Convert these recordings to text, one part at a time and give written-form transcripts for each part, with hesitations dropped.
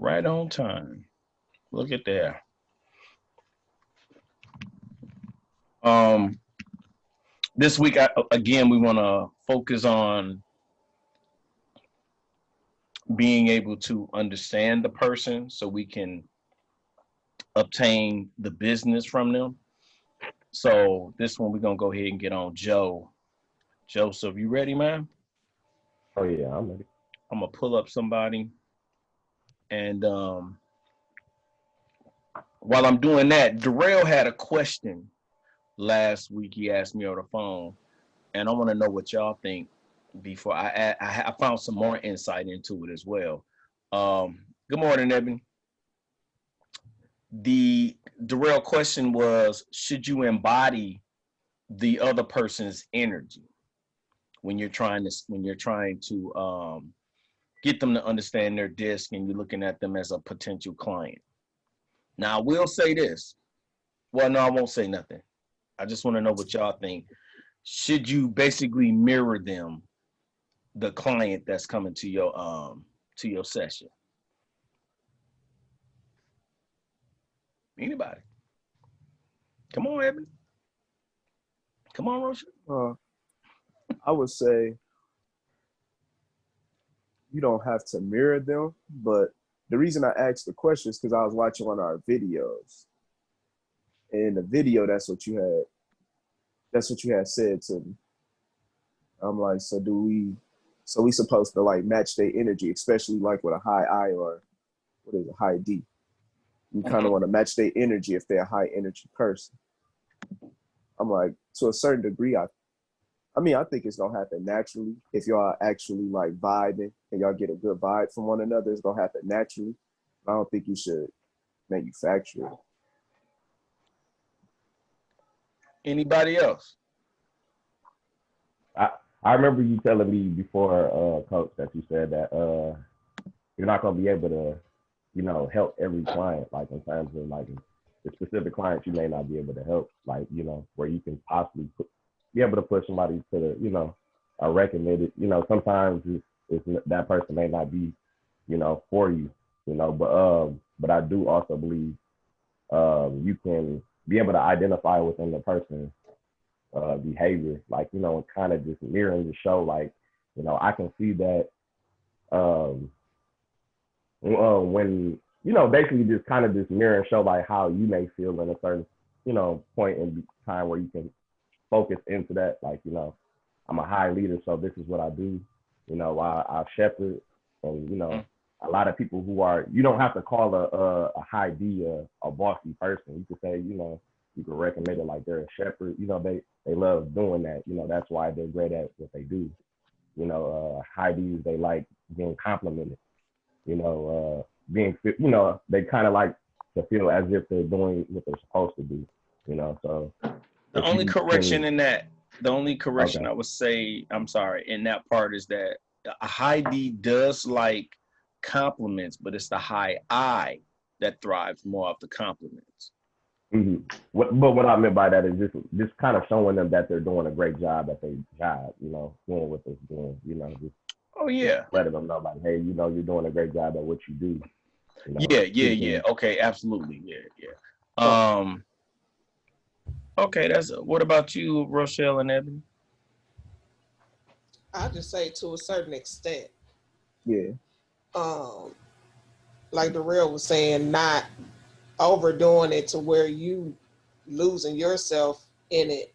Right on time. Look at there. Um, this week, again, we want to focus on being able to understand the person so we can obtain the business from them. So this one, we're going to go ahead and get on Joe. Joseph, you ready, man? Oh yeah, I'm ready. I'm going to pull up somebody. And while I'm doing that, Darrell had a question last week. He asked me on the phone, and I want to know what y'all think before I found some more insight into it as well. Good morning, Evan. The Darrell question was: should you embody the other person's energy when you're trying to get them to understand their disc and you're looking at them as a potential client? Now, I will say this. Well, no, I won't say nothing. I just want to know what y'all think. Should you basically mirror them, the client that's coming to your session? Anybody? Come on, Evan. Come on, Rosha. Uh, I would say you don't have to mirror them, but the reason I asked the question is because I was watching one of our videos. And in the video, that's what you had said to me. I'm like, so we supposed to like match their energy, especially like with a high I or what is a high D. You kind of want to match their energy if they're a high energy person. I'm like, to a certain degree, I think it's gonna happen naturally if y'all actually like vibing and y'all get a good vibe from one another. It's gonna happen naturally. I don't think you should manufacture it. Anybody else? I remember you telling me before, coach, that you said that you're not gonna be able to, help every client, like in terms of like the specific clients you may not be able to help, like, where you can possibly be able to push somebody to the, a recommended, sometimes it's that person may not be, for you, but I do also believe you can be able to identify within the person behavior, like, and kind of just mirroring the show, like, I can see that when, basically just kind of just mirror and show like how you may feel in a certain, point in time where you can focus into that, like, I'm a high leader, so this is what I do, I shepherd, and, a lot of people who are, you don't have to call a high D a bossy person. You could say, you could recommend it like they're a shepherd. They love doing that. That's why they're great at what they do. High Ds, they like being complimented. Being, they kind of like to feel as if they're doing what they're supposed to do. So The only correction can, in that, the only correction okay. I would say, I'm sorry, in that part is that a high D does like compliments, but it's the high I that thrives more off the compliments. Mm-hmm. But what I meant by that is just kind of showing them that they're doing a great job at their job, doing what they're doing, Oh just yeah. letting them know like, hey, you're doing a great job at what you do, Yeah. speaking. Okay, absolutely. Yeah. Oh, Okay, that's what about you, Rochelle and Evan? I just say to a certain extent. yeah. Um, like the real was saying, not overdoing it to where you losing yourself in it,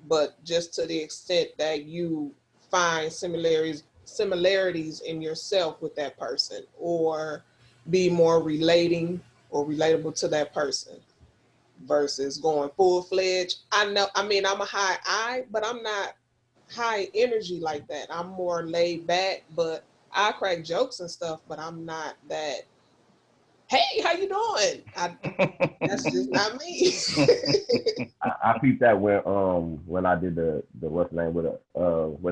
but just to the extent that you find similarities in yourself with that person, or be more relating or relatable to that person versus going full-fledged. I'm a high I, but I'm not high energy like that. I'm more laid back, but I crack jokes and stuff, but I'm not that, hey, how you doing? That's just not me. I peeped that when I did the what's the name with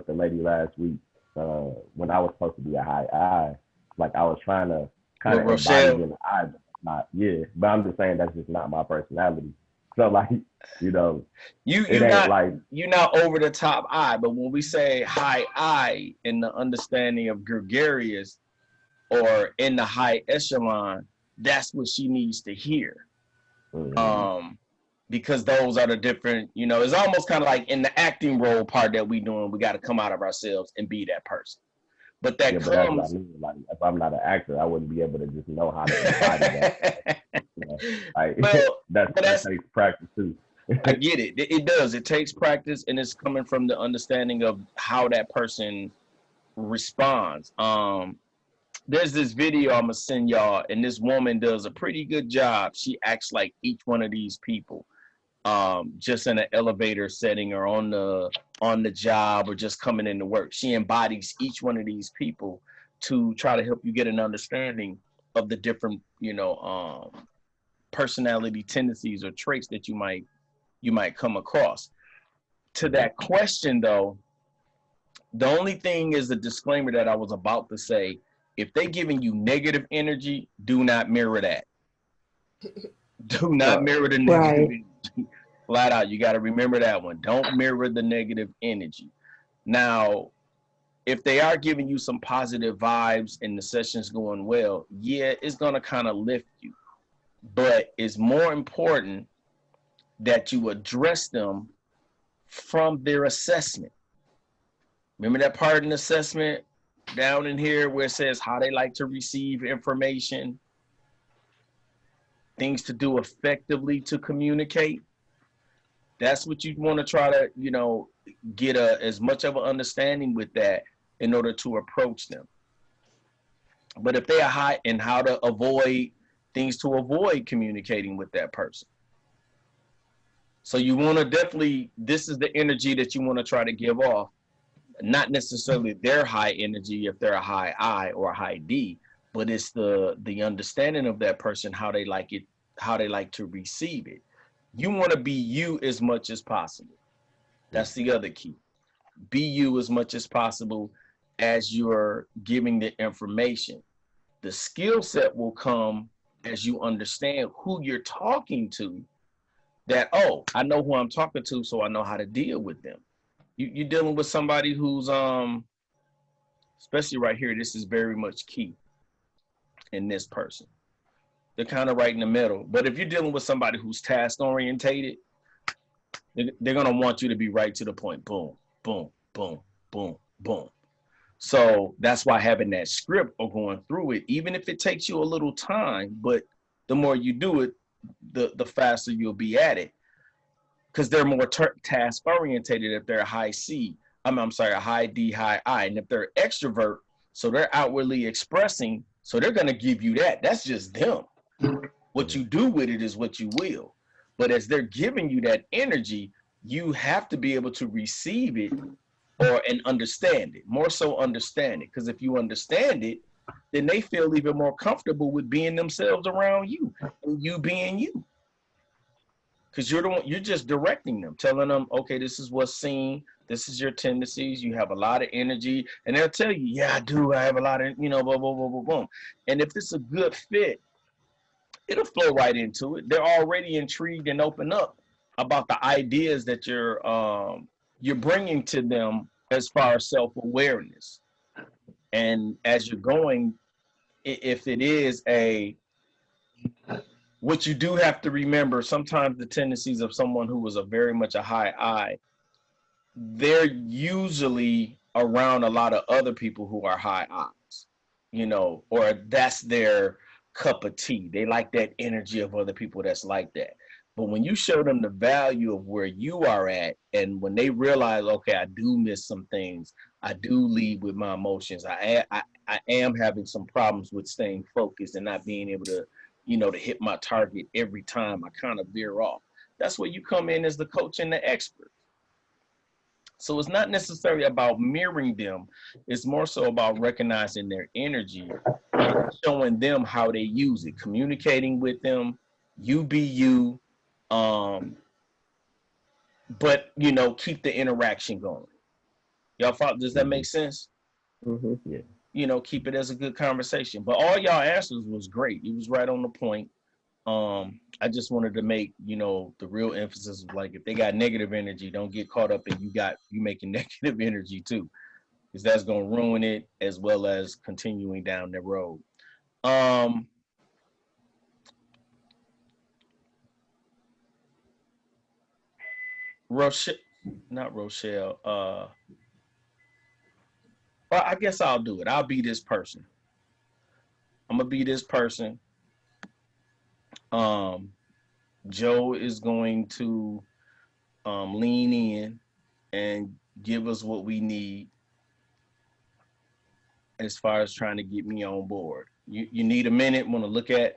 the lady last week, when I was supposed to be a high I, like I was trying to kind With of embody Rochelle, being an I, but not, yeah, but I'm just saying that's just not my personality. So like, you know you it you ain't not like, you not over the top I, but when we say high I in the understanding of gregarious, or in the high echelon, that's what she needs to hear. Because those are the different, you know, it's almost kind of like in the acting role part that we doing, we got to come out of ourselves and be that person. But that but that's what I comes. mean. Like, if I'm not an actor, I wouldn't be able to just know how to embody that. You know? Like, Well, that takes practice too. I get it. It does. It takes practice, and it's coming from the understanding of how that person responds. There's this video I'm gonna send y'all, and this woman does a pretty good job. She acts like each one of these people, just in an elevator setting or on the job or just coming into work. She embodies each one of these people to try to help you get an understanding of the different, you know, personality tendencies or traits that you might come across. To that question though, the only thing is the disclaimer that I was about to say. If they giving you negative energy, do not mirror that. Do not mirror the negative energy. Flat out, you got to remember that one. Don't mirror the negative energy. Now, if they are giving you some positive vibes and the session's going well, yeah, it's going to kind of lift you. But it's more important that you address them from their assessment. Remember that part in the assessment down in here where it says how they like to receive information, things to do effectively to communicate? That's what you want to try to, you know, get as much of an understanding with that in order to approach them. But if they are high in how to avoid things to avoid communicating with that person. So you want to definitely, this is the energy that you want to try to give off. Not necessarily their high energy if they're a high I or a high D, but it's the understanding of that person, how they like it, how they like to receive it. You want to be you as much as possible. That's the other key. Be you as much as possible as you're giving the information. The skill set will come as you understand who you're talking to, that, oh, I know who I'm talking to, so I know how to deal with them. You're dealing with somebody who's, especially right here, this is very much key in this person. They're kind of right in the middle. But if you're dealing with somebody who's task orientated, they're going to want you to be right to the point. Boom, boom, boom, boom, boom. So that's why having that script or going through it, even if it takes you a little time, but the more you do it, the faster you'll be at it. Because they're more task orientated if they're a high C. I'm sorry, a high D, high I. And if they're extrovert, so they're outwardly expressing, so they're going to give you that. That's just them. What you do with it is what you will. But as they're giving you that energy, you have to be able to receive it and understand it. More so understand it. Because if you understand it, then they feel even more comfortable with being themselves around you and you being you. Because you're just directing them, telling them, okay, this is what's seen. This is your tendencies. You have a lot of energy. And they'll tell you, yeah, I do. I have a lot of, you know, boom, boom, boom, boom, boom. And if it's a good fit, it'll flow right into it. They're already intrigued and open up about the ideas that you're bringing to them as far as self-awareness. And as you're going, if it is what you do have to remember, sometimes the tendencies of someone who was very much a high I, they're usually around a lot of other people who are high I's, you know, or that's their cup of tea. They like that energy of other people that's like that. But when you show them the value of where you are at, and when they realize, okay, I do miss some things, I do lead with my emotions, I am having some problems with staying focused and not being able to, you know, to hit my target every time, I kind of veer off. That's where you come in as the coach and the expert. So it's not necessarily about mirroring them. It's more so about recognizing their energy and showing them how they use it, communicating with them, you be you, but, you know, keep the interaction going. Y'all follow? Does that make sense? Mm-hmm. Yeah. You know, keep it as a good conversation. But all y'all answers was great. It was right on the point. I just wanted to make, you know, the real emphasis of, like, if they got negative energy, don't get caught up in you making negative energy too. because that's gonna ruin it as well as continuing down the road. Um, Rochelle, not Rochelle. Well, I guess I'll do it. I'll be this person. I'm gonna be this person. Um, Joe is going to lean in and give us what we need as far as trying to get me on board. You need a minute? Want to look at?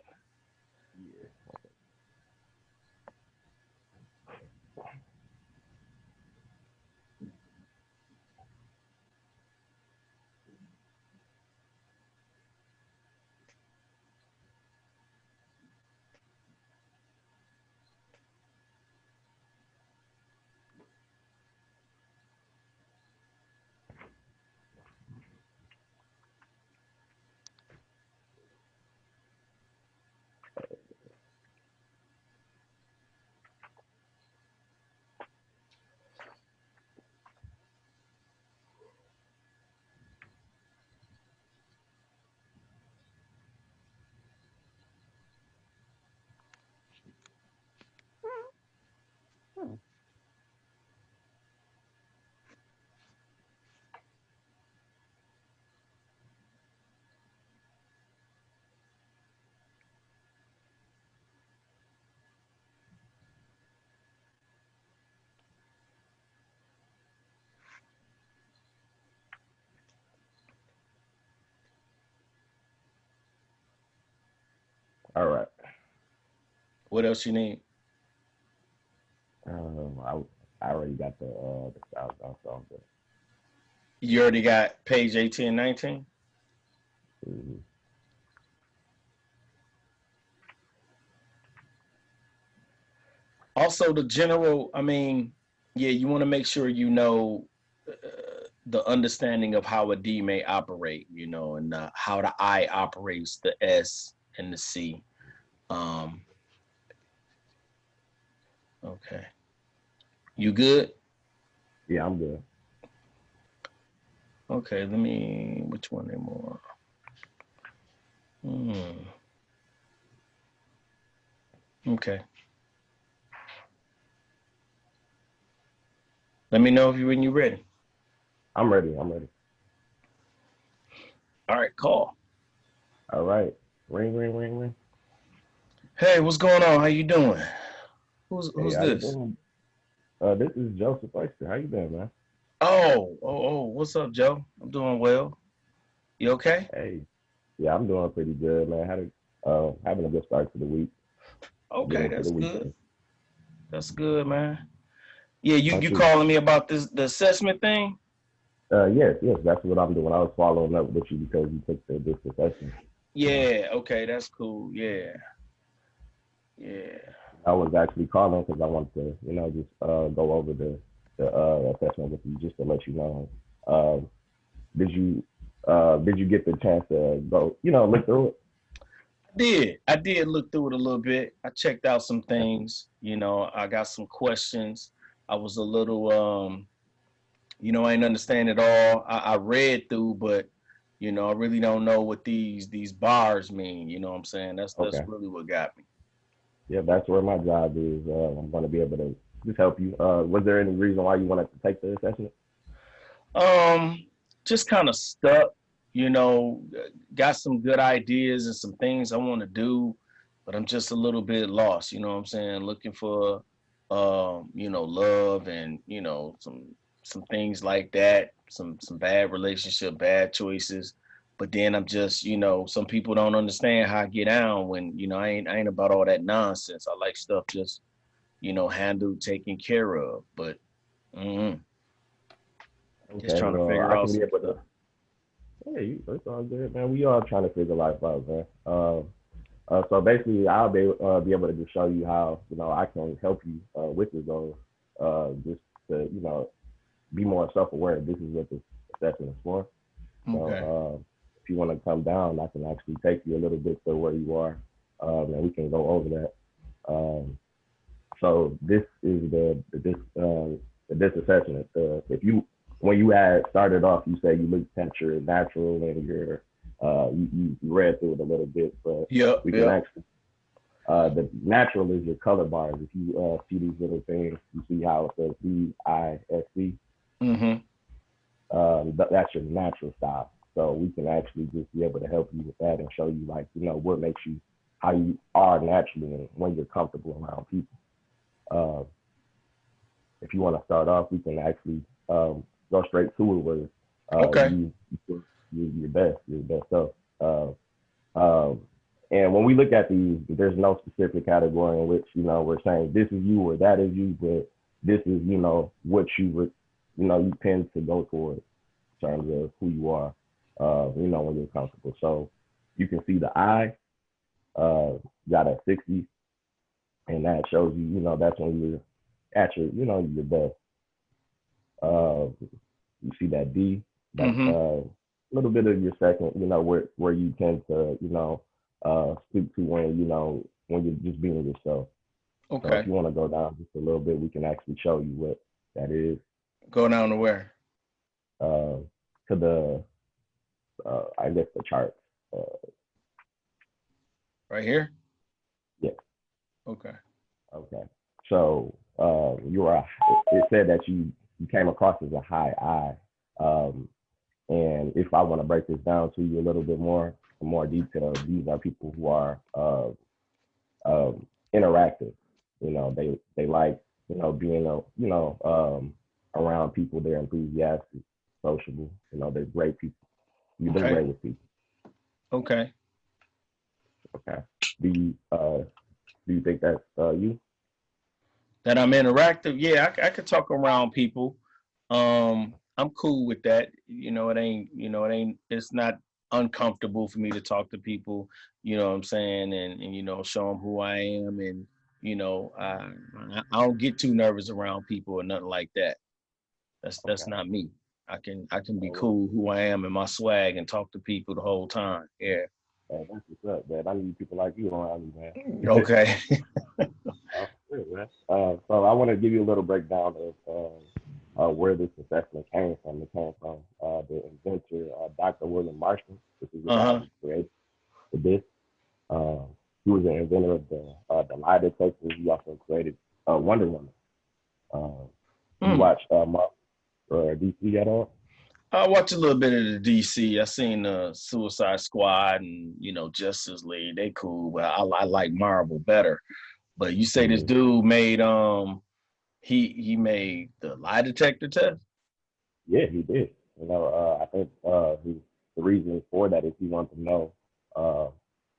All right. What else you need? I already got the styles down, so I'm good. You already got page 18 and 19? Mm-hmm. Also, the general, I mean, yeah, you want to make sure you know the understanding of how a D may operate, you know, and how the I operates, the S and the C. Um, okay. You good? Yeah, I'm good. Okay, let me, which one anymore? Okay. Let me know when you're ready. I'm ready. I'm ready. All right, call. All right. Ring, ring, ring, ring. Hey, what's going on? How you doing? Who's Hey, how you this? doing? This is Joseph Oyster. How you doing, man? Oh, what's up, Joe? I'm doing well. You okay? Hey, yeah, I'm doing pretty good, man. Having a good start to the week. Okay, Getting to that's the good. weekend. That's good, man. Yeah, you Too. calling me about the assessment thing? Yes, that's what I'm doing. I was following up with you because you took this assessment. Yeah, okay, that's cool. Yeah. Yeah. I was actually calling because I wanted to, just go over the assessment with you, just to let you know. Um, did you get the chance to go, look through it? I did look through it a little bit. I checked out some things, you know, I got some questions. I was a little I didn't understand it all. I read through, but I really don't know what these bars mean. You know what I'm saying? That's Okay. really what got me. Yeah, that's where my job is. I'm going to be able to just help you. Was there any reason why you wanted to take the assessment? Just kind of stuck, you know, got some good ideas and some things I want to do, but I'm just a little bit lost, you know what I'm saying? Looking for love and, some things like that, some bad relationship, bad choices. But then I'm just, some people don't understand how I get down when, I ain't about all that nonsense. I like stuff just, handled, taken care of. But just Okay, trying to well, figure I out can be some able stuff. to. Hey, it's all good, man. We all trying to figure life out, man. So basically, I'll be able to just show you how I can help you with your goals. Just to be more self-aware. This is what this assessment is for. Okay. So if you want to come down, I can actually take you a little bit to where you are, and we can go over that. So this is the this assessment. when you had started off, you said you looked at your natural and your you read through it a little bit, but Yep, we can actually the natural is your color bars. If you see these little things, you see how it says DISC. That's your natural style. So we can actually just be able to help you with that and show you, like, you know, what makes you how you are naturally and when you're comfortable around people. If you want to start off, we can actually go straight to it where you're best self. And when we look at these, there's no specific category in which, you know, we're saying this is you or that is you, but this is, you know, what you would, you know, you tend to go towards in terms of who you are, you know, when you're comfortable. So you can see the I got a 60, and that shows you, you know, that's when you're at your, you know, your best. You see that D, that's a little bit of your second, you know, where you tend to, you know, speak to when, you know, when you're just being yourself. Okay. So if you want to go down just a little bit, we can actually show you what that is. Go down to where? To the, I guess the charts. Right here? Yeah. Okay. Okay. So it said that you came across as a high I. And if I want to break this down to you a little bit more, in more detail, these are people who are interactive. You know, they like, you know, being around people. They're enthusiastic, sociable. You know, they're great people. They're great with people. Okay. Okay. Do you think that's you? That I'm interactive? Yeah, I could talk around people. I'm cool with that. You know, it's not uncomfortable for me to talk to people, you know what I'm saying, and you know, show them who I am, and you know, I don't get too nervous around people or nothing like that. That's not me. I can be cool who I am and my swag and talk to people the whole time. Yeah. Man, that's what's up, man. I need people like you around me, man. Okay. So I want to give you a little breakdown of where this assessment came from. It came from the inventor, Dr. William Marshall. This is the guy who created this. He was an inventor of the lie detector. He also created Wonder Woman. You watch Marvel or DC at all? I watch a little bit of the DC. I seen Suicide Squad and, you know, Justice League. They cool, but I like Marvel better. But you say this dude made he made the lie detector test? Yeah, he did. You know, I think the reason for that is he wanted to know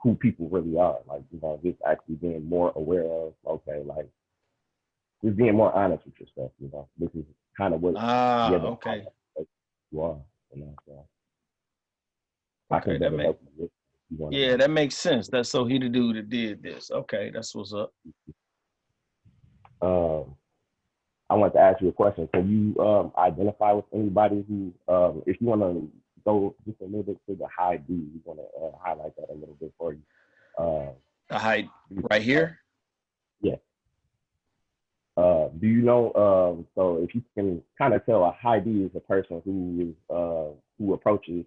who people really are. Like, you know, just actually being more aware of, okay, like just being more honest with yourself. You know, this is kind of what okay. You are. You know, so I can better help you. Yeah, that makes sense. That's so he the dude that did this. Okay, that's what's up. I want to ask you a question. Can you identify with anybody who, if you want to go just a little bit to the high D, you want to highlight that a little bit for you. The height right here? Yeah. Do you know, so if you can kind of tell, a high D is a person who is, who approaches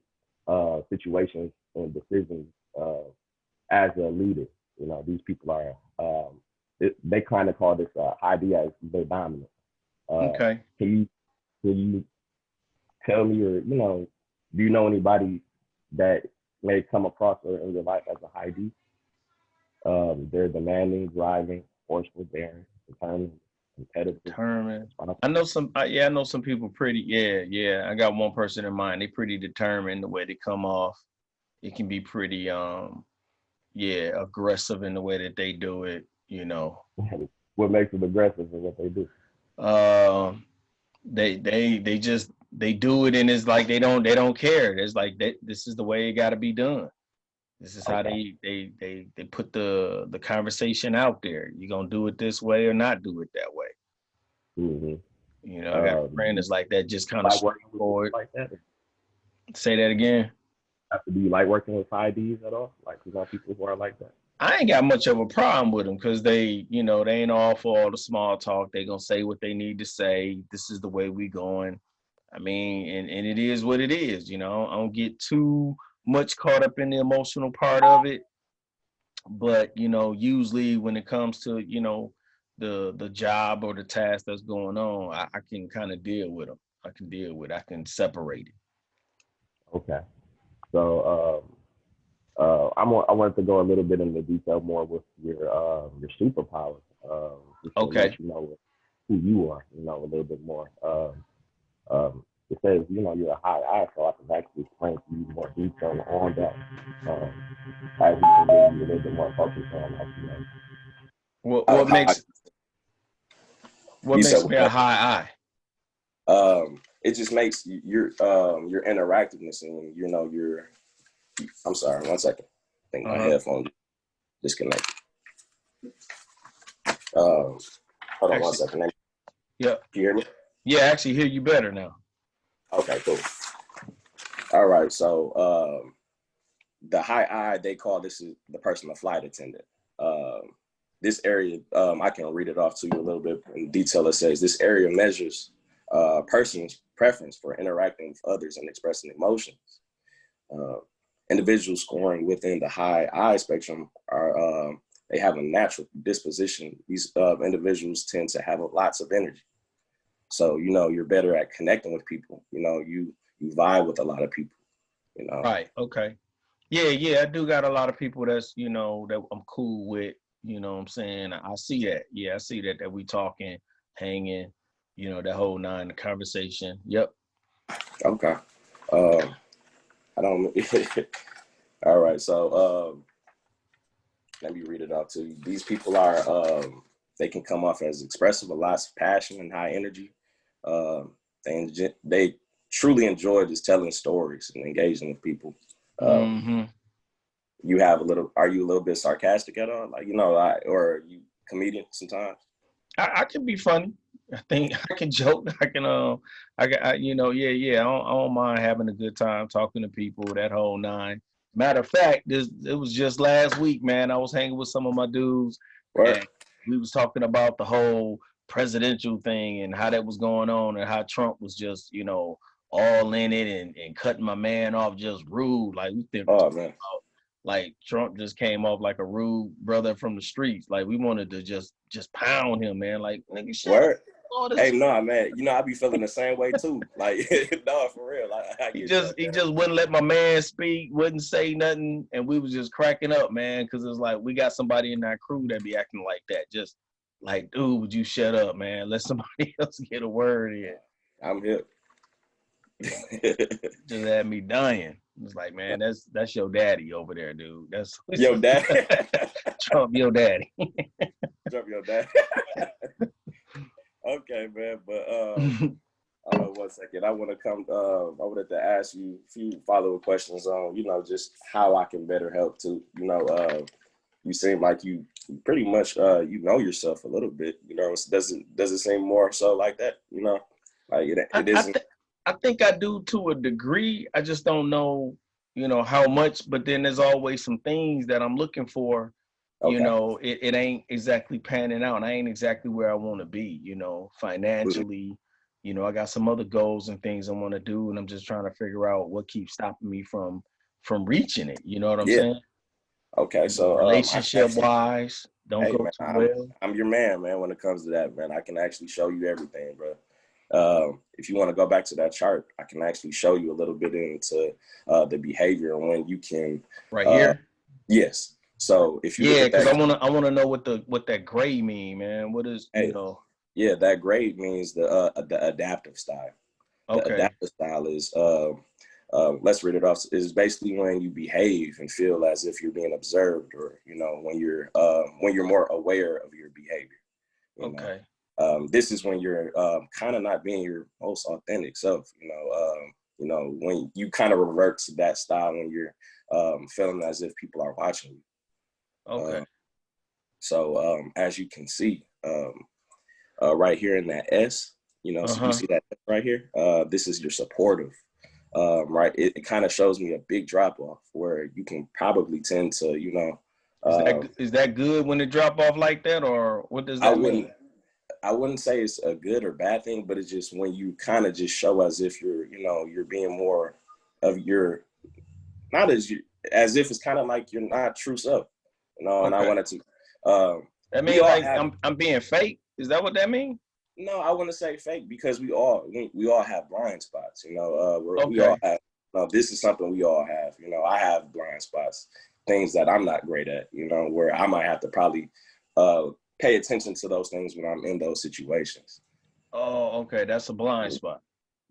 situations and decisions as a leader. You know, these people are, they kind of call this high D as their dominant. Okay. Can you tell me, or, you know, do you know anybody that may come across in your life as a high D? They're demanding, driving, forceful, daring, determined, competitive. Determined. I know some. I know some people pretty. Yeah. I got one person in mind. They pretty determined the way they come off. It can be pretty aggressive in the way that they do it. You know. What makes them aggressive in what they do? They just do it, and it's like they don't care. It's like this is the way it got to be done. This is how they put the conversation out there. You gonna do it this way or not do it that way. You know, I got a friend that's like that, just kind of straightforward. Like that? Say that again. Do you like working with high Ds at all? Like, you know, people who are like that? I ain't got much of a problem with them because they ain't all for all the small talk. They gonna say what they need to say. This is the way we going. I mean, and it is what it is, you know. I don't get too much caught up in the emotional part of it. But, you know, usually when it comes to, you know, the job or the task that's going on, I can kind of deal with them. I can separate it. Okay. So I wanted to go a little bit into detail more with your superpowers, just to let Okay. you know who you are, you know, a little bit more. It says, you know, you're a high I, so I can actually explain to you more detail on that. Um, as you can get you a little bit more focus on, like, you know. What Oh, what hi. makes what You said makes me a high it just makes your interactiveness and you know your. I'm sorry, 1 second. I think eye? my Uh-huh. headphone disconnected. Hold on one Actually, second. Can yeah. you hear me? Yeah, I actually hear you better now. Okay, cool. All right, so the high I, they call this is the personal flight attendant. This area, I can read it off to you a little bit in detail. It says this area measures a person's preference for interacting with others and expressing emotions. Uh, Individuals scoring within the high I spectrum are they have a natural disposition. These individuals tend to have lots of energy. So you know you're better at connecting with people. You know you vibe with a lot of people. You know. Right. Okay. Yeah, yeah, I do got a lot of people that's, you know, that I'm cool with, you know what I'm saying? I see that. Yeah, I see that we talking, hanging, you know, that whole nine, the conversation. Yep. Okay. Um, I don't. All right. So let me read it out to you. These people are they can come off as expressive, with lots of passion and high energy. They truly enjoy just telling stories and engaging with people. Mm-hmm. You have a little. Are you a little bit sarcastic at all? Like you know, or are you comedian sometimes? I can be funny. I think I can joke. You know, yeah, yeah. I don't mind having a good time talking to people. That whole nine. Matter of fact, it was just last week, man. I was hanging with some of my dudes, Right. and we was talking about the whole presidential thing and how that was going on, and how Trump was just, you know, all in it and cutting my man off just rude. Like we think Oh man. like Trump just came off like a rude brother from the streets. Like we wanted to just pound him, man. Like nigga, shut up. Word. All this. Hey, no, man. You know, I be feeling the same way too. Like, no, for real. I He get just that, he man. just wouldn't let my man speak, wouldn't say nothing, and we was just cracking up, man, because it's like we got somebody in our crew that be acting like that. Just like, dude, would you shut up, man? Let somebody else get a word in. I'm here. Just had me dying. It's like, man, that's your daddy over there, dude. That's Yo, dad. Trump, your daddy. Drop your dad. Okay, man. But hold on 1 second. I want to come. I wanted to ask you a few follow-up questions on, you know, just how I can better help too. You know, you seem like you pretty much you know yourself a little bit. You know, does it seem more so like that? You know, like I, it I, isn't. th- I think I do to a degree. I just don't know, you know, how much. But then there's always some things that I'm looking for. You Okay. know, it ain't exactly panning out. I ain't exactly where I want to be. You know, Mhm. financially. You know, I got some other goals and things I want to do, and I'm just trying to figure out what keeps stopping me from reaching it. You know what I'm Yeah. saying? Okay. You know, So I can relationship actually. wise, don't Hey go man, too well. I'm your man. When it comes to that, man, I can actually show you everything, bro. If you want to go back to that chart, I can actually show you a little bit into the behavior and when you can. Right Uh, here. yes. So if you look Yeah, at because that, I wanna know what that gray mean, man. What is, you hey, know? yeah, that grade means the adaptive style. The Okay. adaptive style is let's read it off. Is basically when you behave and feel as if you're being observed, or you know when you're more aware of your behavior. You know. Okay. This is when you're kind of not being your most authentic self. You know, when you kind of revert to that style when you're feeling as if people are watching you. Okay. So as you can see, right here in that S, you know, so you Uh-huh. see that right here. This is your supportive. Right, it kind of shows me a big drop off where you can probably tend to, you know, Is that good when it drop off like that, or what does I that wouldn't. mean? I wouldn't say it's a good or bad thing, but it's just when you kind of just show as if you're, you're being more of your, not as if it's kind of like you're not true self, And I wanted to. I mean, like I'm being fake. Is that what that means? No, I wouldn't say fake because we all have blind spots. We all have. This is something we all have. I have blind spots, things that I'm not great at. Where I might have to probably pay attention to those things when I'm in those situations. Oh, okay, that's a blind spot.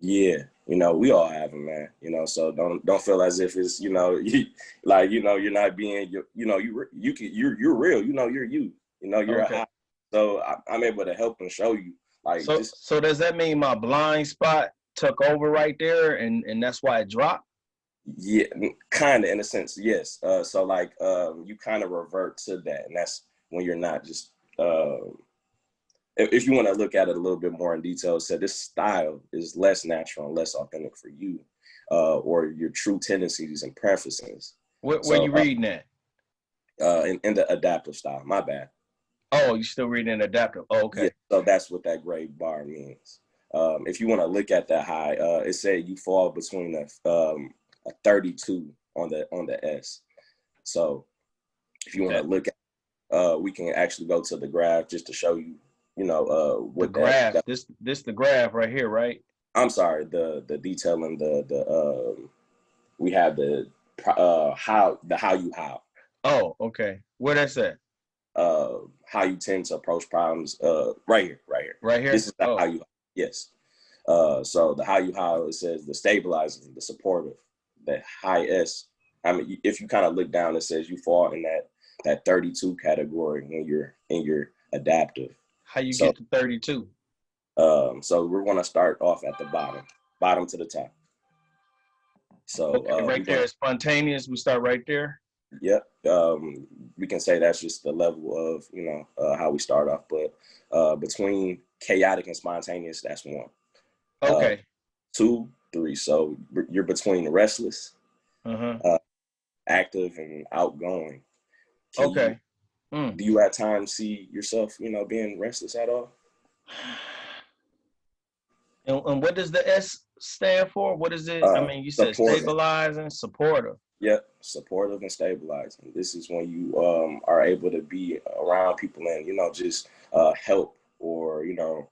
Yeah, we all have them, man. So don't feel as if it's you're not being you're real. You're you. You're okay. So I'm able to help and show you. So does that mean my blind spot took over right there, and that's why it dropped? Yeah, kind of in a sense, yes. So you kind of revert to that, and that's when you're not just. If you want to look at it a little bit more in detail, said this style is less natural and less authentic for you, or your true tendencies and preferences. Where you reading that? In the adaptive style. My bad. Oh, you still reading adaptive? Oh, okay. Yeah, so that's what that gray bar means. If you want to look at that high, it said you fall between a 32 on the S. So if you want to look at, we can actually go to the graph just to show you. With the graph. This the graph right here, right? I'm sorry, the detail and we have the how you how. Oh, okay. Where that's at? How you tend to approach problems. Right here. Right here. This is the how you. Yes. So the how you how, it says the stabilizing, the supportive, the high S. I mean, if you kind of look down, it says you fall in that 32 category when you're in your adaptive. How you get to 32? So we're going to start off at the bottom to the top. So right there is spontaneous. We start right there. Yep. We can say that's just the level of how we start off, but between chaotic and spontaneous, that's 1. Okay. 2, 3. So you're between restless, active, and outgoing. Okay. Do you at times see yourself, being restless at all? And what does the S stand for? What is it? I mean, you said stabilizing, supportive. Yep, supportive and stabilizing. This is when you are able to be around people and, just help or, do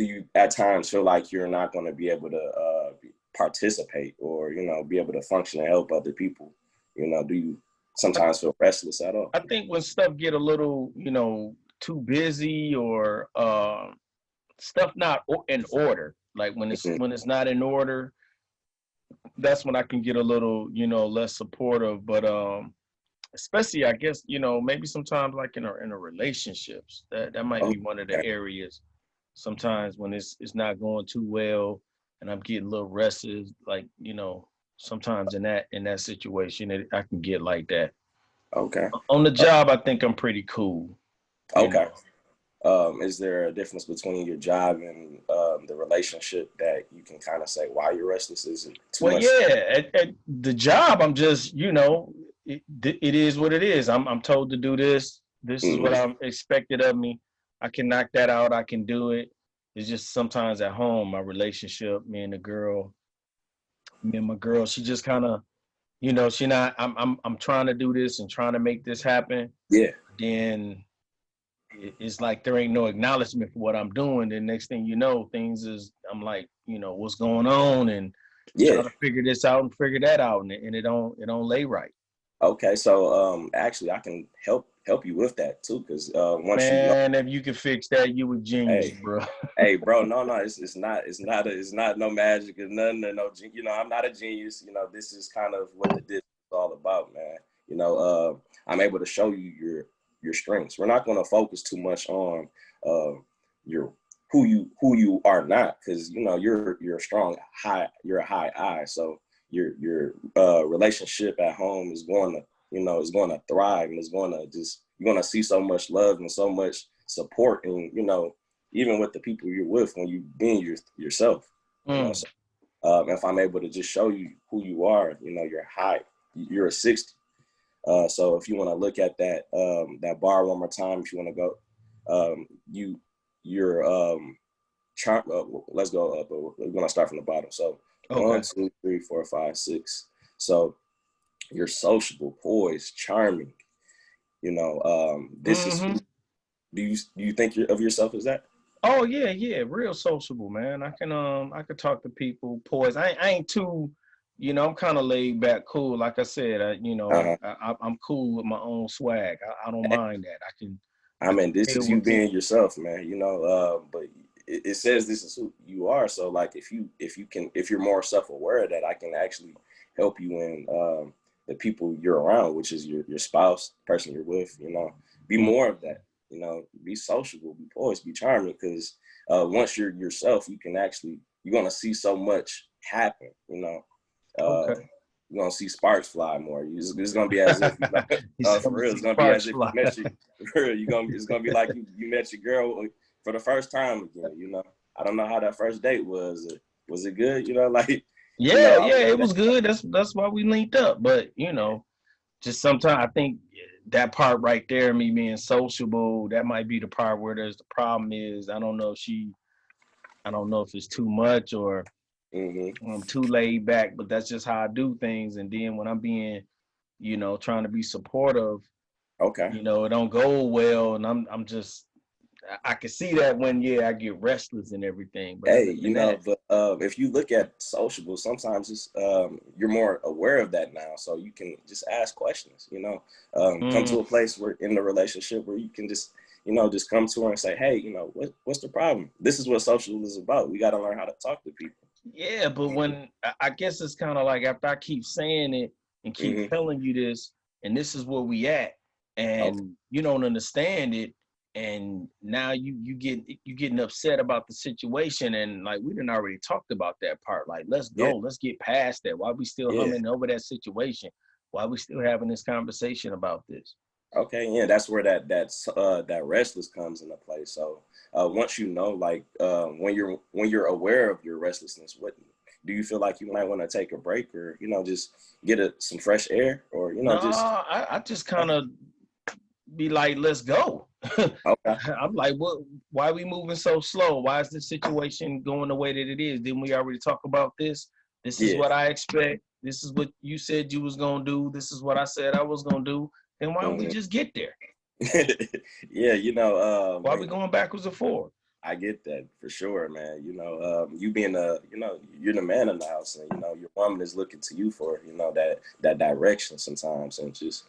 you at times feel like you're not going to be able to participate or, be able to function and help other people? Do you sometimes feel restless at all? I think when stuff get a little, too busy or stuff not in order, like when it's not in order, that's when I can get a little, less supportive. But especially, I guess, maybe sometimes like in a relationships, that might be one of the areas. Sometimes when it's not going too well, and I'm getting a little restless, like sometimes in that situation, I can get like that. Okay. On the job, I think I'm pretty cool. Okay. Is there a difference between your job and the relationship that you can kind of say why you're restless? Is it too much? Yeah, at the job, I'm just, it is what it is. I'm told to do this. This is what I'm expected of me. I can knock that out. I can do it. It's just sometimes at home, my relationship, me and my girl, she just kind of, she not. I'm trying to do this and trying to make this happen. Yeah. Then it's like there ain't no acknowledgement for what I'm doing. The next thing you know, I'm like, what's going on, and trying to figure this out and figure that out, and it don't lay right. Okay, so actually, I can help you with that too, because once if you can fix that, you a genius, bro. Hey, bro, no, it's not no magic or nothing, or no, I'm not a genius. This is kind of what the disc is all about, man. I'm able to show you your strengths. We're not going to focus too much on who you are not, because you're a strong you're a high I, so your relationship at home is going to thrive, and you're going to see so much love and so much support, and even with the people you're with when you being yourself. So, if I'm able to just show you who you are, you're high, you're a 60. So if you want to look at that bar one more time, if you want to go. you're charm. Let's go up. We're gonna start from the bottom. So Okay. 1, 2, 3, 4, 5, 6. So you're sociable, poised, charming. You know, this is. Do you think of yourself as that? Oh yeah, real sociable, man. I can talk to people. Poise. I ain't too, I'm kind of laid back, cool. Like I said, I'm cool with my own swag. I don't mind that. I mean, this deal is you with people. being yourself, man. You know, but it says this is who you are. So, like, if you're more self-aware of that, I can actually help you in the people you're around, which is your spouse, person you're with. You know, be more of that. You know, be sociable, be poised, be charming. Because once you're yourself, you're gonna see so much happen. You know, Okay. you're gonna see sparks fly more. It's gonna be as if for real. It's gonna be as if you met your. It's gonna be like you met your girl for the first time again. You know, I don't know how that first date was. Was it good? You know, like Yeah, it was good. That's why we linked up. But just sometimes I think that part right there, me being sociable, that might be the part where there's the problem is I don't know if it's too much or I'm too laid back, but that's just how I do things. And then when I'm being, trying to be supportive, okay, it don't go well, and I can see that when I get restless and everything. But hey, but if you look at sociable, sometimes it's you're more aware of that now, so you can just ask questions. You know, come to a place where in the relationship where you can just just come to her and say, hey, what's the problem? This is what social is about. We got to learn how to talk to people. Yeah, but when I guess it's kind of like after I keep saying it and keep telling you this, and this is where we at, and you don't understand it, and now you getting upset about the situation, and like we didn't already talked about that part. Like let's go, let's get past that. Why we still humming over that situation? Why we still having this conversation about this? Okay, yeah, that's where that restless comes into play. So once like when you're aware of your restlessness, what do you feel like you might want to take a break or just get some fresh air or No, just I just kind of be like, let's go. okay. I'm like, what? Why are we moving so slow? Why is the situation going the way that it is? Didn't we already talk about this? This is what I expect. This is what you said you was gonna do. This is what I said I was gonna do. Then why don't we just get there? Yeah, why are we going backwards and forward? I get that for sure, man. You being you're the man in the house, and your woman is looking to you for that direction sometimes, and just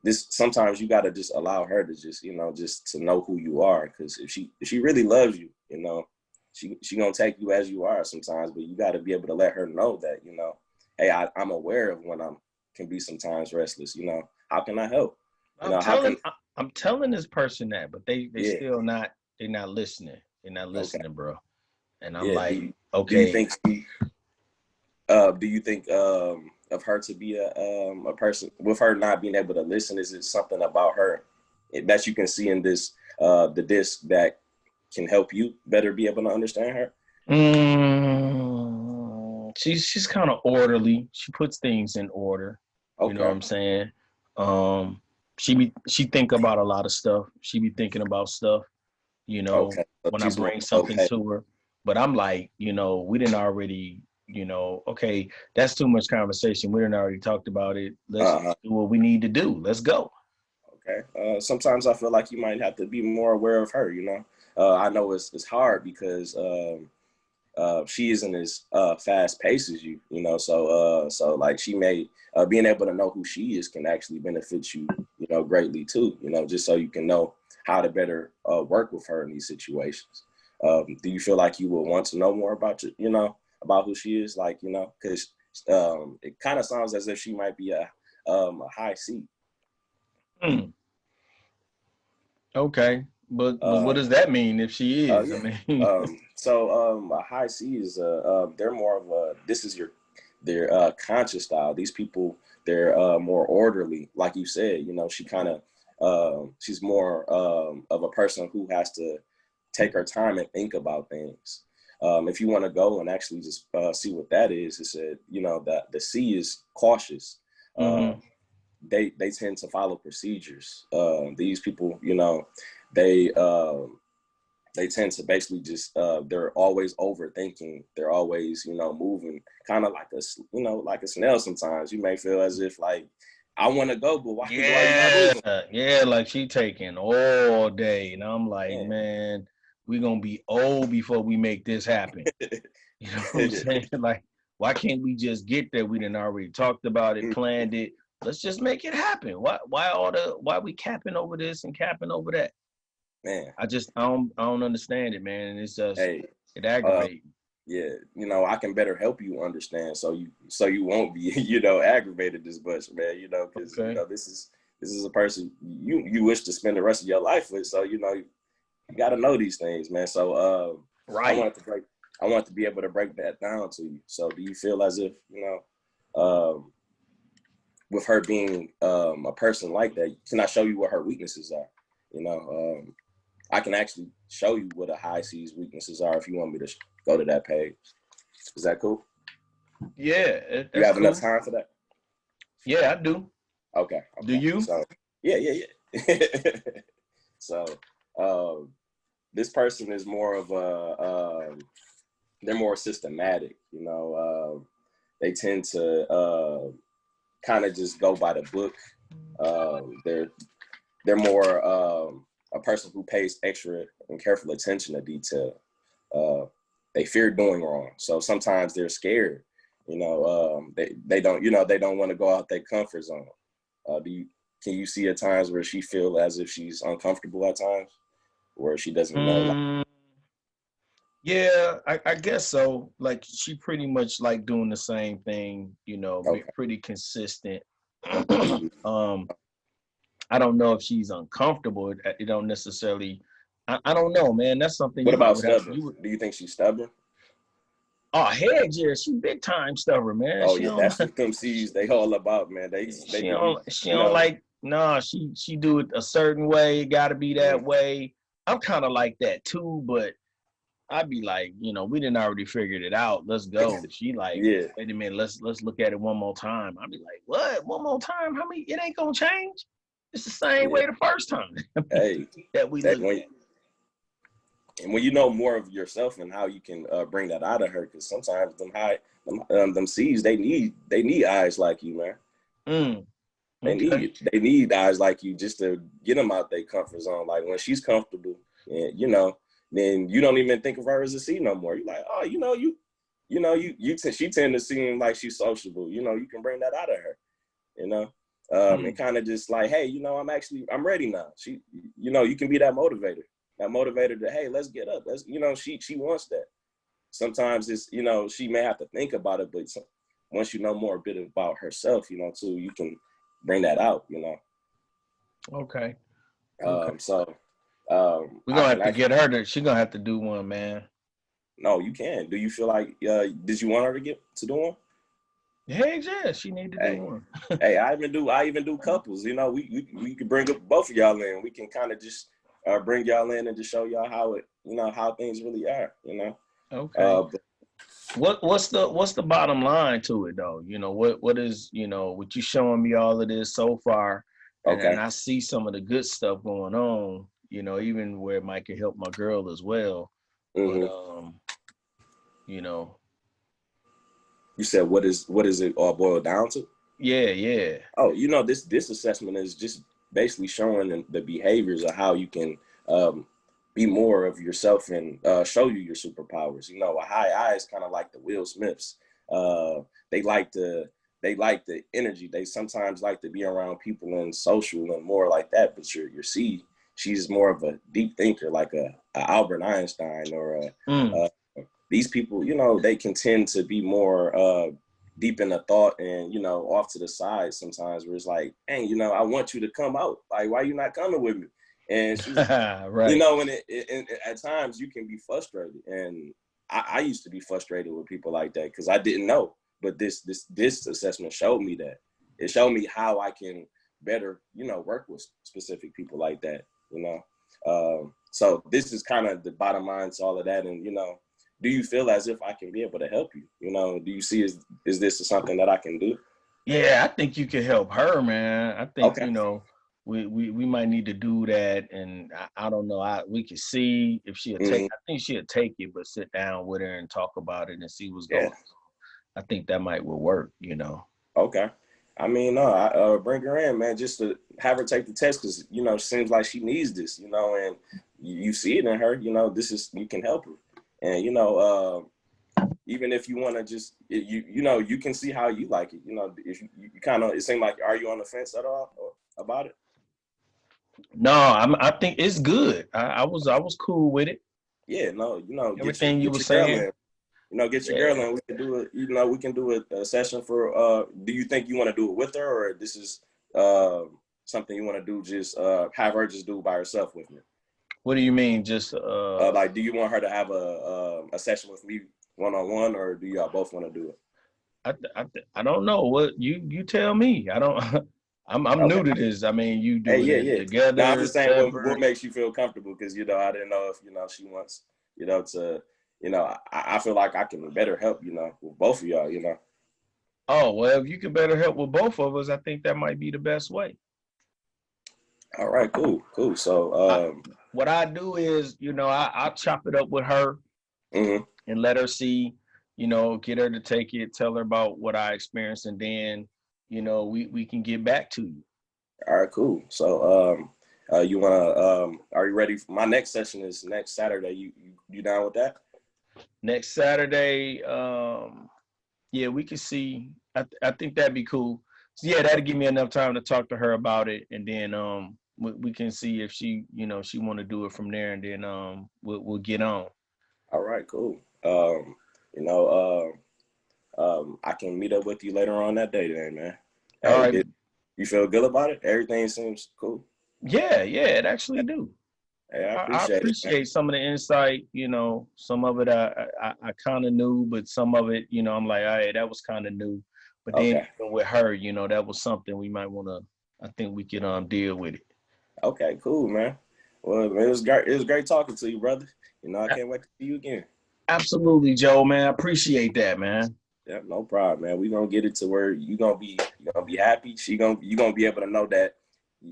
this sometimes you got to just allow her to just to know who you are, because if she really loves you, she gonna take you as you are sometimes, but you got to be able to let her know that hey, I'm aware of when can be sometimes restless. How can I help? I'm telling this person that, but they still not. They're not listening. They're not listening, bro. And I'm like, okay. Do you think of her to be a person with her not being able to listen? Is it something about her that you can see in this the disc that can help you better be able to understand her? She's kind of orderly. She puts things in order. Okay. You know what I'm saying? She think about a lot of stuff. She be thinking about stuff, Okay. So when I bring something to her. But I'm like, we didn't already, okay, that's too much conversation. We didn't already talked about it. Let's do what we need to do. Let's go. Okay. Sometimes I feel like you might have to be more aware of her, I know it's hard because she isn't as fast paced as you, so like she may being able to know who she is can actually benefit you, greatly too, just so you can know how to better work with her in these situations. Do you feel like you would want to know more about about who she is, like, because it kind of sounds as if she might be a high C. Okay. But what does that mean if she is? Yeah. I mean, a high C is they're more of a, this is their conscious style. These people, they're more orderly, like you said. She kind of she's more of a person who has to take her time and think about things. If you want to go and actually just see what that is, it said that the C is cautious. They tend to follow procedures. These people, they tend to basically just they're always overthinking. They're always, you know, moving kind of like a, you know, like a snail. Sometimes you may feel as if like, I want to go, but why are you not moving? Yeah, like she taking all day, and I'm like, Yeah. man, we gonna be old before we make this happen. You know what I'm saying? Like, why can't we just get there? We done already talked about it, planned it. Let's just make it happen. Why we capping over this and capping over that? Man, I don't understand it, man. And it's just hey, it aggravates. yeah, you know, I can better help you understand, so you won't be, you know, aggravated this much, man. You know, because you know this is a person you wish to spend the rest of your life with, so you know you got to know these things, man. So Right. I want to be able to break that down to you. So do you feel as if, you know, with her being a person like that, can I show you what her weaknesses are? You know, I can actually show you what a high C's weaknesses are if you want me to go to that page. Is that cool? Yeah, that's you have cool. enough time for that? Yeah, I do. Okay. Do you? So yeah. So this person is more of a they're more systematic, you know. They tend to kind of just go by the book. They're more a person who pays extra and careful attention to detail. They fear doing wrong, so sometimes they're scared. You know, they don't, you know, they don't want to go out their comfort zone. Can you see at times where she feel as if she's uncomfortable at times, where she doesn't know? Like, yeah, I guess so. Like she pretty much like doing the same thing, you know, okay. pretty consistent. I don't know if she's uncomfortable. It don't necessarily. I don't know, man. That's something What you about would have. stubborn? Do you think she's stubborn? Oh, heck yeah, she big time stubborn, man. Oh She yeah, don't. that's what them C's they all about, man. They She can be, don't. She you don't know. like. Nah, she do it a certain way. It got to be that way. I'm kind of like that too, but I'd be like, you know, we didn't already figured it out. Let's go. She like, Yeah. wait a minute, let's look at it one more time. I'd be like, what? One more time? How many? It ain't gonna change. It's the same way the first time Hey, that we looked at. And when you know more of yourself and how you can bring that out of her, because sometimes them C's they need eyes like you, man. Okay. They need eyes like you just to get them out their comfort zone. Like when she's comfortable, and you know, then you don't even think of her as a C no more. You're like, oh, she tend to seem like she's sociable. You know, you can bring that out of her. You know, and kind of just like, hey, you know, I'm ready now. She, you know, you can be that motivator. That motivator to, hey, let's get up. Let's, you know, she wants that. Sometimes it's, you know, she may have to think about it, but once you know more a bit about herself, you know, too, you can bring that out, you know. Okay. So we're gonna have to get her to. She's gonna have to do one, man. No, you can. Do you feel like did you want her to get to do one? Heck yeah, she need to do one. Hey, I even do couples. You know, we can bring up both of y'all in. We can kind of just bring y'all in and just show y'all how it, you know, how things really are, you know. Okay. What's the bottom line to it though? You know, what is, you know, what you showing me all of this so far, and I see some of the good stuff going on, you know, even where it might could help my girl as well. But you know. You said what is it all boiled down to? Yeah. Oh, you know, this assessment is just basically showing the behaviors of how you can be more of yourself and show you your superpowers. You know, a high I is kind of like the Will Smiths. They like the energy. They sometimes like to be around people and social and more like that. But your C, she's more of a deep thinker, like a Albert Einstein or these people. You know, they can tend to be more deep in the thought and, you know, off to the side sometimes, where it's like, hey, you know, I want you to come out. Like, why you not coming with me? And she's, right. You know, and at times you can be frustrated. And I used to be frustrated with people like that because I didn't know. But this assessment showed me that. It showed me how I can better, you know, work with specific people like that, you know. So this is kind of the bottom line to all of that. And, you know, do you feel as if I can be able to help you? You know, do you see is this something that I can do? Yeah, I think you can help her, man. I think, you know, we might need to do that, and I don't know. We can see if she'll take. I think she'll take it, but sit down with her and talk about it and see what's going on. I think that might will work. Okay. I mean, bring her in, man, just to have her take the test, because it seems like she needs this, and you see it in her. You can help her, and even if you want to just you can see how you like it. If you kind of, it seemed like, are you on the fence at all about it? No, I think it's good. I was cool with it. Yeah, no, everything you were saying. Get your girl in. We can do it. We can do a session for. Do you think you want to do it with her, or this is something you want to do? Just have her just do it by herself with me. What do you mean? Just like, do you want her to have a session with me one-on-one, or do y'all both want to do it? I don't know. What you tell me. I don't. I'm okay. New to this. I mean, you do it together. No, I'm just saying what makes you feel comfortable, because I didn't know if she wants to. I feel like I can better help, with both of y'all, Oh, well, if you can better help with both of us, I think that might be the best way. All right, cool. So what I do is, I'll chop it up with her and let her see, get her to take it, tell her about what I experienced, and then, we can get back to you. All right, cool. So you wanna are you ready? My next session is next Saturday. You down with that? Next Saturday, yeah, we can see. I think that'd be cool. So yeah, that'll give me enough time to talk to her about it, and then we can see if she she want to do it from there, and then we'll get on. All right, cool. I can meet up with you later on that day, then, man. All right. You feel good about it? Everything seems cool. Yeah, it actually do. Hey, I appreciate some of the insight. Some of it I kind of knew, but some of it, I'm like, all right, that was kind of new. But then even with her, that was something we might want to. I think we could deal with it. Okay, cool, man. Well, it was great. It was great talking to you, brother. I can't wait to see you again. Absolutely, Joe, man. I appreciate that, man. Yeah, no problem, man. We gonna get it to where you gonna be happy. You gonna be able to know that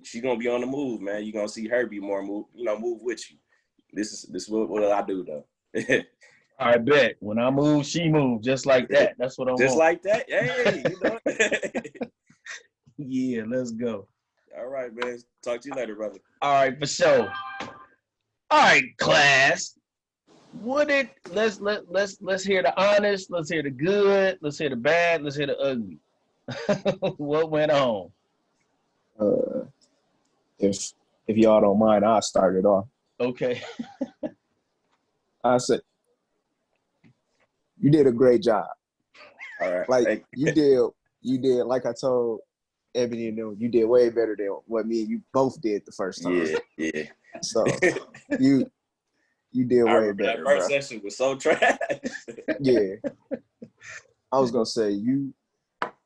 she gonna be on the move, man. You gonna see her be more move with you. This is what I do, though. I bet when I move, she moves just like that. That's what I want. Just like that. Hey, Yeah, let's go. All right, man. Talk to you later, brother. All right, for sure. All right, class. Let's hear the honest, let's hear the good, let's hear the bad, let's hear the ugly. What went on? If y'all don't mind, I'll start it off. Okay. I said you did a great job. All right. Like you did like I told Ebony and them, you did way better than what me and you both did the first time. Yeah. So you did way better. That first session was so trash. Yeah. I was gonna say you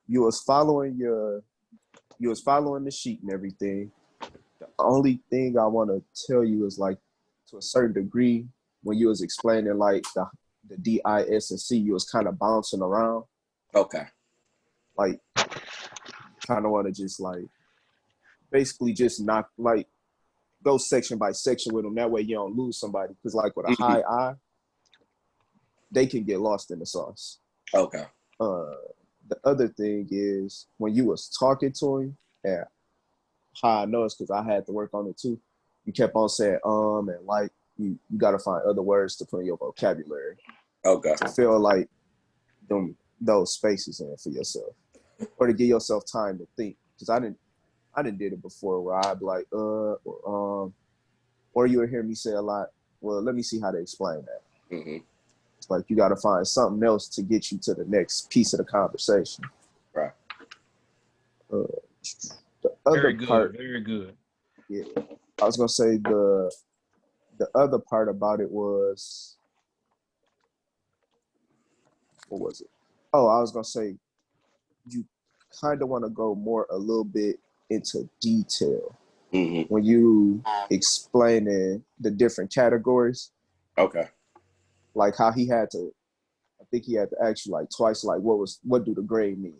was following the sheet and everything. The only thing I want to tell you is, like, to a certain degree, when you was explaining like the D, I, S, and C, you was kind of bouncing around. Okay. Like, kind of want to just like basically just not like go section by section with them. That way you don't lose somebody. Because like with a high I, they can get lost in the sauce. Okay. The other thing is when you was talking to him, and how I know it's because I had to work on it too. You kept on saying and like you got to find other words to put in your vocabulary. Okay. To feel like those spaces in for yourself, or to give yourself time to think. Because I didn't did it before where I'd be like, or you would hear me say a lot, well, let me see how to explain that. Mm-hmm. It's like you got to find something else to get you to the next piece of the conversation. Right. The other very good, part, very good. Yeah. I was going to say the other part about it was, what was it? Oh, I was going to say, you kind of want to go a little bit into detail when you explaining the different categories. Okay. Like how I think he had to ask you like twice, like what do the grade mean?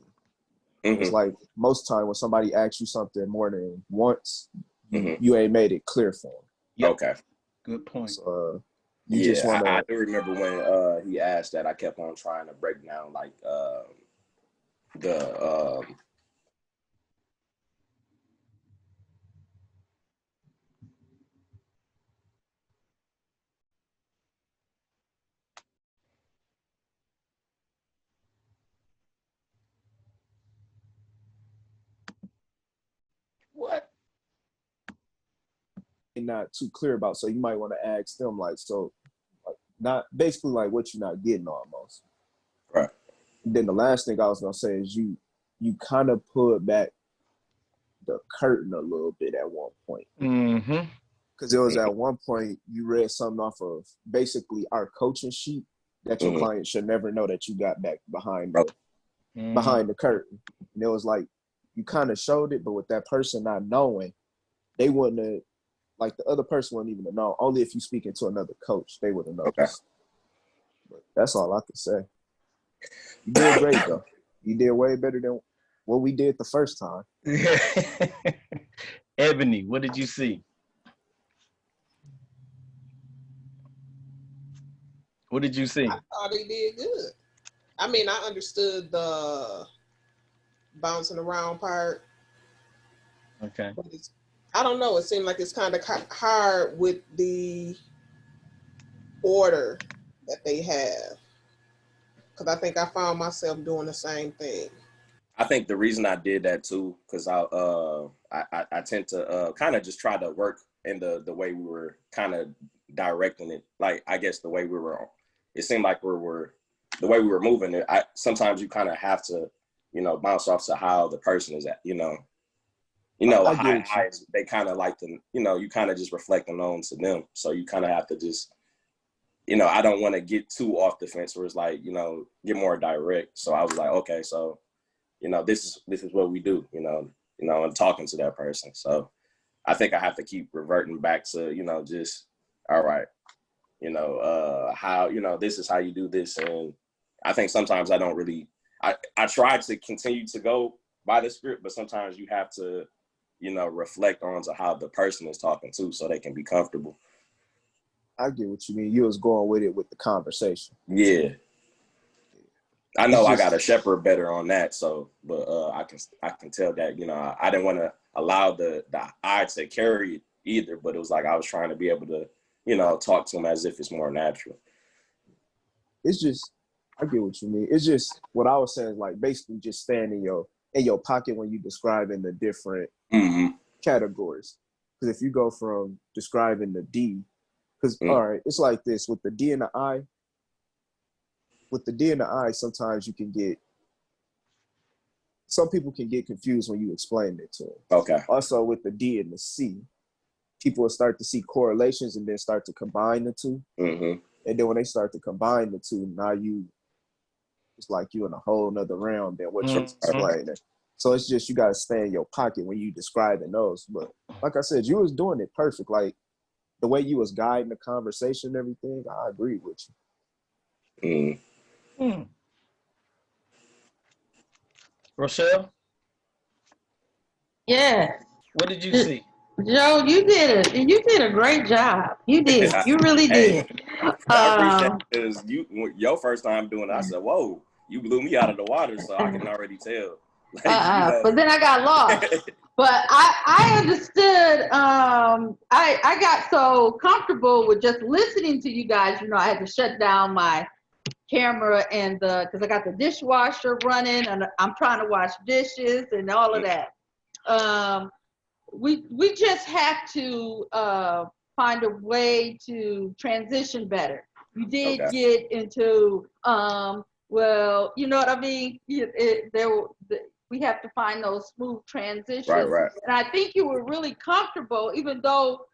It's like most time when somebody asks you something more than once, Mm-hmm. you ain't made it clear for them. Yep. Okay. Good point. So, You just want I to. do remember when he asked that. I kept on trying to break down like the What? Not too clear about. So you might want to ask them like, so like, not basically like what you're not getting almost. right. Then the last thing I was gonna say is you kind of pulled back the curtain a little bit at one point. Mm-hmm. Because it was at one point you read something off of basically our coaching sheet that your client should never know that you got back behind the curtain. And it was like you kind of showed it, but with that person not knowing, they wouldn't have, like the other person wouldn't even know. Only if you speaking to another coach, they would have noticed. Okay. But that's all I could say. You did great though. You did way better than what we did the first time. Ebony, what did you see? What did you see? I thought he did good. I mean, I understood the bouncing around part. Okay. But I don't know. It seemed like it's kind of hard with the order that they have. Because I think I found myself doing the same thing. I think the reason I did that too, because I tend to kind of just try to work in the way we were kind of directing it. Like I guess the way we were, it seemed like the way we were moving it. Sometimes you kind of have to, bounce off to how the person is at, highs, they kind of like to, you kind of just reflecting on to them. So you kind of have to just, I don't want to get too off the fence where it's like, get more direct. So I was like, okay, so, this is what we do, and talking to that person. So I think I have to keep reverting back to, just, all right, how, this is how you do this. And I think sometimes I don't really, I try to continue to go by the script, but sometimes you have to, reflect on to how the person is talking to so they can be comfortable. I get what you mean. You was going with it with the conversation. Yeah. I know I got to shepherd better on that. So, but I can tell that, I didn't want to allow the I to carry it either, but it was like I was trying to be able to, talk to them as if it's more natural. It's just, I get what you mean. It's just what I was saying is like basically just staying in your pocket when you describing the different categories. Because if you go from describing the D, because all right, it's like this with the D and the I. With the D and the I, sometimes you can get, some people can get confused when you explain it to them. Okay. Also with the D and the C, people will start to see correlations and then start to combine the two. Mm-hmm. And then when they start to combine the two, now it's like you in a whole nother realm than what you're explaining. So it's just, you got to stay in your pocket when you describing those. But like I said, you was doing it perfect. Like the way you was guiding the conversation and everything, I agree with you. Rochelle? Yeah. What did you see? Joe, you did a great job. You did. You really did. I appreciate it because your first time doing it, I said, whoa, you blew me out of the water, so I can already tell. Like, But then I got lost. But I understood. I got so comfortable with just listening to you guys. I had to shut down my camera and because I got the dishwasher running and I'm trying to wash dishes and all of that. We just have to find a way to transition better. We did get into well, you know what I mean. We have to find those smooth transitions. Right. And I think you were really comfortable, even though,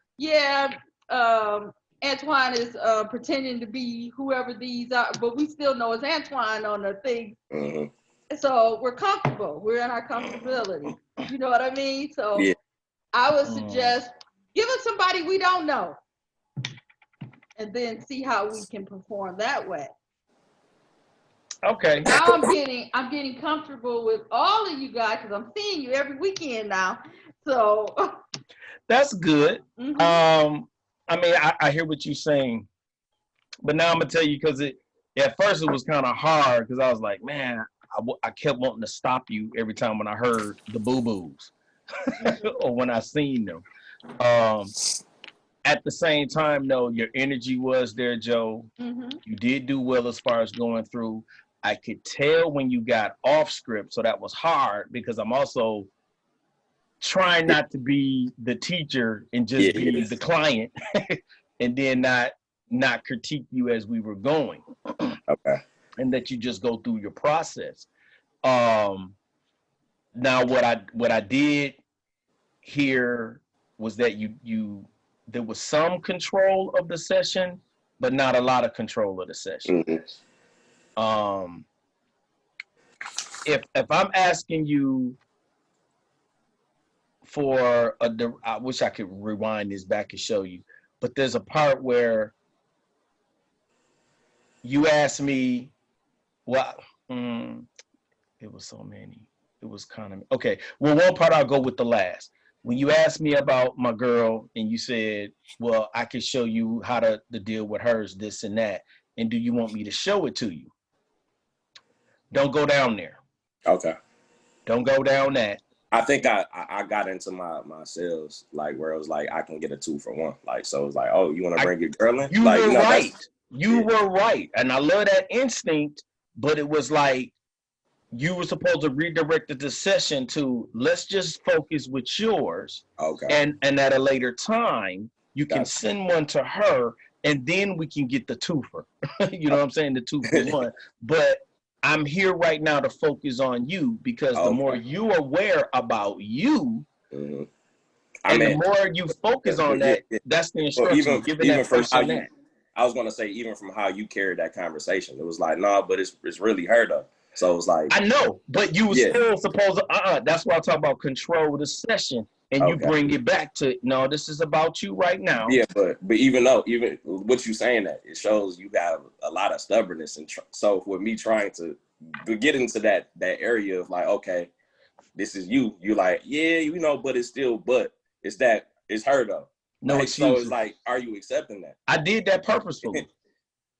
Antoine is pretending to be whoever these are, but we still know it's Antoine on the thing. Mm-hmm. So we're comfortable. We're in our comfortability. You know what I mean? So I would suggest give us somebody we don't know and then see how we can perform that way. Okay. Now I'm getting comfortable with all of you guys because I'm seeing you every weekend now. So That's good. mhm. I mean, I hear what you're saying, but now I'm gonna tell you because at first it was kind of hard because I was like, man, I kept wanting to stop you every time when I heard the boo boos or when I seen them. Um, at the same time, though, your energy was there, Joe. Mhm. You did do well as far as going through. I could tell when you got off script, so that was hard because I'm also trying not to be the teacher and just be the client, and then not critique you as we were going, Okay. and that you just go through your process. Now what I did hear was that you there was some control of the session, but not a lot of control of the session. Mm-hmm. If I'm asking you for I wish I could rewind this back and show you, but there's a part where you asked me, well, it was so many. It was kind of okay. Well, one part I'll go with the last. When you asked me about my girl and you said, well, I can show you how to deal with hers, this and that. And do you want me to show it to you? Don't go down there. Okay. Don't go down that. I think I got into my sales like where it was like I can get a 2 for 1. Like so it's like, oh, you want to bring your girl in? You like, were right. You yeah. were right. And I love that instinct, but it was like you were supposed to redirect the session to let's just focus with yours. Okay. And at a later time, you can send one to her and then we can get the twofer. You know what I'm saying? The 2 for 1. But I'm here right now to focus on you because the more you are aware about you, mm-hmm. the more you focus on that, that's the instruction. Even that from how you, I was going to say, even from how you carried that conversation, it was like, no, but it's really her though. So it was like, I know, but you were still supposed to, that's why I talk about control the session. And you bring it back to, no, this is about you right now. Yeah, but even what you saying that, it shows you got a lot of stubbornness. And so with me trying to get into that area of like, okay, this is you. You're like, yeah, but it's still, it's her though. No like, excuse. So it's like, are you accepting that? I did that purposefully.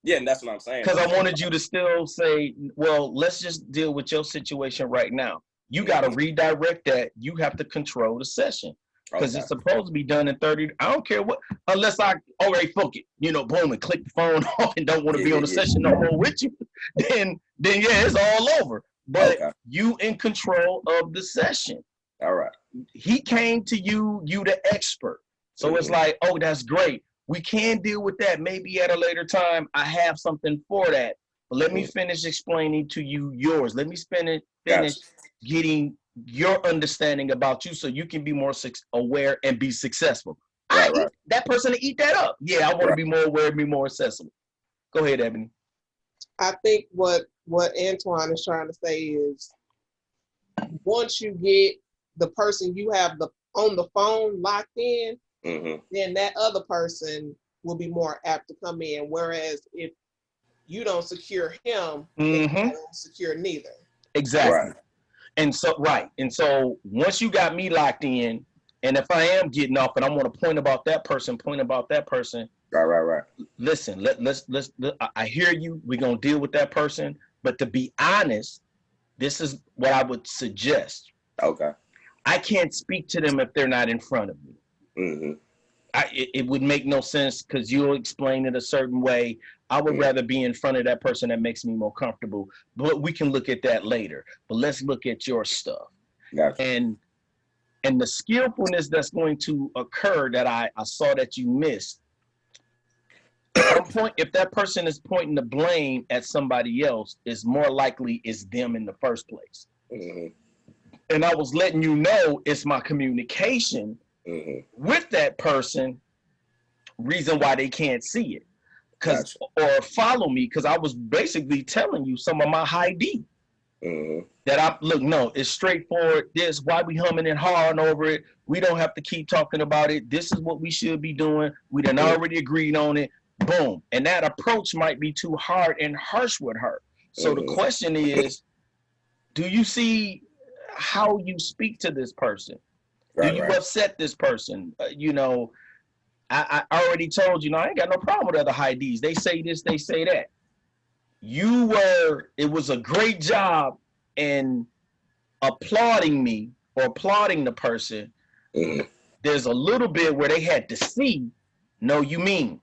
Yeah, and that's what I'm saying. Because I wanted you to still say, well, let's just deal with your situation right now. You got to redirect that. You have to control the session because it's supposed to be done in 30. I don't care what, unless I already fuck it, boom, and click the phone off and don't want to be on the session no more with you. Then yeah, it's all over. But you in control of the session. All right. He came to you, you the expert. So it's like, oh, that's great. We can deal with that maybe at a later time. I have something for that. But let me finish explaining to you yours. Let me finish getting your understanding about you so you can be more aware and be successful. Right. That person to eat that up. Yeah, I want to be more aware, be more accessible. Go ahead, Ebony. I think what Antoine is trying to say is once you get the person you have on the phone locked in, then that other person will be more apt to come in. Whereas if you don't secure him, then you don't secure neither. Exactly. Right. And so once you got me locked in, and if I am getting off and I want to point about that person. Right. Listen, let's I hear you. We're gonna deal with that person. But to be honest, this is what I would suggest. Okay. I can't speak to them if they're not in front of me. It would make no sense because you'll explain it a certain way. I would rather be in front of that person that makes me more comfortable. But we can look at that later. But let's look at your stuff. Gotcha. And the skillfulness that's going to occur that I saw that you missed. If that person is pointing the blame at somebody else, it's more likely it's them in the first place. And I was letting you know it's my communication with that person, reason why they can't see it. Or follow me, because I was basically telling you some of my high D. That it's straightforward. This why we humming and hawing over it. We don't have to keep talking about it. This is what we should be doing. We done already agreed on it. Boom. And that approach might be too hard and harsh with her. So the question is, do you see how you speak to this person? Do you upset this person? You know, I already told you, I ain't got no problem with other high Ds. They say this, they say that. It was a great job in applauding me or applauding the person. There's a little bit where they had to see, no, you mean.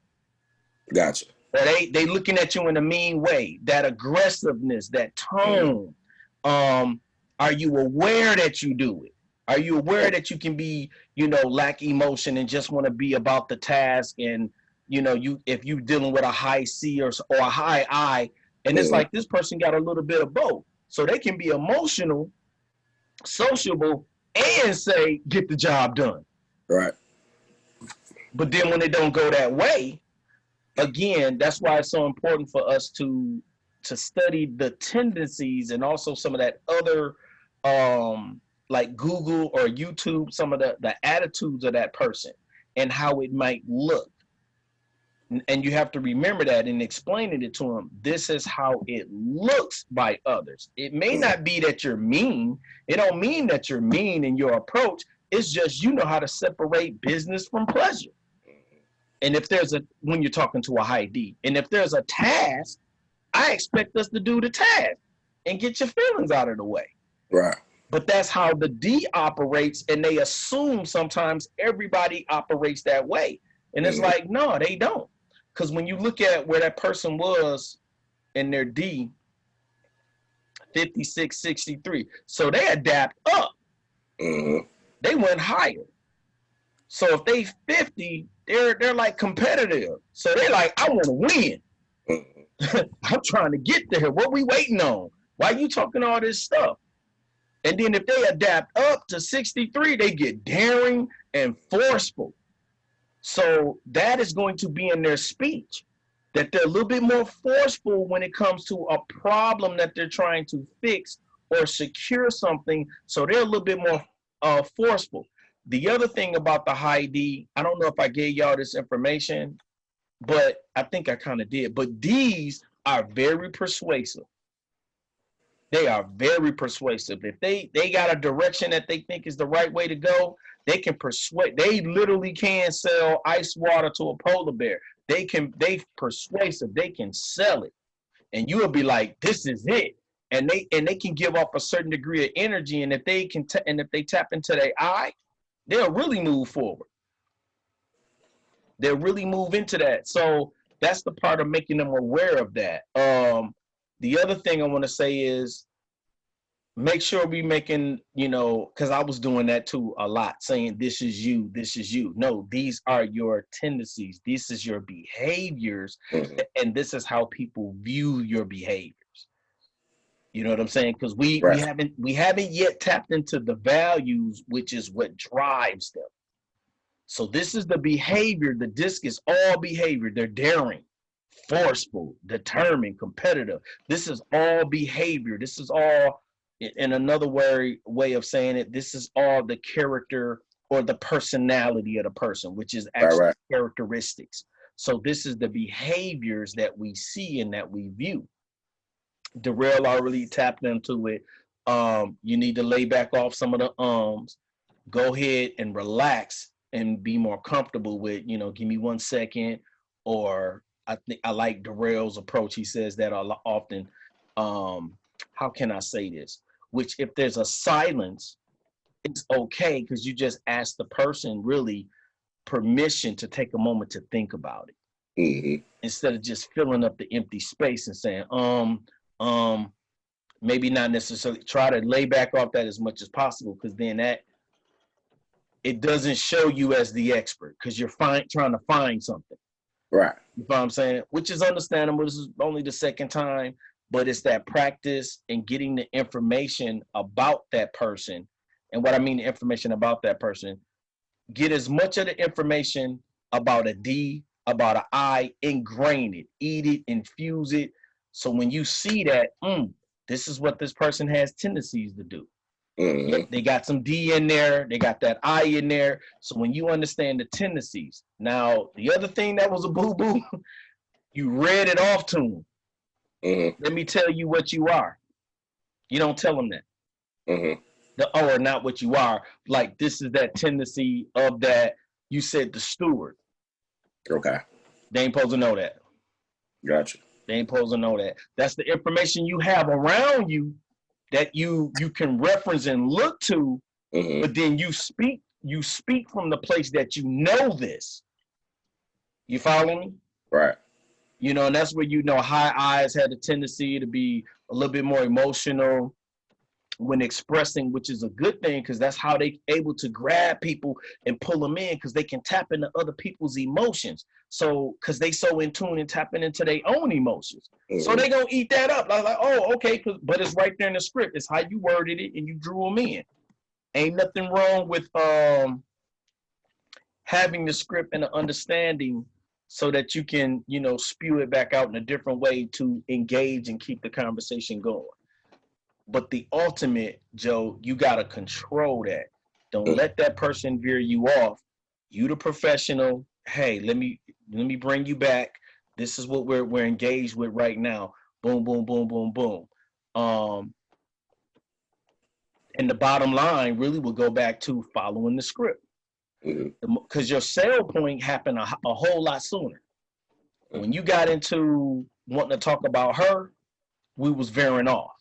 Gotcha. Or they looking at you in a mean way. That aggressiveness, that tone. Are you aware that you do it? Are you aware that you can be, lack emotion and just want to be about the task? And, if you're dealing with a high C or a high I, and it's like this person got a little bit of both. So they can be emotional, sociable, and say, get the job done. Right. But then when it don't go that way, again, that's why it's so important for us to study the tendencies and also some of that other, like Google or YouTube, some of the attitudes of that person and how it might look. And you have to remember that in explaining it to them. This is how it looks by others. It may not be that you're mean. It don't mean that you're mean in your approach. It's just you know how to separate business from pleasure. And if when you're talking to a high D, and if there's a task, I expect us to do the task and get your feelings out of the way. Right. But that's how the D operates, and they assume sometimes everybody operates that way. And it's like, no, they don't. Because when you look at where that person was in their D, 56, 63, so they adapt up. They went higher. So if they 50, they're like competitive. So they're like, I want to win. I'm trying to get there. What we waiting on? Why you talking all this stuff? And then if they adapt up to 63, they get daring and forceful. So that is going to be in their speech, that they're a little bit more forceful when it comes to a problem that they're trying to fix or secure something. So they're a little bit more forceful. The other thing about the high D, I don't know if I gave y'all this information, but I think I kind of did. But D's are very persuasive. They are very persuasive. If they got a direction that they think is the right way to go, they can persuade. They literally can sell ice water to a polar bear. They persuasive. They can sell it, and you will be like, "This is it." And they can give off a certain degree of energy. And if they can, if they tap into their eye, they'll really move forward. They'll really move into that. So that's the part of making them aware of that. The other thing I want to say is make sure we making, because I was doing that too a lot, saying this is you, this is you. No, these are your tendencies. This is your behaviors, and this is how people view your behaviors. You know what I'm saying? Because we haven't yet tapped into the values, which is what drives them. So this is the behavior. The disc is all behavior. They're daring, forceful, determined, competitive. This is all behavior. This is all, in another way of saying it, this is all the character or the personality of the person, which is actually characteristics. So this is the behaviors that we see and that we view. Darrell already tapped into it. You need to lay back off some of the go ahead and relax and be more comfortable with, give me 1 second. Or I think I like Darrell's approach. He says that often. How can I say this? Which if there's a silence, it's okay, because you just ask the person really permission to take a moment to think about it. Instead of just filling up the empty space and saying, maybe not necessarily. Try to lay back off that as much as possible, because then that it doesn't show you as the expert, because you're trying to find something. Right. You know what I'm saying? Which is understandable. This is only the second time, but it's that practice and getting the information about that person. And what I mean, the information about that person, get as much of the information about a D, about an I, ingrain it, eat it, infuse it. So when you see that, this is what this person has tendencies to do. They got some D in there. They got that I in there. So when you understand the tendencies. Now, the other thing that was a boo-boo, you read it off to them. Let me tell you what you are. You don't tell them that. Or not what you are. Like, this is that tendency of that. You said the steward. Okay. They ain't supposed to know that. Gotcha. They ain't supposed to know that. That's the information you have around you that you can reference and look to, but then you speak from the place that you know this. You follow me? Right. You know, and that's where, you know, high eyes had a tendency to be a little bit more emotional when expressing, which is a good thing, because that's how they able to grab people and pull them in, because they can tap into other people's emotions. So, because they so in tune and tapping into their own emotions. So they gonna eat that up. Like, oh, okay, but it's right there in the script. It's how you worded it and you drew them in. Ain't nothing wrong with having the script and the understanding so that you can, you know, spew it back out in a different way to engage and keep the conversation going. But the ultimate, Joe, you got to control that. Don't let that person veer you off. You the professional. Hey, let me bring you back. This is what we're engaged with right now. Boom, boom, boom, boom, boom. And the bottom line really will go back to following the script. Because your sale point happened a whole lot sooner. When you got into wanting to talk about her, we was veering off.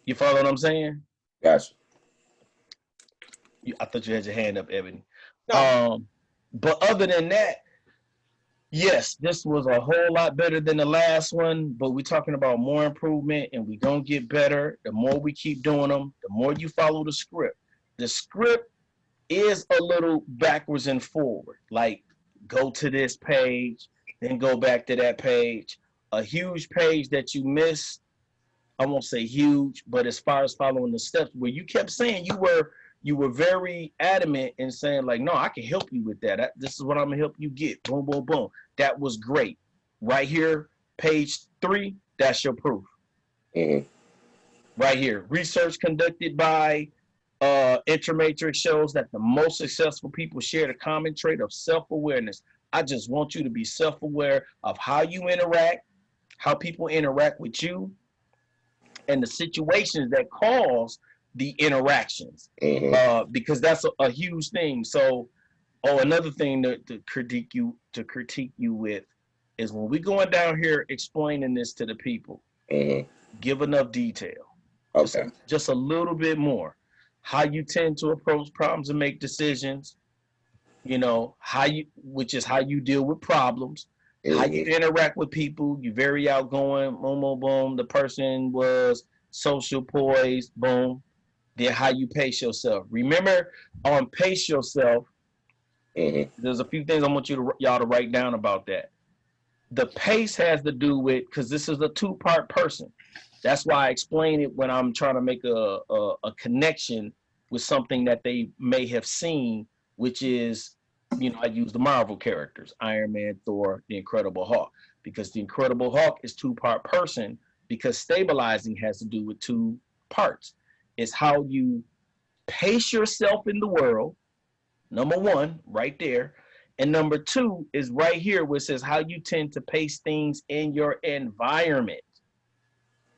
You follow what I'm saying? Gotcha. I thought you had your hand up, Ebony. No. But other than that, yes, this was a whole lot better than the last one, but we're talking about more improvement, and we're going to get better. The more we keep doing them, the more you follow the script. The script is a little backwards and forward. Like, go to this page, then go back to that page. A huge page that you missed, I won't say huge, but as far as following the steps, where you kept saying you were very adamant in saying, like, no, I can help you with that. This is what I'm gonna help you get. Boom, boom, boom. That was great. Right here, page 3, that's your proof. Right here, research conducted by Intermatrix shows that the most successful people share the common trait of self-awareness. I just want you to be self-aware of how you interact, how people interact with you, and the situations that cause the interactions, because that's a huge thing. So, another thing to critique you with is when we going down here explaining this to the people, give enough detail, just a little bit more. How you tend to approach problems and make decisions, you know, which is how you deal with problems. How you interact with people, you very outgoing, boom, boom, boom. The person was social poised, boom. Then how you pace yourself. Remember, on pace yourself, there's a few things I want y'all to write down about that. The pace has to do with, because this is a 2-part person. That's why I explain it when I'm trying to make a connection with something that they may have seen, which is, you know, I use the Marvel characters, Iron Man, Thor, the Incredible Hulk, because the Incredible Hulk is 2-part person, because stabilizing has to do with 2 parts. It's how you pace yourself in the world, number 1, right there. And number 2 is right here, where it says how you tend to pace things in your environment.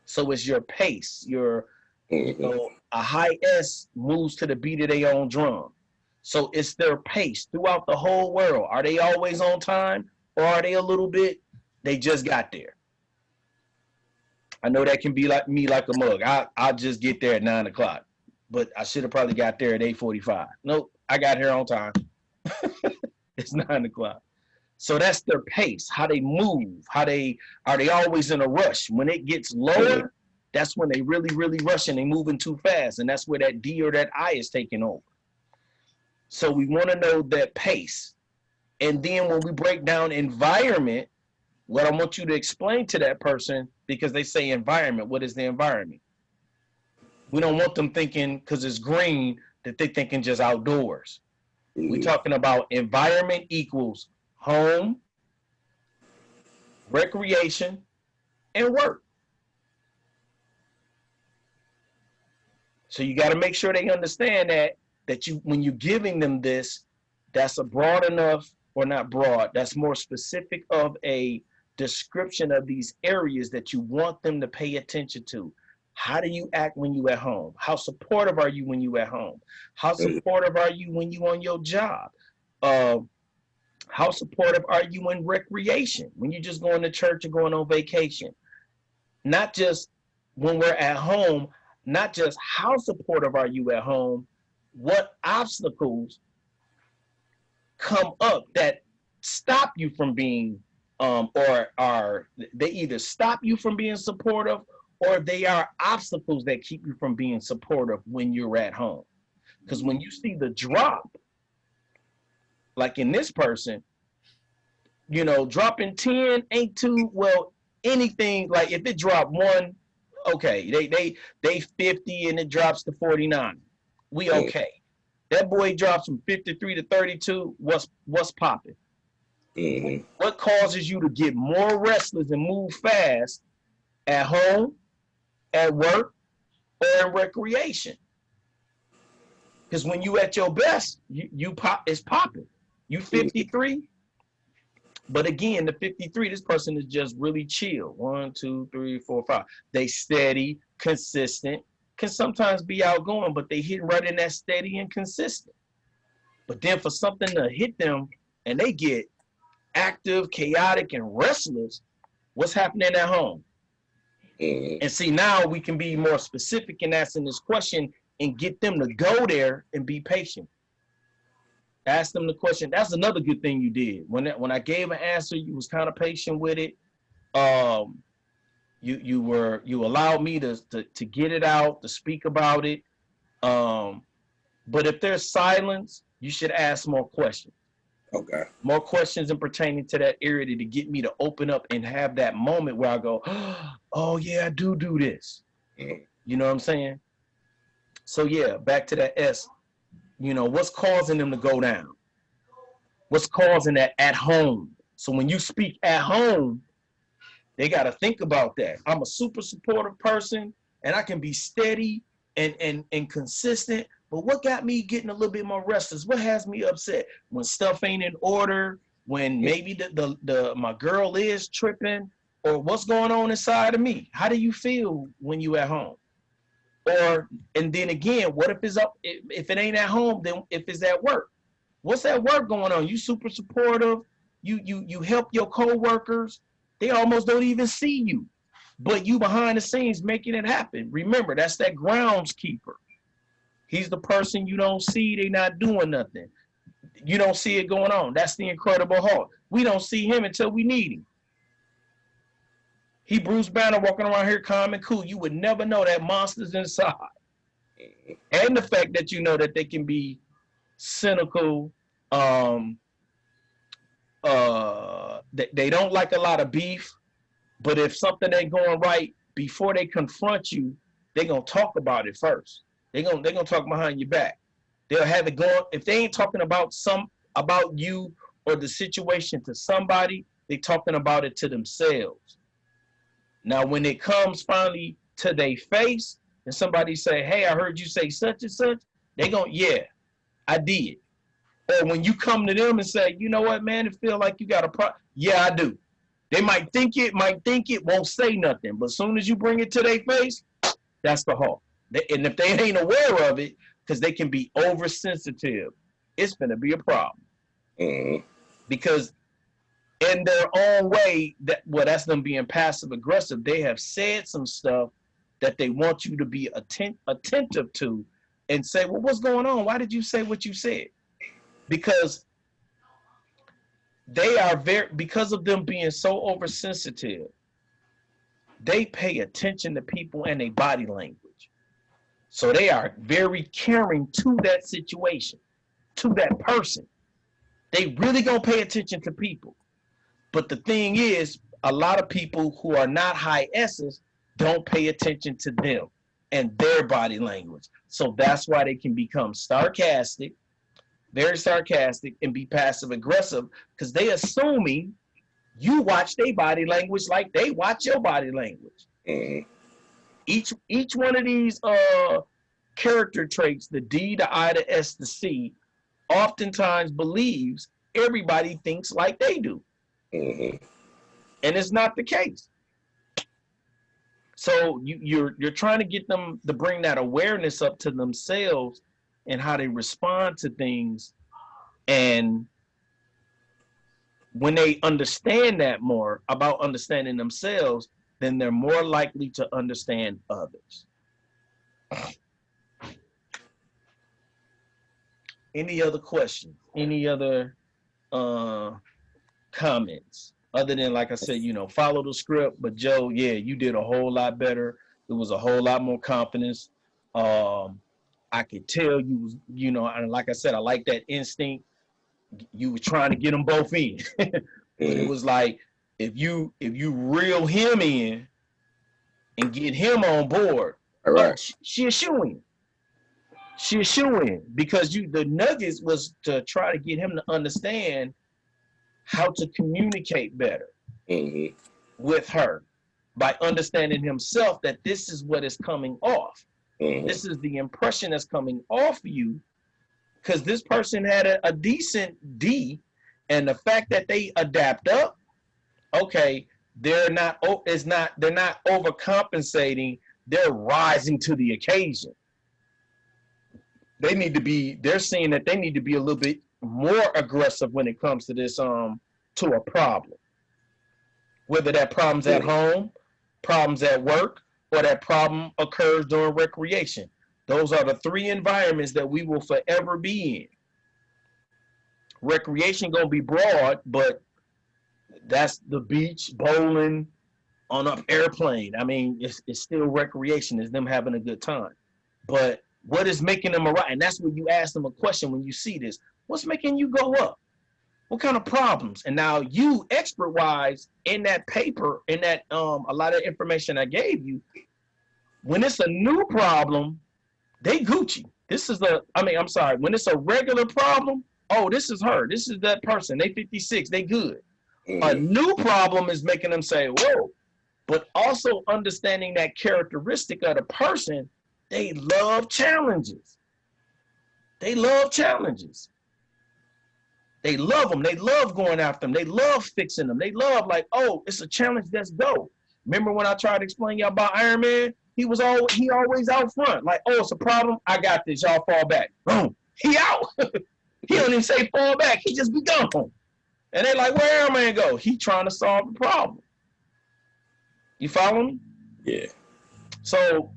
So it's your pace, you know, a high S moves to the beat of their own drum. So it's their pace throughout the whole world. Are they always on time, or are they a little bit, they just got there? I know that can be like me, like a mug. I'll just get there at 9 o'clock, but I should have probably got there at 8:45. Nope, I got here on time. It's 9 o'clock. So that's their pace, how they move, are they always in a rush? When it gets lower, that's when they really, really rush and they moving too fast. And that's where that D or that I is taking over. So we want to know that pace. And then when we break down environment, what I want you to explain to that person, because they say environment, what is the environment? We don't want them thinking, because it's green, that they thinking just outdoors. We're talking about environment equals home, recreation, and work. So you got to make sure they understand that you, when you're giving them this, that's a broad enough, or not broad, that's more specific of a description of these areas that you want them to pay attention to. How do you act when you at home? How supportive are you when you at home? How supportive are you when you on your job? How supportive are you in recreation? When you just going to church or going on vacation? Not just when we're at home, not just how supportive are you at home, what obstacles come up that stop you from being or are they either stop you from being supportive or they are obstacles that keep you from being supportive when you're at home. Because when you see the drop, like in this person, you know, dropping 10 ain't too well anything. Like if it dropped 1, okay, they 50 and it drops to 49, we okay. That boy drops from 53 to 32, what's popping? What causes you to get more restless and move fast at home, at work, or in recreation? Because when you at your best, you pop, it's popping. You 53, but again, the 53, this person is just really chill. 1, 2, 3, 4, 5. They steady, consistent, can sometimes be outgoing, but they hit right in that steady and consistent. But then for something to hit them and they get active, chaotic, and restless, what's happening at home? And see, now we can be more specific in asking this question and get them to go there and be patient. Ask them the question. That's another good thing you did. When I gave an answer, you was kind of patient with it. You allowed me to get it out, to speak about it. But if there's silence, you should ask more questions. Okay. More questions in pertaining to that area to get me to open up and have that moment where I go, oh yeah, I do this. You know what I'm saying? So yeah, back to that S. You know, what's causing them to go down? What's causing that at home? So when you speak at home, they got to think about that. I'm a super supportive person and I can be steady and consistent. But what got me getting a little bit more restless? What has me upset? When stuff ain't in order, when maybe the my girl is tripping, or what's going on inside of me? How do you feel when you at home? Or, and then again, what if it's up, if it ain't at home, then if it's at work? What's at work going on? You super supportive, you help your co-workers, they almost don't even see you, but you behind the scenes making it happen. Remember, that's that groundskeeper. He's the person you don't see, they not doing nothing. You don't see it going on. That's the Incredible Hulk. We don't see him until we need him. He Bruce Banner walking around here calm and cool. You would never know that monster's inside. And the fact that you know that they can be cynical, they don't like a lot of beef, but if something ain't going right, before they confront you, they're gonna talk about it first. They're gonna talk behind your back. They'll have it going. If they ain't talking about you or the situation to somebody, they talking about it to themselves. Now, when it comes finally to their face and somebody say, hey, I heard you say such and such, they going, yeah, I did. Or when you come to them and say, you know what, man, it feel like you got a problem. Yeah, I do. They might think it, won't say nothing. But as soon as you bring it to their face, that's the Hulk. And if they ain't aware of it, because they can be oversensitive, it's going to be a problem. Because in their own way, that's them being passive aggressive. They have said some stuff that they want you to be attentive to and say, well, what's going on? Why did you say what you said? Because they are because of them being so oversensitive, they pay attention to people and their body language. So they are very caring to that situation, to that person. They really gonna pay attention to people. But the thing is, a lot of people who are not high S's don't pay attention to them and their body language. So that's why they can become sarcastic, very sarcastic, and be passive aggressive, because they assuming you watch their body language like they watch your body language. Each one of these character traits, the D, the I, the S, the C, oftentimes believes everybody thinks like they do. And it's not the case. So you're trying to get them to bring that awareness up to themselves and how they respond to things. And when they understand that more about understanding themselves, then they're more likely to understand others. Any other questions? Any other comments? Other than, like I said, follow the script. But Joe, yeah, you did a whole lot better. It was a whole lot more confidence. I could tell you was, and like I said, I like that instinct. You were trying to get them both in. But it was like, if you reel him in and get him on board, right. She'll show him. She'll show him, because the nuggets was to try to get him to understand how to communicate better with her by understanding himself that this is what is coming off. This is the impression that's coming off you, because this person had a decent D, and the fact that they adapt up, okay, they're not overcompensating, they're rising to the occasion. They're seeing that they need to be a little bit more aggressive when it comes to this to a problem. Whether that problem's at home, problems at work, or that problem occurs during recreation. Those are the three environments that we will forever be in. Recreation gonna be broad, but that's the beach, bowling, on an airplane. I mean, it's still recreation. It's them having a good time. But what is making them arrive? And that's when you ask them a question when you see this. What's making you go up? What kind of problems? And now you, expert-wise, in that paper, in that a lot of information I gave you, when it's a new problem, they Gucci. When it's a regular problem, oh, this is her. This is that person. They 56. They good. A new problem is making them say, whoa. But also understanding that characteristic of the person, they love challenges. They love challenges. They love them. They love going after them. They love fixing them. They love, like, oh, it's a challenge. Let's go. Remember when I tried to explain y'all about Iron Man? He always out front. Like, oh, it's a problem. I got this. Y'all fall back. Boom. He out. He don't even say fall back. He just be gone. And they like, where Iron Man go? He trying to solve the problem. You follow me? Yeah. So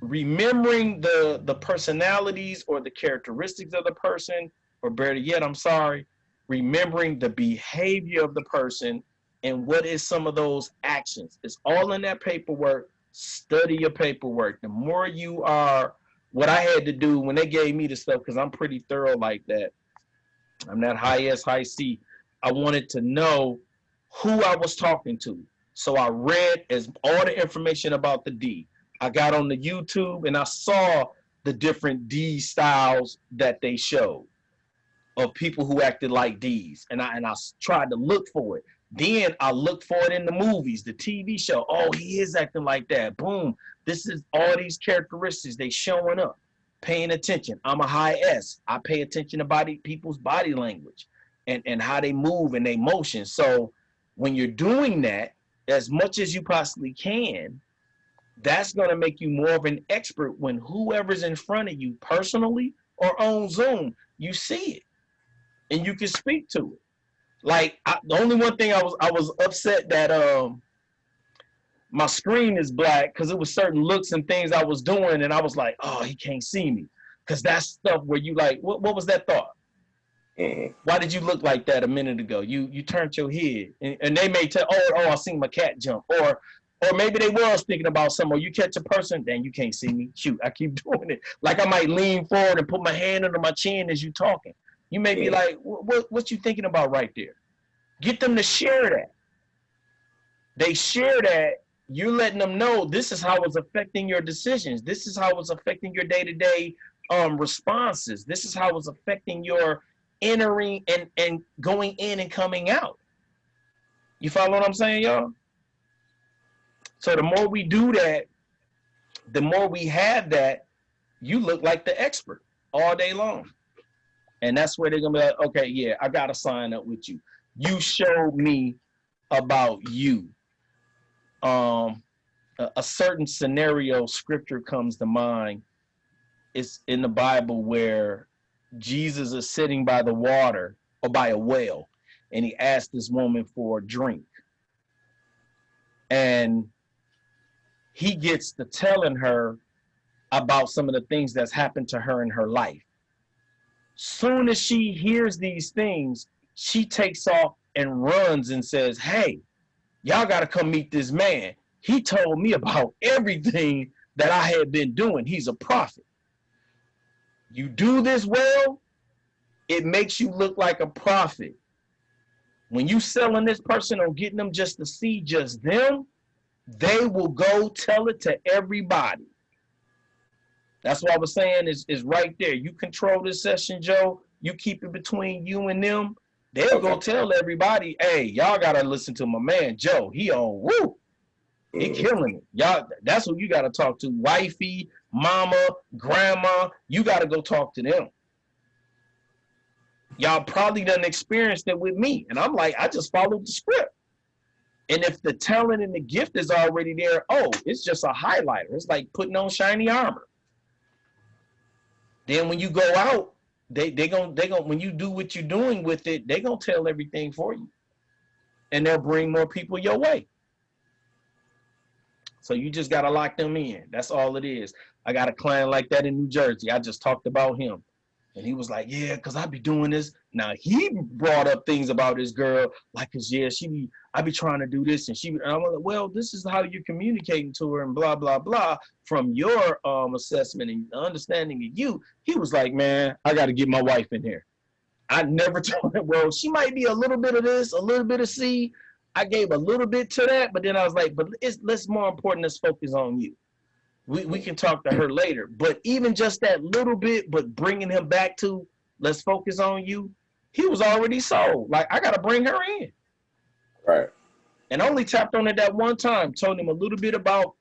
remembering the personalities or the characteristics of the person, or better yet, remembering the behavior of the person and what is some of those actions. It's all in that paperwork. Study your paperwork. The more you are, what I had to do when they gave me the stuff, because I'm pretty thorough like that. I'm not high S, high C. I wanted to know who I was talking to. So I read all the information about the D. I got on the YouTube and I saw the different D styles that they showed of people who acted like D's. And I tried to look for it. Then I looked for it in the movies, the TV show. Oh, he is acting like that. Boom. This is all these characteristics. They showing up, paying attention. I'm a high S. I pay attention to people's body language and how they move and their motion. So when you're doing that, as much as you possibly can, that's going to make you more of an expert when whoever's in front of you personally or on Zoom, you see it and you can speak to it. Like, the only one thing I was upset that my screen is black, because it was certain looks and things I was doing, and I was like, oh, he can't see me, because that's stuff where you like, what was that thought? Why did you look like that a minute ago? You turned your head, and they may tell, oh, I seen my cat jump, or maybe they was thinking about something. Or you catch a person, then you can't see me. Shoot, I keep doing it. Like I might lean forward and put my hand under my chin as you talking. You may be like, what you thinking about right there? Get them to share that. They share that. You're letting them know this is how it's affecting your decisions. This is how it's affecting your day-to-day responses. This is how it's affecting your entering and going in and coming out. You follow what I'm saying, y'all? So the more we do that, the more we have that, you look like the expert all day long. And that's where they're going to be like, okay, yeah, I got to sign up with you. You showed me about you. A certain scenario, scripture comes to mind. It's in the Bible where Jesus is sitting by the water or by a well, and he asked this woman for a drink. And he gets to telling her about some of the things that's happened to her in her life. Soon as she hears these things, she takes off and runs and says, hey, y'all got to come meet this man. He told me about everything that I had been doing. He's a prophet. You do this well, it makes you look like a prophet. When you selling this person or getting them just to see just them, they will go tell it to everybody. That's what I was saying is right there. You control this session, Joe. You keep it between you and them. They'll go tell everybody, hey, y'all got to listen to my man, Joe. He on, woo. He killing it. Y'all, that's who you got to talk to. Wifey, mama, grandma. You got to go talk to them. Y'all probably done experienced it with me. And I'm like, I just followed the script. And if the talent and the gift is already there, oh, it's just a highlighter. It's like putting on shiny armor. Then when you go out, they gonna when you do what you're doing with it, they gonna tell everything for you. And they'll bring more people your way. So you just gotta lock them in. That's all it is. I got a client like that in New Jersey. I just talked about him. And he was like, yeah, because I be doing this. Now, he brought up things about his girl, like, because, yeah, I be trying to do this. And I'm like, well, this is how you're communicating to her and blah, blah, blah. From your assessment and understanding of you, he was like, man, I got to get my wife in here. I never told him, well, she might be a little bit of this, a little bit of C. I gave a little bit to that. But then I was like, but let's more important, let's focus on you. We can talk to her later, but even just that little bit, but bringing him back to let's focus on you, he was already sold. Like, I got to bring her in. Right. And only tapped on it that one time, told him a little bit about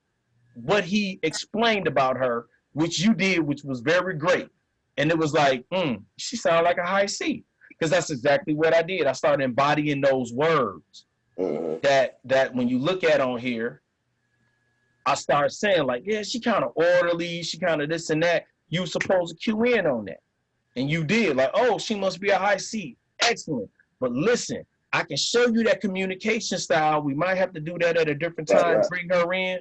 what he explained about her, which you did, which was very great. And it was like, she sounded like a high C, because that's exactly what I did. I started embodying those words that when you look at on here, I started saying like, yeah, she kind of orderly. She kind of this and that. You were supposed to cue in on that. And you did. Like, oh, she must be a high C. Excellent. But listen, I can show you that communication style. We might have to do that at a different time, bring her in.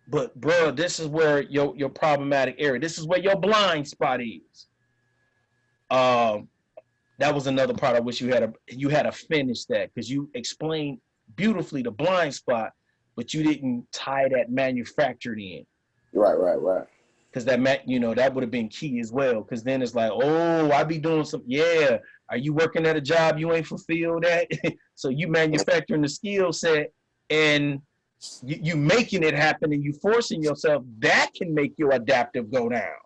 But, bro, this is where your problematic area. This is where your blind spot is. That was another part I wish you had to finish that, because you explained beautifully the blind spot, but you didn't tie that manufactured in. Right. Because that would have been key as well. Because then it's like, oh, I be doing some, yeah. Are you working at a job you ain't fulfilled at? So you manufacturing the skill set and you making it happen and you forcing yourself. That can make your adaptive go down.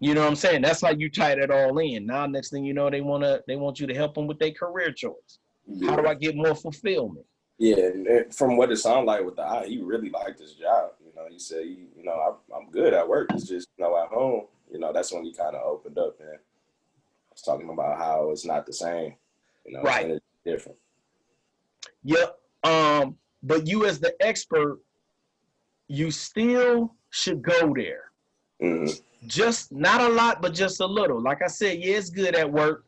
You know what I'm saying? That's how you tie that all in. Now, next thing you know, they want you to help them with their career choice. Yeah. How do I get more fulfillment? Yeah, and from what it sounded like with the eye, he really liked his job. He said, I'm good at work. It's just, at home, that's when he kind of opened up and was talking about how it's not the same. Right. It's different. Yep. But you as the expert, you still should go there. Mm-hmm. Just not a lot, but just a little. Like I said, yeah, it's good at work,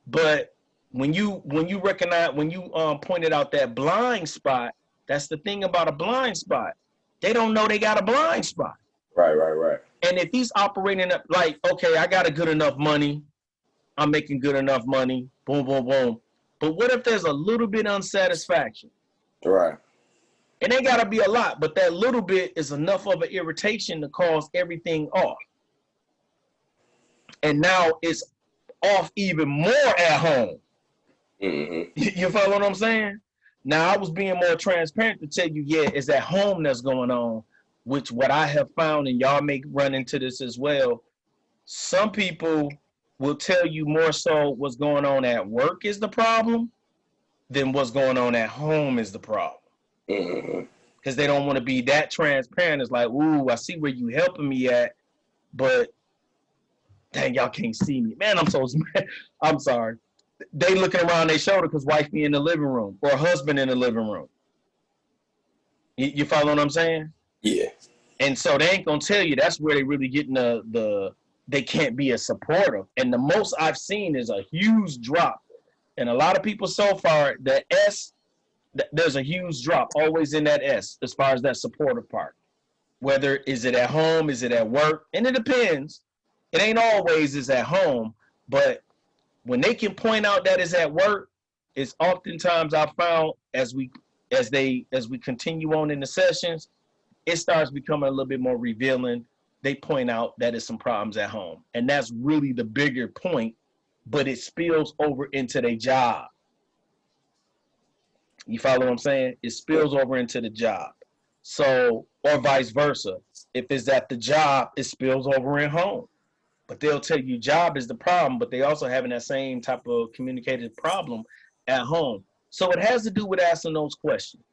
but when you pointed out that blind spot, that's the thing about a blind spot. They don't know they got a blind spot. Right. And if he's operating like, okay, I got a good enough money, I'm making good enough money, boom, boom, boom. But what if there's a little bit unsatisfaction? Right. It ain't got to be a lot, but that little bit is enough of an irritation to cause everything off. And now it's off even more at home. Mm-hmm. You follow what I'm saying? Now, I was being more transparent to tell you, yeah, it's at home that's going on, which what I have found, and y'all may run into this as well, some people will tell you more so what's going on at work is the problem than what's going on at home is the problem. Because they don't want to be that transparent. It's like, ooh, I see where you helping me at, but dang, y'all can't see me. Man, I'm so mad. I'm sorry. they looking around their shoulder because wife be in the living room or husband in the living room. You follow what I'm saying? Yeah. And so they ain't gonna tell you that's where they really getting they can't be as supportive. And the most I've seen is a huge drop. And a lot of people so far, the S, there's a huge drop always in that S as far as that supportive part. Whether is it at home, is it at work? And it depends. It ain't always is at home, but when they can point out that is at work, it's oftentimes I found as we continue on in the sessions, it starts becoming a little bit more revealing. They point out that there's some problems at home. And that's really the bigger point, but it spills over into their job. You follow what I'm saying? It spills over into the job. So, or vice versa. If it's at the job, it spills over in home. But they'll tell you job is the problem, but they also having that same type of communicated problem at home. So it has to do with asking those questions.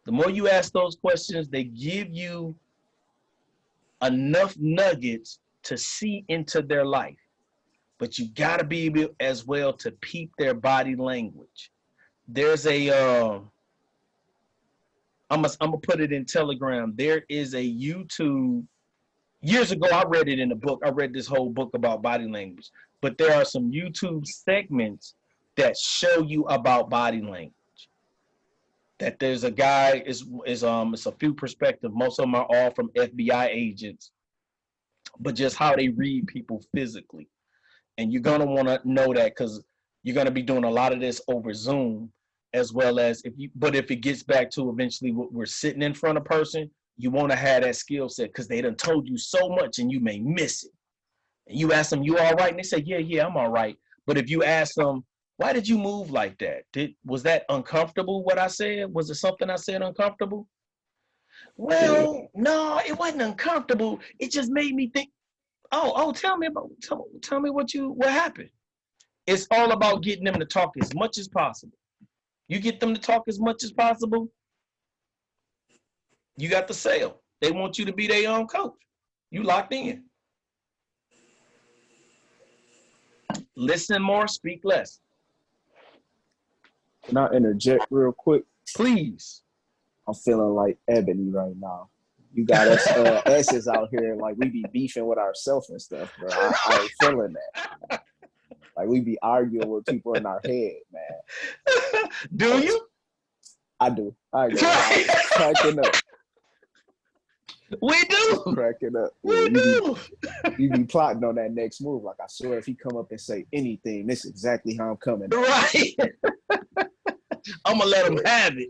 The more you ask those questions, they give you enough nuggets to see into their life. But you got to be able as well to peep their body language. There's a, I'm gonna put it in Telegram. There is a YouTube. Years ago, I read it in a book. I read this whole book about body language. But there are some YouTube segments that show you about body language. That there's a guy, it's a few perspectives. Most of them are all from FBI agents, but just how they read people physically. And you're gonna want to know that because you're gonna be doing a lot of this over Zoom, as well as but if it gets back to eventually what we're sitting in front of a person, you want to have that skill set because they done told you so much and you may miss it. And you ask them, you all right? And they say, yeah, I'm all right. But if you ask them, why did you move like that? Was that uncomfortable, what I said? Was it something I said uncomfortable? Well, no, it wasn't uncomfortable. It just made me think, tell me what happened. It's all about getting them to talk as much as possible. You get them to talk as much as possible, you got the sale. They want you to be their own coach. You locked in. Listen more, speak less. Can I interject real quick? Please. I'm feeling like Ebony right now. You got us S's out here like we be beefing with ourselves and stuff, bro. I ain't feeling that. Like we be arguing with people in our head, man. Do you? I do. I go cracking up. We do. Cracking up. We do. You be plotting on that next move. Like I swear, if he come up and say anything, this is exactly how I'm coming. Right. I'm gonna let him have it.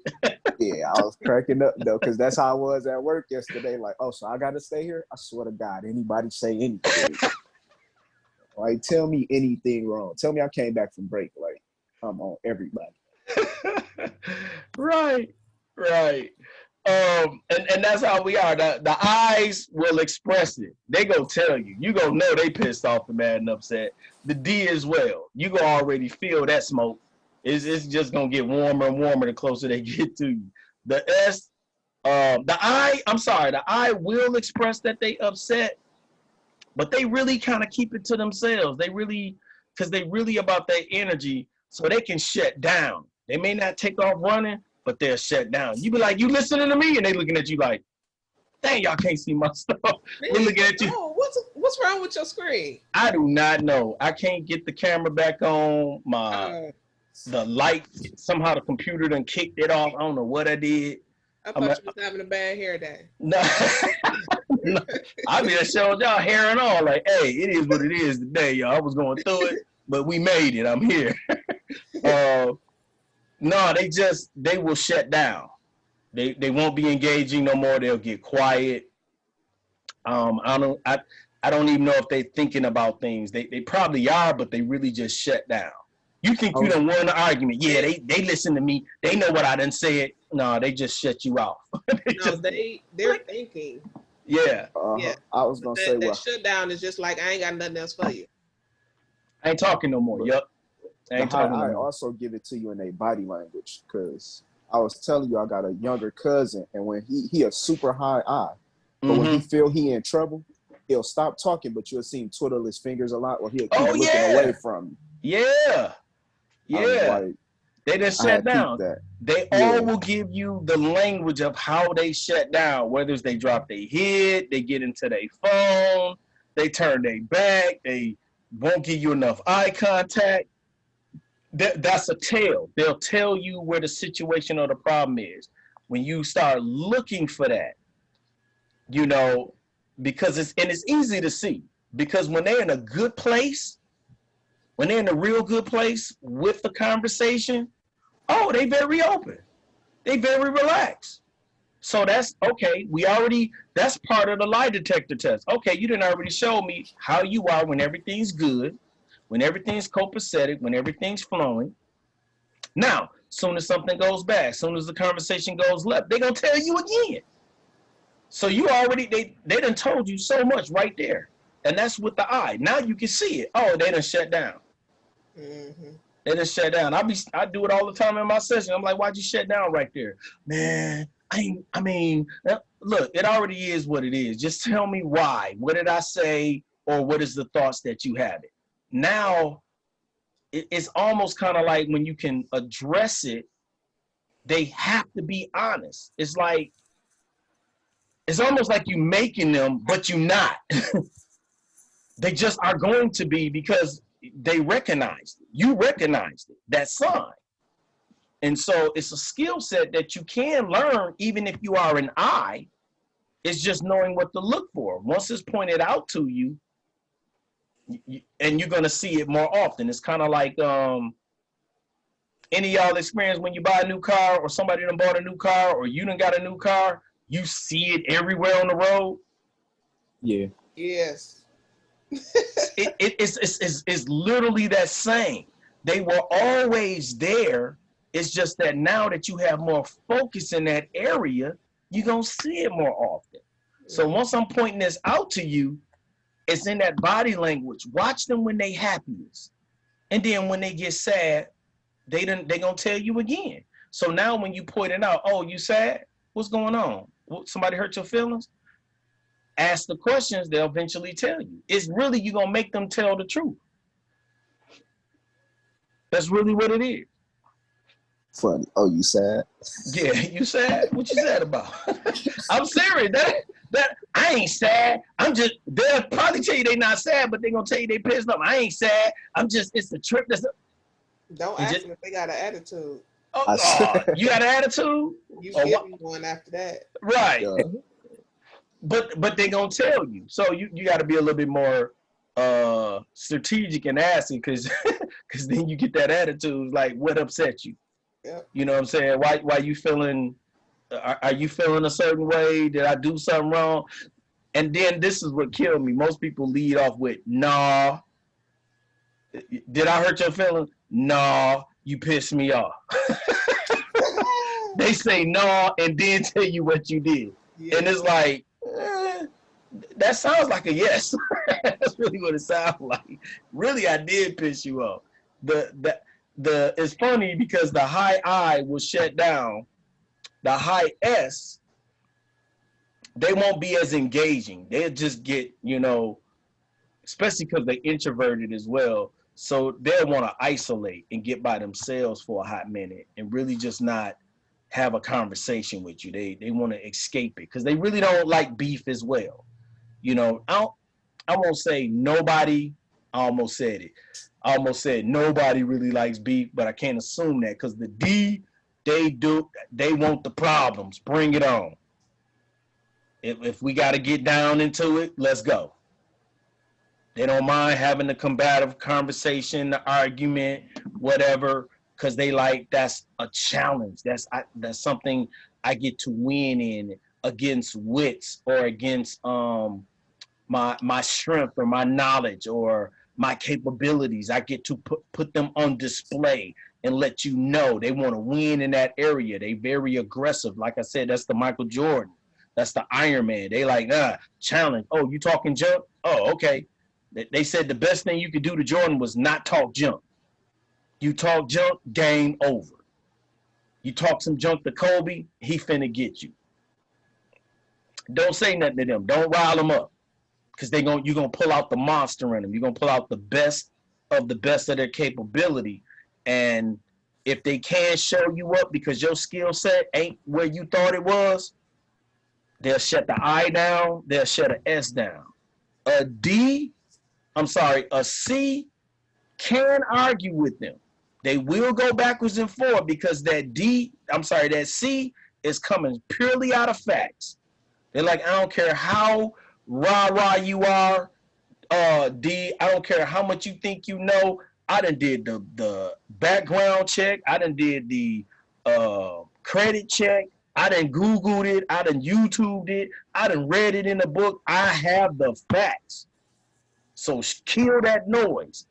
Yeah, I was cracking up though, because that's how I was at work yesterday. Like, oh, so I gotta stay here? I swear to God, anybody say anything? Like, tell me anything wrong. Tell me I came back from break. Like, I'm on everybody. Right. And that's how we are. The eyes will express it. They go tell you. You go know they pissed off and mad and upset. The D as well. You go already feel that smoke. It's just gonna get warmer and warmer the closer they get to you. The S, the I will express that they upset, but they really kind of keep it to themselves. Because they really about their energy, so they can shut down. They may not take off running, but they'll shut down. You be like, you listening to me? And they looking at you like, dang, y'all can't see my stuff. We're looking at you. Oh, what's wrong with your screen? I do not know. I can't get the camera back on. The light, somehow the computer done kicked it off. I don't know what I did. I thought you was having a bad hair day. No. No. I be showing y'all hair and all. Like, hey, it is what it is today, y'all. I was going through it, but we made it. I'm here. No, they will shut down. They won't be engaging no more. They'll get quiet. I don't even know if they're thinking about things. They probably are, but they really just shut down. You think you done won the argument. Yeah, they listen to me. They know what I done said. No, they just shut you off. They're thinking. Yeah. Yeah. I was going to say, that shutdown is just like, I ain't got nothing else for you. I ain't talking no more. Yep. I also give it to you in a body language, because I was telling you I got a younger cousin, and when he a super high I, but when he feel he in trouble, he'll stop talking, but you'll see him twiddle his fingers a lot, or he'll keep looking away from you. Yeah. I was Yeah. like, They just I shut had peeped down. that. They Yeah. all will give you the language of how they shut down, whether it's they drop their head, they get into their phone, they turn their back, they won't give you enough eye contact. That's a tell. They'll tell you where the situation or the problem is. When you start looking for that, you know, because it's easy to see. Because when they're in a good place, when they're in a real good place with the conversation, oh, they very open. They very relaxed. So that's okay. That's part of the lie detector test. Okay, you didn't already show me how you are when everything's good, when everything's copacetic, when everything's flowing. Now, soon as something goes bad, soon as the conversation goes left, they're gonna tell you again. So they done told you so much right there. And that's with the eye. Now you can see it. Oh, they done shut down. Mm-hmm. They done shut down. I do it all the time in my session. I'm like, why'd you shut down right there? Man, look, it already is what it is. Just tell me why. What did I say? Or what is the thoughts that you have it? Now, it's almost kind of like when you can address it, they have to be honest. It's almost like you making them, but you not. They just are going to be because they recognized it. You recognized it, that sign. And so it's a skill set that you can learn even if you are an I. It's just knowing what to look for. Once it's pointed out to you, and you're going to see it more often. It's kind of like any of y'all experience when you buy a new car or somebody done bought a new car or you done got a new car, you see it everywhere on the road. Yeah. Yes. It's literally that same. They were always there. It's just that now that you have more focus in that area, you're going to see it more often. So once I'm pointing this out to you, it's in that body language. Watch them when they happiest. And then when they get sad, they going to tell you again. So now when you point it out, oh, you sad? What's going on? Somebody hurt your feelings? Ask the questions, they'll eventually tell you. It's really, you're going to make them tell the truth. That's really what it is. Funny. Oh, you sad? Yeah, you sad? What you sad about? I'm serious. That I ain't sad. They'll probably tell you they not sad, but they're going to tell you they pissed off. I ain't sad. It's the trip. Don't ask them if they got an attitude. Oh, you got an attitude? You give me one after that. Right. Yeah. But they gonna tell you. So you got to be a little bit more strategic in asking, because then you get that attitude like, what upset you? Yep. You know what I'm saying? Why you feeling? Are you feeling a certain way? Did I do something wrong? And then this is what killed me. Most people lead off with, nah. Did I hurt your feelings? Nah, you pissed me off. They say no and then tell you what you did. Yeah. And it's like, that sounds like a yes. That's really what it sounds like. Really, I did piss you off. It's funny because the high I will shut down. The high S, they won't be as engaging. They'll just get, especially because they're introverted as well. So they'll want to isolate and get by themselves for a hot minute and really just not have a conversation with you. They want to escape it because they really don't like beef as well. I won't say nobody. I almost said it. I almost said nobody really likes beef, but I can't assume that because the D, they want the problems. Bring it on. If we got to get down into it, let's go. They don't mind having the combative conversation, the argument, whatever, because they like that's a challenge. That's something I get to win in against wits or against my strength or my knowledge or my capabilities. I get to put them on display and let you know they want to win in that area. They very aggressive. Like I said, that's the Michael Jordan. That's the Iron Man. They like, challenge. Oh, you talking junk? Oh, okay. They said the best thing you could do to Jordan was not talk junk. You talk junk, game over. You talk some junk to Kobe, he finna get you. Don't say nothing to them. Don't rile them up. Because you're going to pull out the monster in them. You're going to pull out the best of their capability. And if they can't show you up because your skill set ain't where you thought it was, they'll shut the I down, they'll shut an S down. A C can argue with them. They will go backwards and forward because that C is coming purely out of facts. They're like, I don't care how rah-rah you are, D, I don't care how much you think you know. I done did the background check. I done did the credit check. I done Googled it. I done YouTubed it. I done read it in a book. I have the facts. So kill that noise.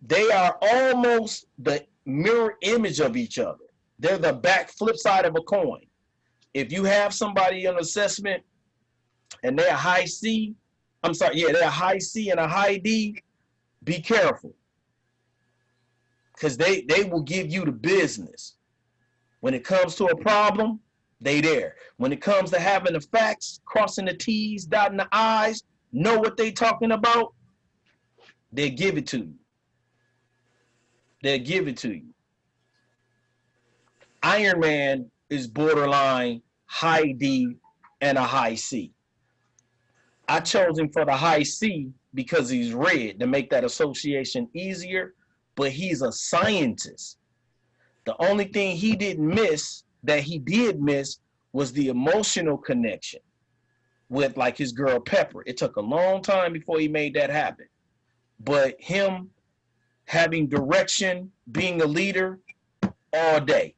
They are almost the mirror image of each other. They're the back flip side of a coin. If you have somebody in assessment and they're a high C, they're a high C and a high D, be careful. Because they will give you the business. When it comes to a problem, they there. When it comes to having the facts, crossing the T's, dotting the I's, know what they talking about, they'll give it to you. They'll give it to you. Iron Man is borderline high D and a high C. I chose him for the high C because he's red to make that association easier, but he's a scientist. The only thing he did miss was the emotional connection with like his girl Pepper. It took a long time before he made that happen. But him having direction, being a leader all day,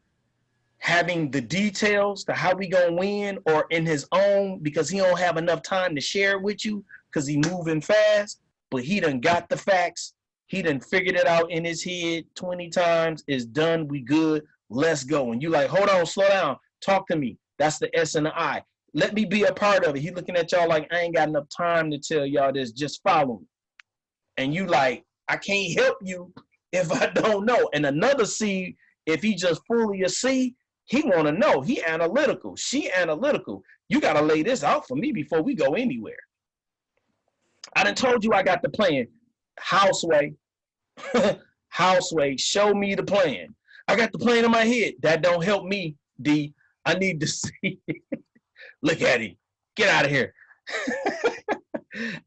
having the details to how we gonna win or in his own because he don't have enough time to share it with you because he moving fast, but he done got the facts. He done figured it out in his head 20 times. It's done. We good. Let's go. And you like, hold on, slow down. Talk to me. That's the S and the I. Let me be a part of it. He looking at y'all like, I ain't got enough time to tell y'all this. Just follow me. And you like, I can't help you if I don't know. And another C, if he just fully a C, he want to know. He analytical. She analytical. You got to lay this out for me before we go anywhere. I done told you I got the plan. Houseway. Houseway, show me the plan. I got the plan in my head. That don't help me, D. I need to see. Look at him. Get out of here.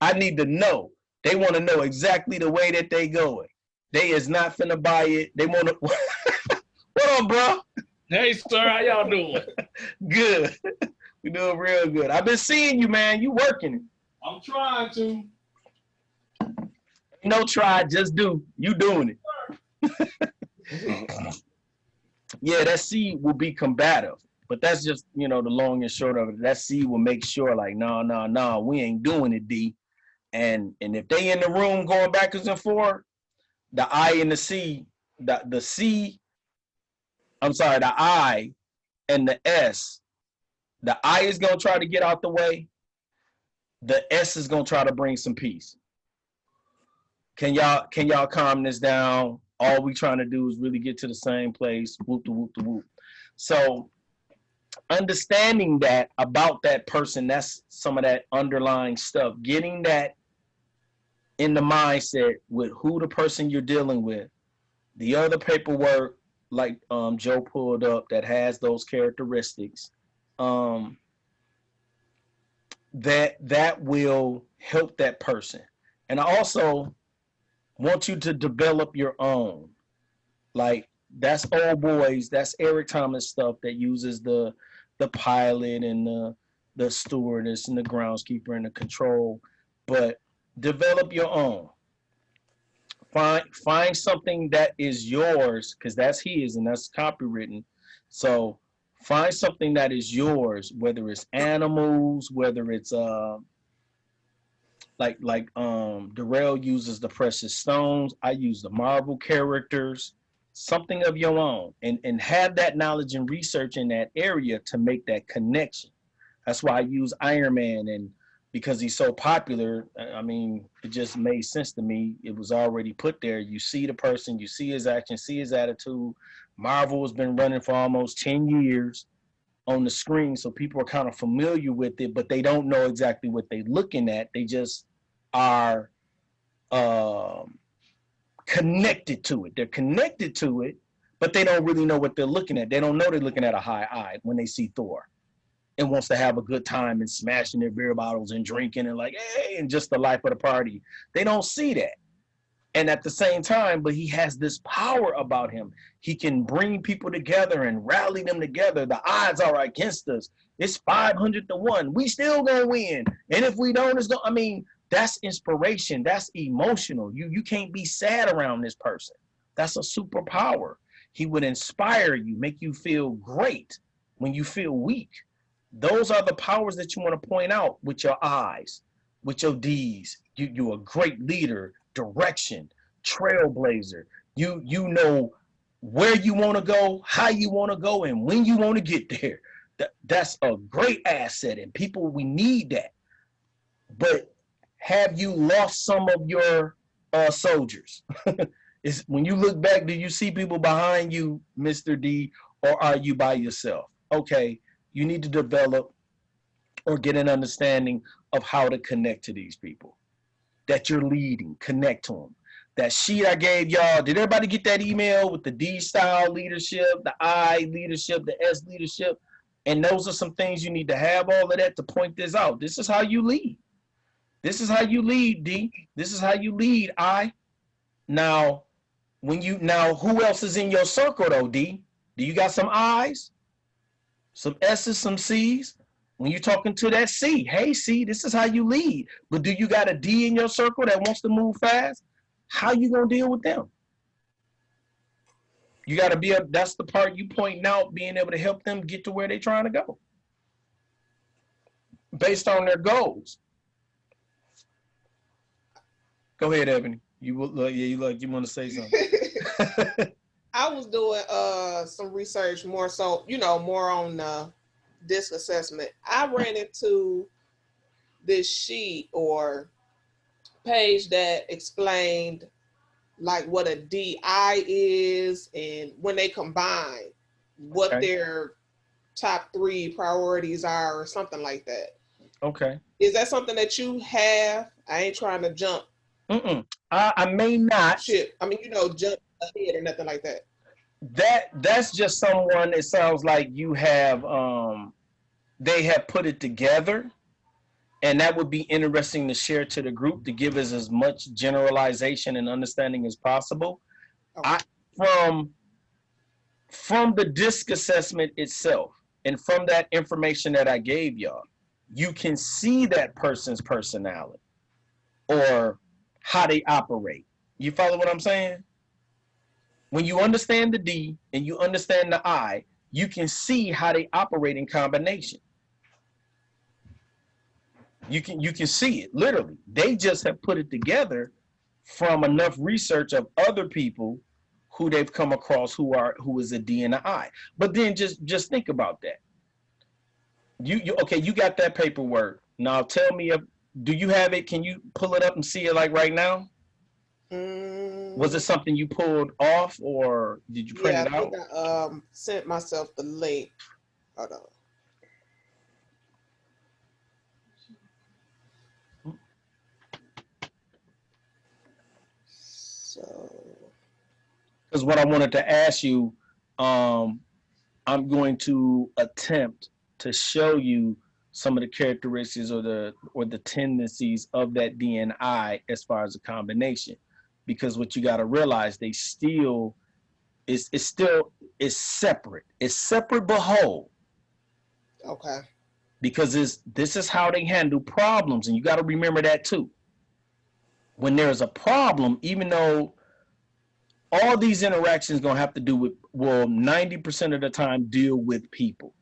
I need to know. They want to know exactly the way that they going. They is not finna buy it. They want to. What up, bro? Hey, sir, how y'all doing? Good. We doing real good. I've been seeing you, man. You working. I'm trying to. No try, just do. You doing it. Yeah, that C will be combative. But that's just, the long and short of it. That C will make sure, like, no, we ain't doing it, D. And if they in the room going backwards and forward, the I and the C, the I and the S, the I is going to try to get out the way. The S is going to try to bring some peace. Can y'all calm this down? All we trying to do is really get to the same place. Whoop, whoop, whoop. So understanding that about that person, that's some of that underlying stuff. Getting that in the mindset with who the person you're dealing with. The other paperwork, like Joe pulled up, that has those characteristics, that will help that person. And I also want you to develop your own. Like, that's old boys, that's Eric Thomas stuff that uses the pilot and the stewardess and the groundskeeper and the control, but develop your own. Find something that is yours, because that's his and that's copywritten. So find something that is yours, whether it's animals, whether it's like Darrell uses the precious stones. I use the Marvel characters, something of your own, and have that knowledge and research in that area to make that connection. That's why I use Iron Man, and because he's so popular, I mean, it just made sense to me. It was already put there. You see the person, you see his action, see his attitude. Marvel has been running for almost 10 years on the screen, so people are kind of familiar with it, but they don't know exactly what they're looking at. They just are connected to it. They're connected to it, but they don't really know what they're looking at. They don't know they're looking at a high I when they see Thor and wants to have a good time and smashing their beer bottles and drinking and like, hey, and just the life of the party. They don't see that. And at the same time, but he has this power about him. He can bring people together and rally them together. The odds are against us. It's 500 to 1. We still gonna win. And if we don't, it's gonna, I mean, that's inspiration. That's emotional. You can't be sad around this person. That's a superpower. He would inspire you, make you feel great when you feel weak. Those are the powers that you want to point out with your I's, with your D's. You're a great leader, direction, trailblazer. You know where you want to go, how you want to go, and when you want to get there. That's a great asset, and people, we need that. But have you lost some of your soldiers? Is when you look back, do you see people behind you, Mr. D, or are you by yourself? Okay, you need to develop or get an understanding of how to connect to these people that you're leading. Connect to them. That sheet I gave y'all, did everybody get that email with the D style leadership, the I leadership, the S leadership? And those are some things you need to have all of that to point this out. This is how you lead. This is how you lead, D. This is how you lead, I. Now, who else is in your circle though, D? Do you got some I's, some S's, some C's? When you're talking to that C, hey C, this is how you lead. But do you got a D in your circle that wants to move fast? How you gonna deal with them? You gotta be that's the part you pointing out, being able to help them get to where they're trying to go. Based on their goals. Go ahead, Ebony. You want to say something? I was doing some research more so, more on DISC assessment. I ran into this sheet or page that explained like what a DI is and when they combine what their top 3 priorities are or something like that. Okay. Is that something that you have? I ain't trying to jump. I may not. Shit. I mean, jump ahead or nothing like that. That's just someone, it sounds like you have, they have put it together, and that would be interesting to share to the group to give us as much generalization and understanding as possible. Okay. From the DISC assessment itself, and from that information that I gave y'all, you can see that person's personality or how they operate. You follow what I'm saying? When you understand the D and you understand the I, you can see how they operate in combination. You can see it, literally. They just have put it together from enough research of other people who they've come across who is a D and an I. But then just think about that. You got that paperwork. Now tell me, do you have it? Can you pull it up and see it like right now? Was it something you pulled off or did you print it out? I think I sent myself the link. Hold on. So, because what I wanted to ask you, I'm going to attempt to show you some of the characteristics or the tendencies of that DNI as far as a combination. Because what you got to realize, they still it's separate. It's separate but whole. Okay. Because this is how they handle problems, and you got to remember that too. When there's a problem, even though all these interactions gonna have to do with, 90% of the time deal with people.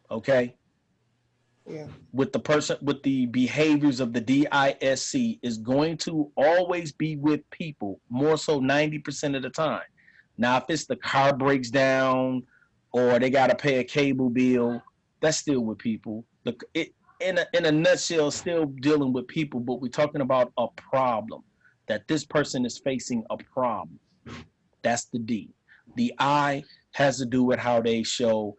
Okay. Yeah. With the person, with the behaviors of the DISC is going to always be with people, more so 90% of the time. Now, if it's the car breaks down or they got to pay a cable bill, that's still with people. In a nutshell, still dealing with people, but we're talking about a problem, that this person is facing a problem. That's the D. The I has to do with how they show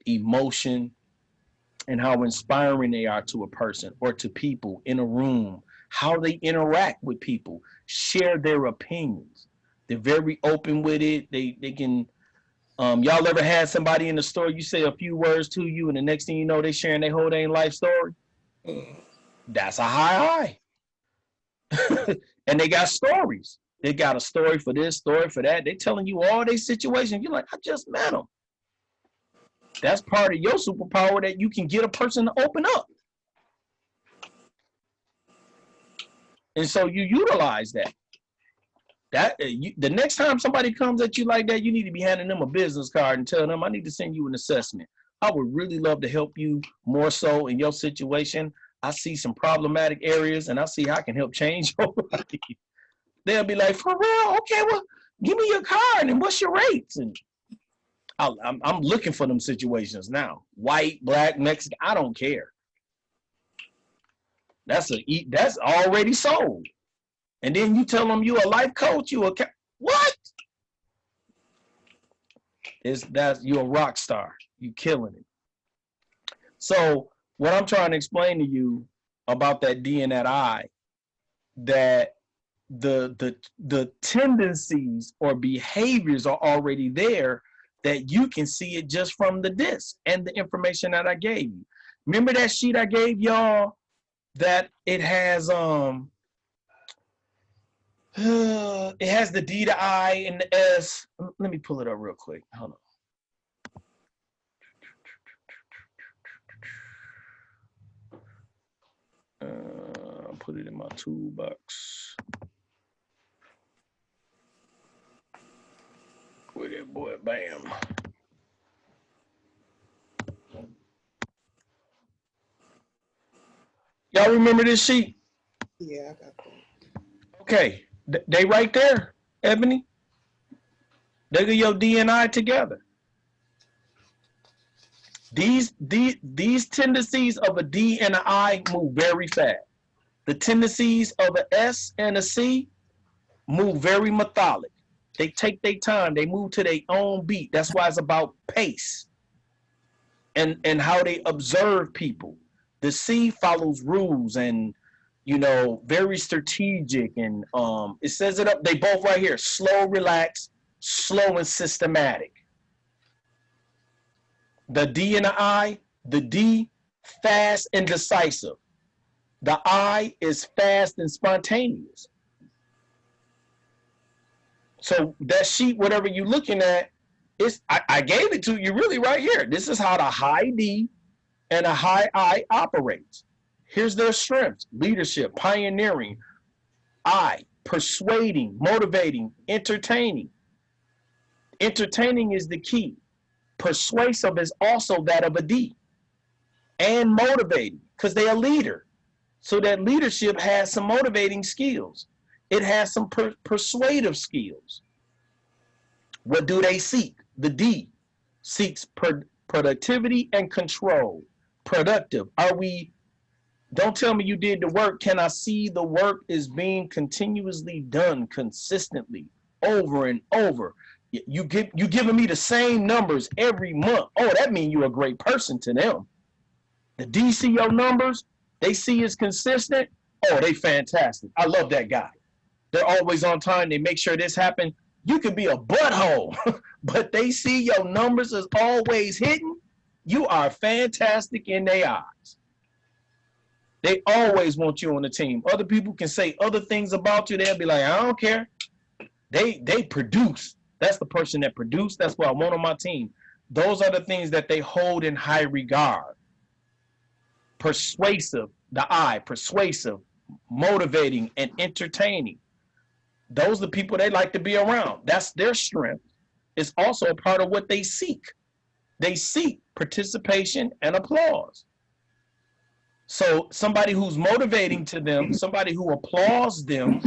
emotion, and how inspiring they are to a person or to people in a room, how they interact with people, share their opinions. They're very open with it. They can Y'all ever had somebody in the store, you say a few words to you, and the next thing you know, they sharing their whole dang life story? That's a high high. And they got stories. They got a story for this, story for that. They telling you all their situations. You're like, I just met them. That's part of your superpower, that you can get a person to open up. And so you utilize that. The next time somebody comes at you like that, you need to be handing them a business card and tell them, I need to send you an assessment. I would really love to help you more so in your situation. I see some problematic areas, and I see how I can help change your life. They'll be like, for real? Okay, well, give me your card, and what's your rates? And I'm looking for them situations now. White, black, Mexican, I don't care. That's already sold. And then you tell them you a life coach, what? You're a rock star. You killing it. So what I'm trying to explain to you about that D and that I, that the tendencies or behaviors are already there, that you can see it just from the disc and the information that I gave you. Remember that sheet I gave y'all that it has it has the D, the I, and the S. Let me pull it up real quick. Hold on. Put it in my toolbox. Where that boy? Bam. Y'all remember this sheet? Yeah, I got that. Okay, they right there, Ebony. They got your D and I together. These tendencies of a D and an I move very fast. The tendencies of an S and a C move very methodic. They take their time. They move to their own beat. That's why it's about pace and how they observe people. The C follows rules and, very strategic. And it says it up. They both right here. Slow, relaxed, slow, and systematic. The D and the I, the D, fast and decisive. The I is fast and spontaneous. So that sheet, whatever you're looking at, I gave it to you really right here. This is how the high D and a high I operates. Here's their strengths: leadership, pioneering, I, persuading, motivating, entertaining. Entertaining is the key. Persuasive is also that of a D. And motivating, because they're a leader. So that leadership has some motivating skills. It has some persuasive skills. What do they seek? The D seeks productivity and control. Productive. Don't tell me you did the work. Can I see the work is being continuously done consistently over and over? You giving me the same numbers every month. Oh, that means you're a great person to them. The D see your numbers. They see it's consistent. Oh, they fantastic. I love that guy. They're always on time. They make sure this happens. You could be a butthole, but they see your numbers is always hitting. You are fantastic in their eyes. They always want you on the team. Other people can say other things about you. They'll be like, I don't care. They produce. That's the person that produced. That's what I want on my team. Those are the things that they hold in high regard. Persuasive, the I, persuasive, motivating, and entertaining. Those are the people they like to be around. That's their strength. It's also a part of what they seek. They seek participation and applause. So somebody who's motivating to them, somebody who applauds them,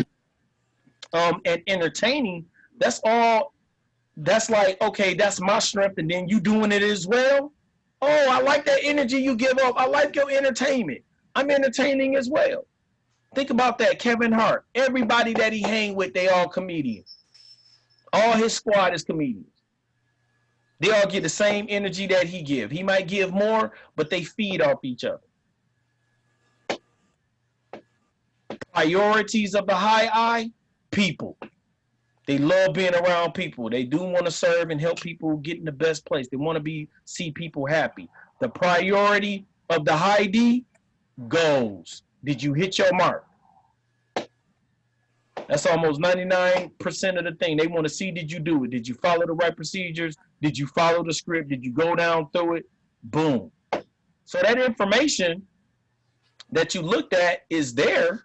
and entertaining, that's like, okay, that's my strength, and then you doing it as well. Oh, I like that energy you give up. I like your entertainment. I'm entertaining as well. Think about that. Kevin Hart, everybody that he hang with, they all comedians. All his squad is comedians. They all get the same energy that he give. He might give more, but they feed off each other. Priorities of the high I, people. They love being around people. They do want to serve and help people get in the best place. They want to see people happy. The priority of the high D, goals. Did you hit your mark? That's almost 99% of the thing. They want to see, did you do it? Did you follow the right procedures? Did you follow the script? Did you go down through it? Boom. So that information that you looked at is there.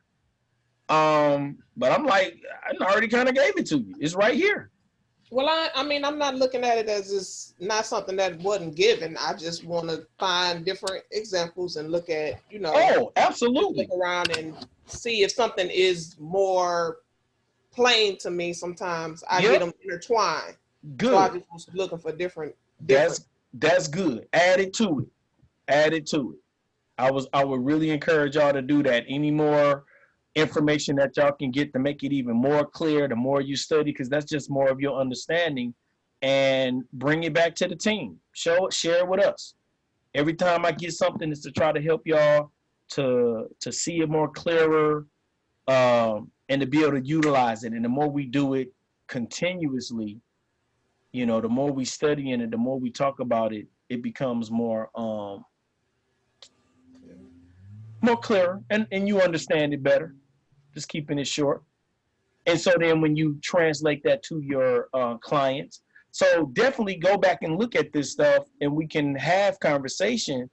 But I'm like, I already kind of gave it to you. It's right here. Well, I mean, I'm not looking at it as it's not something that wasn't given. I just want to find different examples and look at, you know. Oh, absolutely. Look around and see if something is more plain to me. Sometimes I get them intertwined. Good. So I just was looking for different. That's good. Add it to it. Add it to it. I would really encourage y'all to do that. Any more information that y'all can get to make it even more clear, the more you study, because that's just more of your understanding, and bring it back to the team. Share it with us. Every time I get something, is to try to help y'all to see it more clearer, and to be able to utilize it. And the more we do it continuously, you know, the more we study in it, the more we talk about it, it becomes more clearer, and you understand it better. Just keeping it short. And so then when you translate that to your clients, so definitely go back and look at this stuff, and we can have conversation,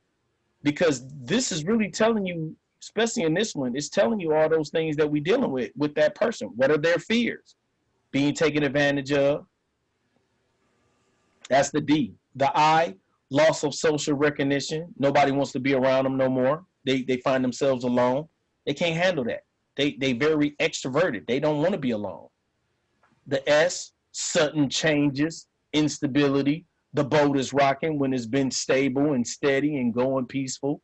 because this is really telling you, especially in this one, it's telling you all those things that we're dealing with that person. What are their fears? Being taken advantage of. That's the D. The I, loss of social recognition. Nobody wants to be around them no more. They find themselves alone. They can't handle that. They very extroverted. They don't want to be alone. The S, sudden changes, instability. The boat is rocking when it's been stable and steady and going peaceful.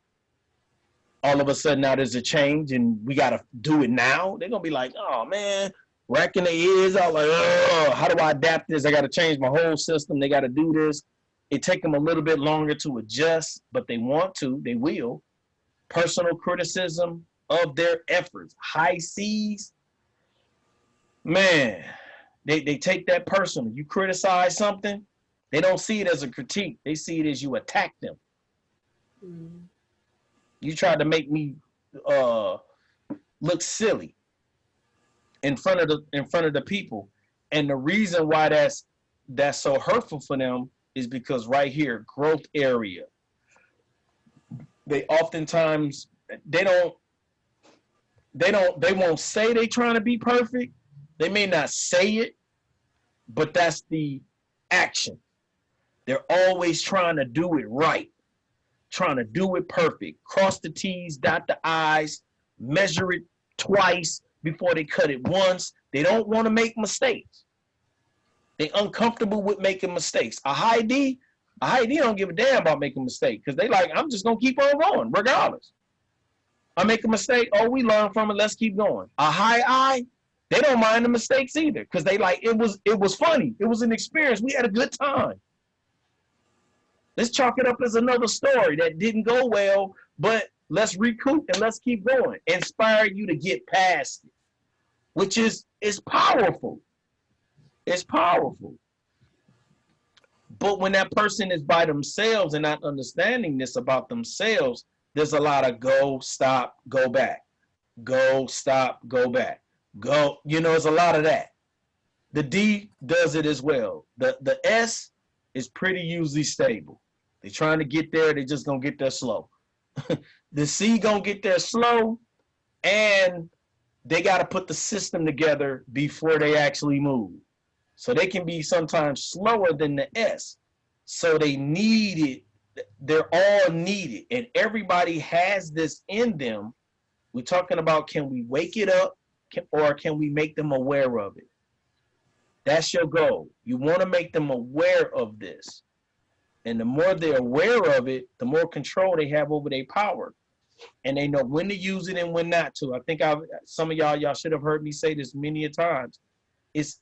All of a sudden now there's a change and we got to do it now. They're going to be like, oh man, racking their ears out like, oh, how do I adapt this? I got to change my whole system. They got to do this. It take them a little bit longer to adjust, but they want to, they will. Personal criticism of their efforts. High C's, man, they take that personal. You criticize something, they don't see it as a critique. They see it as you attack them. Mm. You tried to make me look silly in front of the people. And the reason why that's so hurtful for them is because right here, growth area. They oftentimes they won't say they trying to be perfect. They may not say it, but that's the action. They're always trying to do it right, trying to do it perfect. Cross the T's, dot the I's, measure it twice before they cut it once. They don't want to make mistakes. They're uncomfortable with making mistakes. A high D don't give a damn about making a mistake, because they like, I'm just going to keep on going regardless. I make a mistake, oh, we learn from it, let's keep going. A high I, they don't mind the mistakes either, because they like, it was funny. It was an experience. We had a good time. Let's chalk it up as another story that didn't go well, but let's recoup and let's keep going. Inspire you to get past it, which is powerful. It's powerful. But when that person is by themselves and not understanding this about themselves, there's a lot of go, stop, go back. Go, stop, go back. Go, there's a lot of that. The D does it as well. The S is pretty usually stable. They're trying to get there, they just gonna get there slow. The C gonna get there slow, and they gotta put the system together before they actually move. So they can be sometimes slower than the S. So they need it. They're all needed. And everybody has this in them. We're talking about, can we wake it up, or can we make them aware of it? That's your goal. You want to make them aware of this. And the more they're aware of it, the more control they have over their power. And they know when to use it and when not to. I think some of y'all should have heard me say this many a times. It's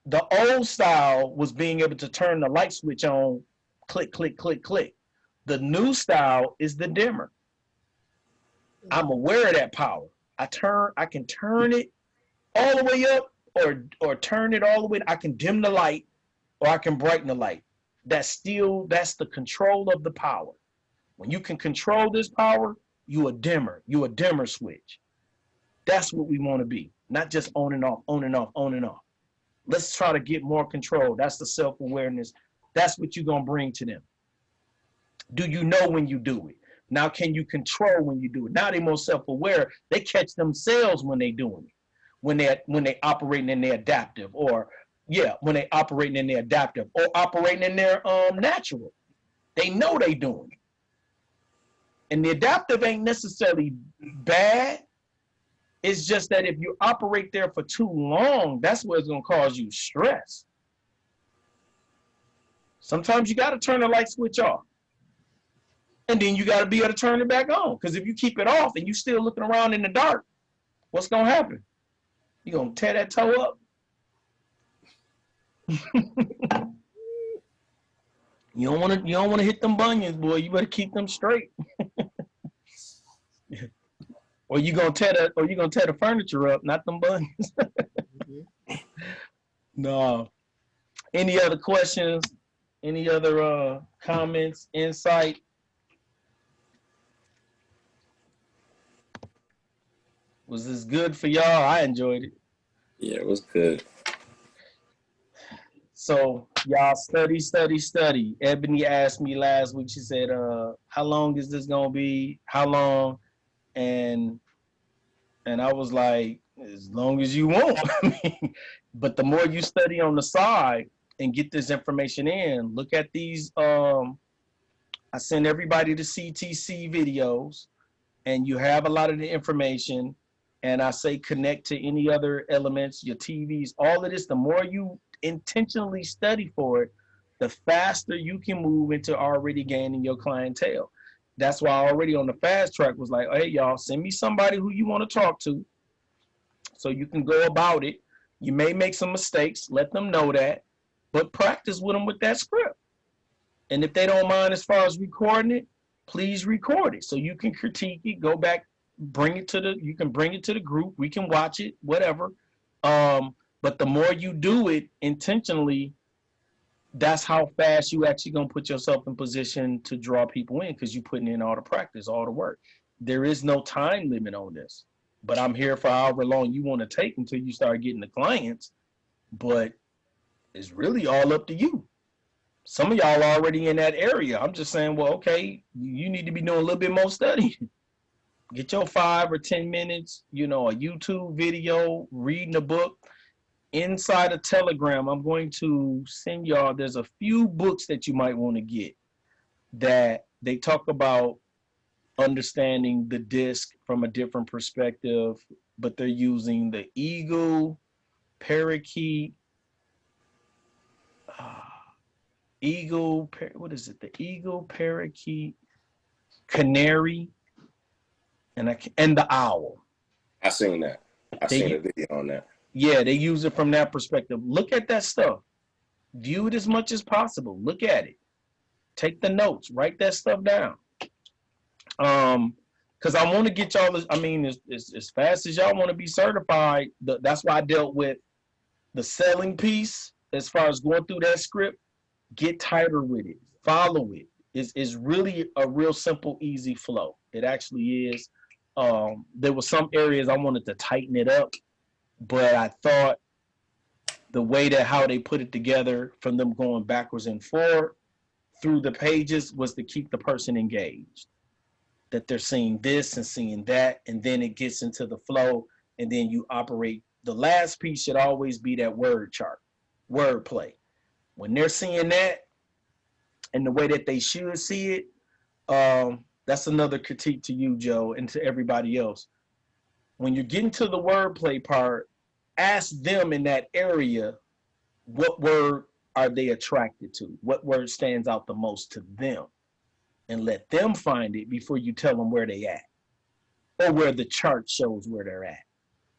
the old style was being able to turn the light switch on, click, click, click, click. The new style is the dimmer. I'm aware of that power. I can turn it all the way up or turn it all the way. I can dim the light or I can brighten the light. That's the control of the power. When you can control this power, you a dimmer switch. That's what we want to be. Not just on and off, on and off, on and off. Let's try to get more control. That's the self-awareness. That's what you're going to bring to them. Do you know when you do it? Now, can you control when you do it? Now they're more self-aware. They catch themselves when they're doing it. When they operating in their adaptive, or when they operating in their adaptive or operating in their natural. They know they doing it. And the adaptive ain't necessarily bad. It's just that if you operate there for too long, that's what's going to cause you stress. Sometimes you got to turn the light switch off. And then you got to be able to turn it back on. Because if you keep it off and you still looking around in the dark, what's going to happen? You're going to tear that toe up. You don't want to hit them bunions, boy. You better keep them straight. Or you gonna tear the furniture up, not them bunions. No. Any other questions? Any other comments, insight? Was this good for y'all? I enjoyed it. Yeah, it was good. So y'all study. Ebony asked me last week, she said, how long is this gonna be? How long? And I was like, as long as you want. But the more you study on the side and get this information in, look at these. I send everybody the CTC videos, and you have a lot of the information. And I say connect to any other elements, your TVs, all of this. The more you intentionally study for it, the faster you can move into already gaining your clientele. That's why I already on the fast track was like, hey, y'all, send me somebody who you want to talk to so you can go about it. You may make some mistakes. Let them know that. But practice with them with that script. And if they don't mind as far as recording it, please record it so you can critique it, go back, you can bring it to the group. We can watch it, whatever. But the more you do it intentionally, that's how fast you actually gonna put yourself in position to draw people in, because you're putting in all the practice, all the work. There is no time limit on this, but I'm here for however long you want to take until you start getting the clients. But it's really all up to you. Some of y'all are already in that area. I'm just saying, well, okay, you need to be doing a little bit more study. Get your 5 or 10 minutes, a YouTube video, reading a book. Inside of Telegram, I'm going to send y'all, there's a few books that you might want to get that they talk about understanding the disc from a different perspective, but they're using the eagle, parakeet, what is it? The eagle, parakeet, canary, and the owl. I seen that. I seen a video on that. Yeah, they use it from that perspective. Look at that stuff. View it as much as possible. Look at it. Take the notes. Write that stuff down. Because I want to get y'all, as fast as y'all want to be certified. That's why I dealt with the selling piece as far as going through that script. Get tighter with it. Follow it. It's really a real simple, easy flow. It actually is. There were some areas I wanted to tighten it up, but I thought the way that how they put it together from them going backwards and forward through the pages was to keep the person engaged. That they're seeing this and seeing that, and then it gets into the flow, and then you operate. The last piece should always be that word chart, word play. When they're seeing that and the way that they should see it, that's another critique to you, Joe, and to everybody else. When you're getting to the wordplay part, ask them in that area, what word are they attracted to? What word stands out the most to them? And let them find it before you tell them where they at, or where the chart shows where they're at.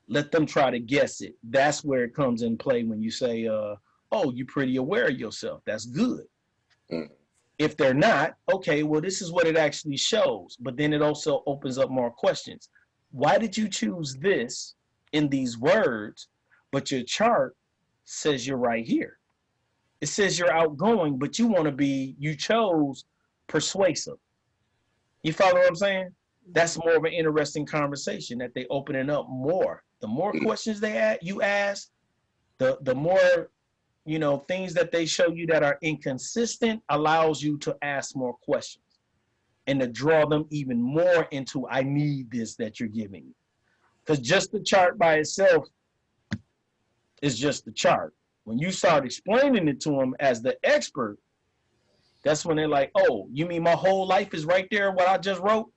Let them try to guess it. That's where it comes in play when you say, oh, you're pretty aware of yourself. That's good. Mm. If they're not, okay, well, this is what it actually shows. But then it also opens up more questions. Why did you choose this in these words but your chart says you're right here. It says you're outgoing, but you chose persuasive. You follow what I'm saying? That's more of an interesting conversation that they opening up more. The more questions you ask, the more, things that they show you that are inconsistent allows you to ask more questions and to draw them even more into, I need this that you're giving me. Because just the chart by itself is just the chart. When you start explaining it to them as the expert, that's when they're like, oh, you mean my whole life is right there, what I just wrote?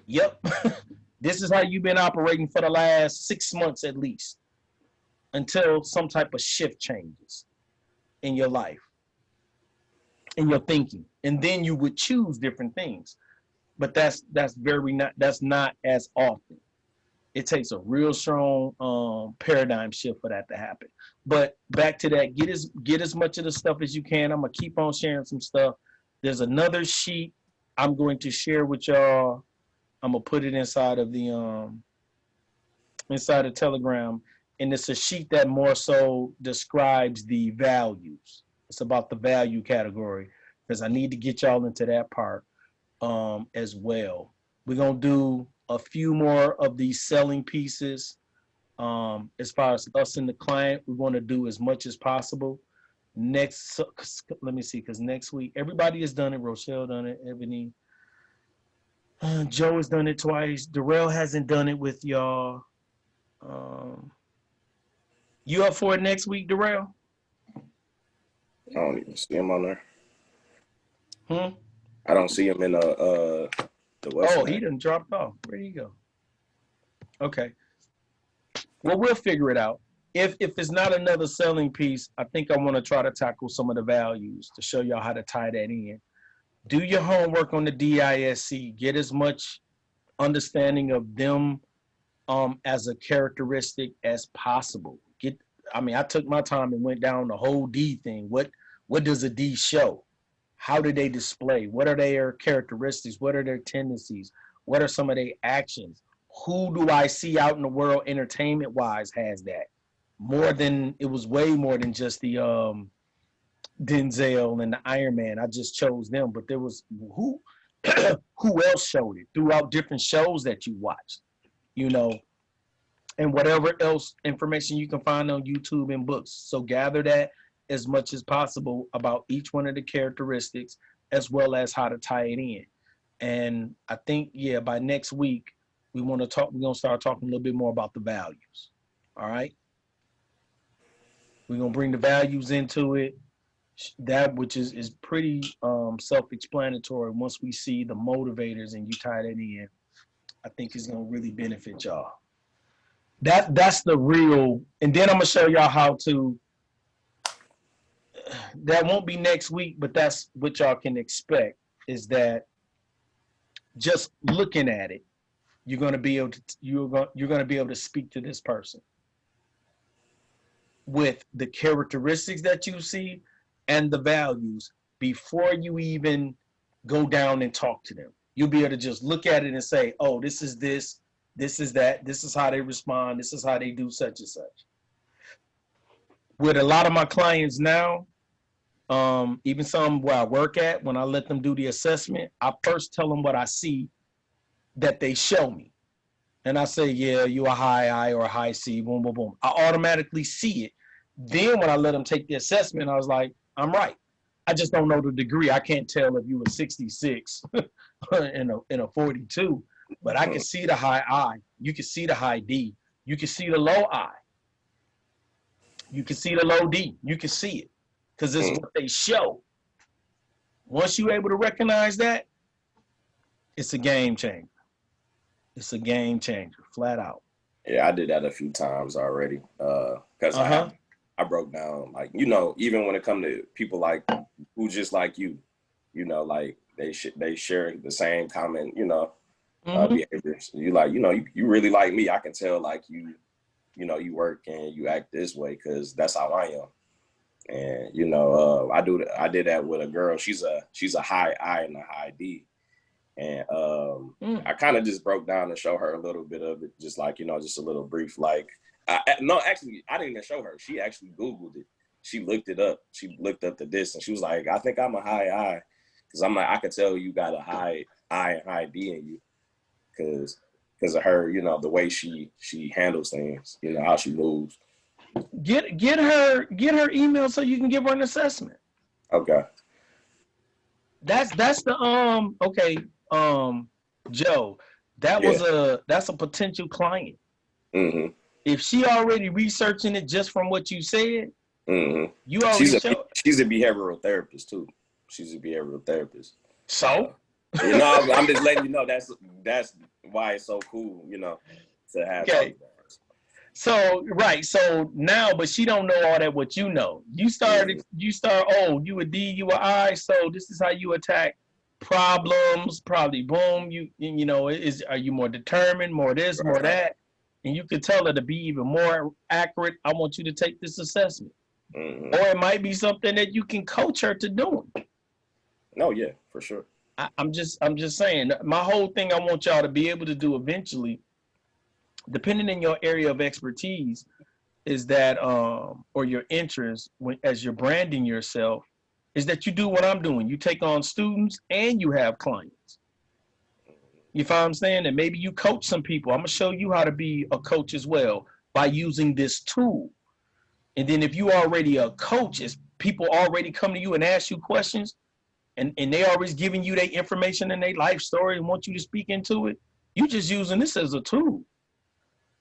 Yep. This is how you've been operating for the last 6 months at least, until some type of shift changes in your life, in your thinking. And then you would choose different things. But that's not as often. It takes a real strong paradigm shift for that to happen. But back to that, get as much of the stuff as you can. I'm gonna keep on sharing some stuff. There's another sheet I'm going to share with y'all. I'm gonna put it inside of Telegram, and it's a sheet that more so describes the values. It's about the value category, because I need to get y'all into that part as well. We're gonna do a few more of these selling pieces. As far as us and the client, we want to do as much as possible. Let me see, because next week everybody has done it. Rochelle done it. Ebony, Joe has done it twice. Darrell hasn't done it with y'all. You up for it next week, Darrell? I don't even see him on there. Hmm? I don't see him in the Oh, he done dropped off. Where'd he go? Okay. Well, we'll figure it out. If it's not another selling piece, I think I want to try to tackle some of the values to show y'all how to tie that in. Do your homework on the DISC. Get as much understanding of them as a characteristic as possible. I took my time and went down the whole D thing. What does a D show? How do they display? What are their characteristics? What are their tendencies? What are some of their actions? Who do I see out in the world entertainment-wise has that? It was way more than just the Denzel and the Iron Man. I just chose them, but there was who else showed it throughout different shows that you watched, and whatever else information you can find on YouTube and books. So gather that as much as possible about each one of the characteristics, as well as how to tie it in. And I think, by next week, we're going to start talking a little bit more about the values. All right. We're going to bring the values into it. That which is pretty self-explanatory. Once we see the motivators and you tie that in, I think it's going to really benefit y'all. That's the real, and then I'm going to show y'all how to, that won't be next week, but that's what y'all can expect, is that just looking at it, you're going to be able to speak to this person with the characteristics that you see and the values before you even go down and talk to them. You'll be able to just look at it and say, oh, this is this is that, this is how they respond, this is how they do such and such. With a lot of my clients now, even some where I work at, when I let them do the assessment, I first tell them what I see that they show me. And I say, yeah, you a high I or a high C, boom, boom, boom. I automatically see it. Then when I let them take the assessment, I was like, I'm right. I just don't know the degree. I can't tell if you were 66 in a 42, but I can see the high I. You can see the high D. You can see the low I. You can see the low D. You can see it because it's what they show. Once you're able to recognize that, it's a game changer. It's a game changer, flat out. Yeah, I did that a few times already. Because I broke down, like, even when it comes to people like who just like you, like they share the same common, behaviors. You like, you really like me. I can tell, like, you work and you act this way because that's how I am. And I did that with a girl. She's a high I and a high D. And I kind of just broke down and show her a little bit of it, just like, just a little brief, like, No, actually, I didn't even show her. She actually Googled it. She looked it up. She looked up the distance. She was like, I think I'm a high I. Because I'm like, I could tell you got a high I and high D in you. Because of her, you know, the way she handles things, you know, how she moves. Get her email so you can give her an assessment. Okay. That's the okay, Joe, that's a potential client. Mm-hmm. If she already researching it just from what you said, mm-hmm. you already she's a behavioral therapist too. She's a behavioral therapist. So you know, I'm just letting you know that's why it's so cool, you know, to have okay. So right, so now, but she don't know all that what you know. You start, oh, you a D, you a I, so this is how you attack problems. Probably, boom, you know, are you more determined, more this, more that, and you could tell her to be even more accurate. I want you to take this assessment, or it might be something that you can coach her to doing. No, yeah, for sure. I'm just saying. My whole thing, I want y'all to be able to do eventually, depending on your area of expertise, is that or your interest as you're branding yourself, is that you do what I'm doing. You take on students and you have clients. You find what I'm saying? And maybe you coach some people. I'm gonna show you how to be a coach as well by using this tool. And then if you already a coach, is people already come to you and ask you questions, and they always giving you their information and their life story and want you to speak into it, you just using this as a tool.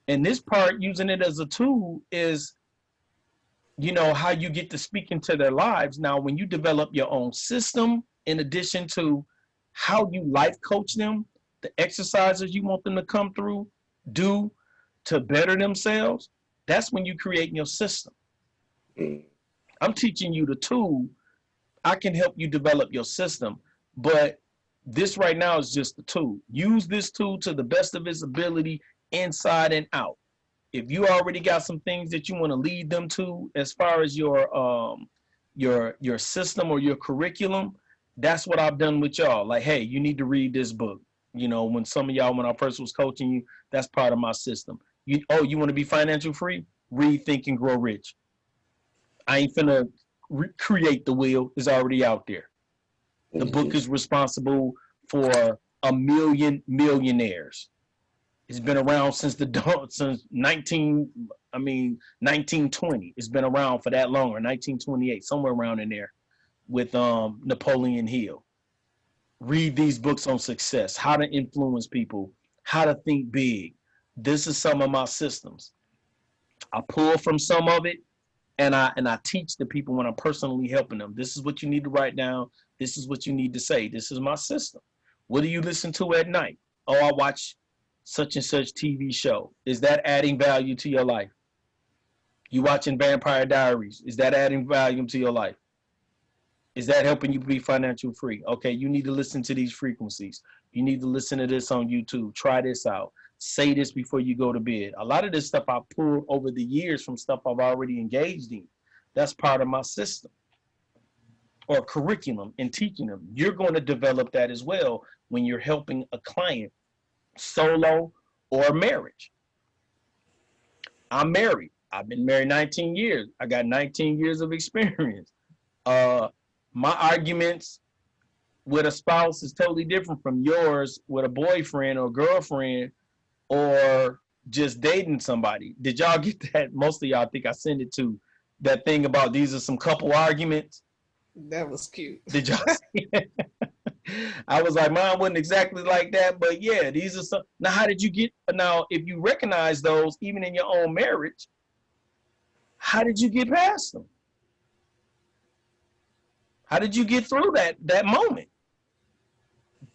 And this part, using it as a tool, is, you know, how you get to speak into their lives. Now, when you develop your own system, in addition to how you life coach them, the exercises you want them to come through, do to better themselves, that's when you create your system. I'm teaching you the tool. I can help you develop your system, but this right now is just the tool. Use this tool to the best of its ability, inside and out. If you already got some things that you want to lead them to as far as your system or your curriculum, that's what I've done with y'all. Like, hey, you need to read this book. You know, when some of y'all, when I first was coaching you, that's part of my system. You want to be financial free? Read Think and Grow Rich. I ain't finna create the wheel. It's already out there. The book is responsible for 1 million millionaires. It's been around since 1920. It's been around for that long, or 1928, somewhere around in there, with Napoleon Hill. Read these books on success, how to influence people, how to think big. This is some of my systems. I pull from some of it, and I teach the people when I'm personally helping them. This is what you need to write down. This is what you need to say. This is my system. What do you listen to at night? Oh, I watch such and such TV show. Is that adding value to your life? You watching Vampire Diaries? Is that adding value to your life? Is that helping you be financial free? Okay, you need to listen to these frequencies. You need to listen to this on YouTube. Try this out. Say this before you go to bed. A lot of this stuff I pulled over the years from stuff I've already engaged in. That's part of my system or curriculum in teaching them. You're going to develop that as well when you're helping a client, solo or marriage. I'm married. I've been married 19 years. I got 19 years of experience. My arguments with a spouse is totally different from yours with a boyfriend or girlfriend or just dating somebody. Did y'all get that? Most of y'all think I sent it to that thing about these are some couple arguments. That was cute. Did y'all see it? I was like, mine wasn't exactly like that, but yeah, these are some. Now, how did you get, now, if you recognize those, even in your own marriage, how did you get past them? How did you get through that moment?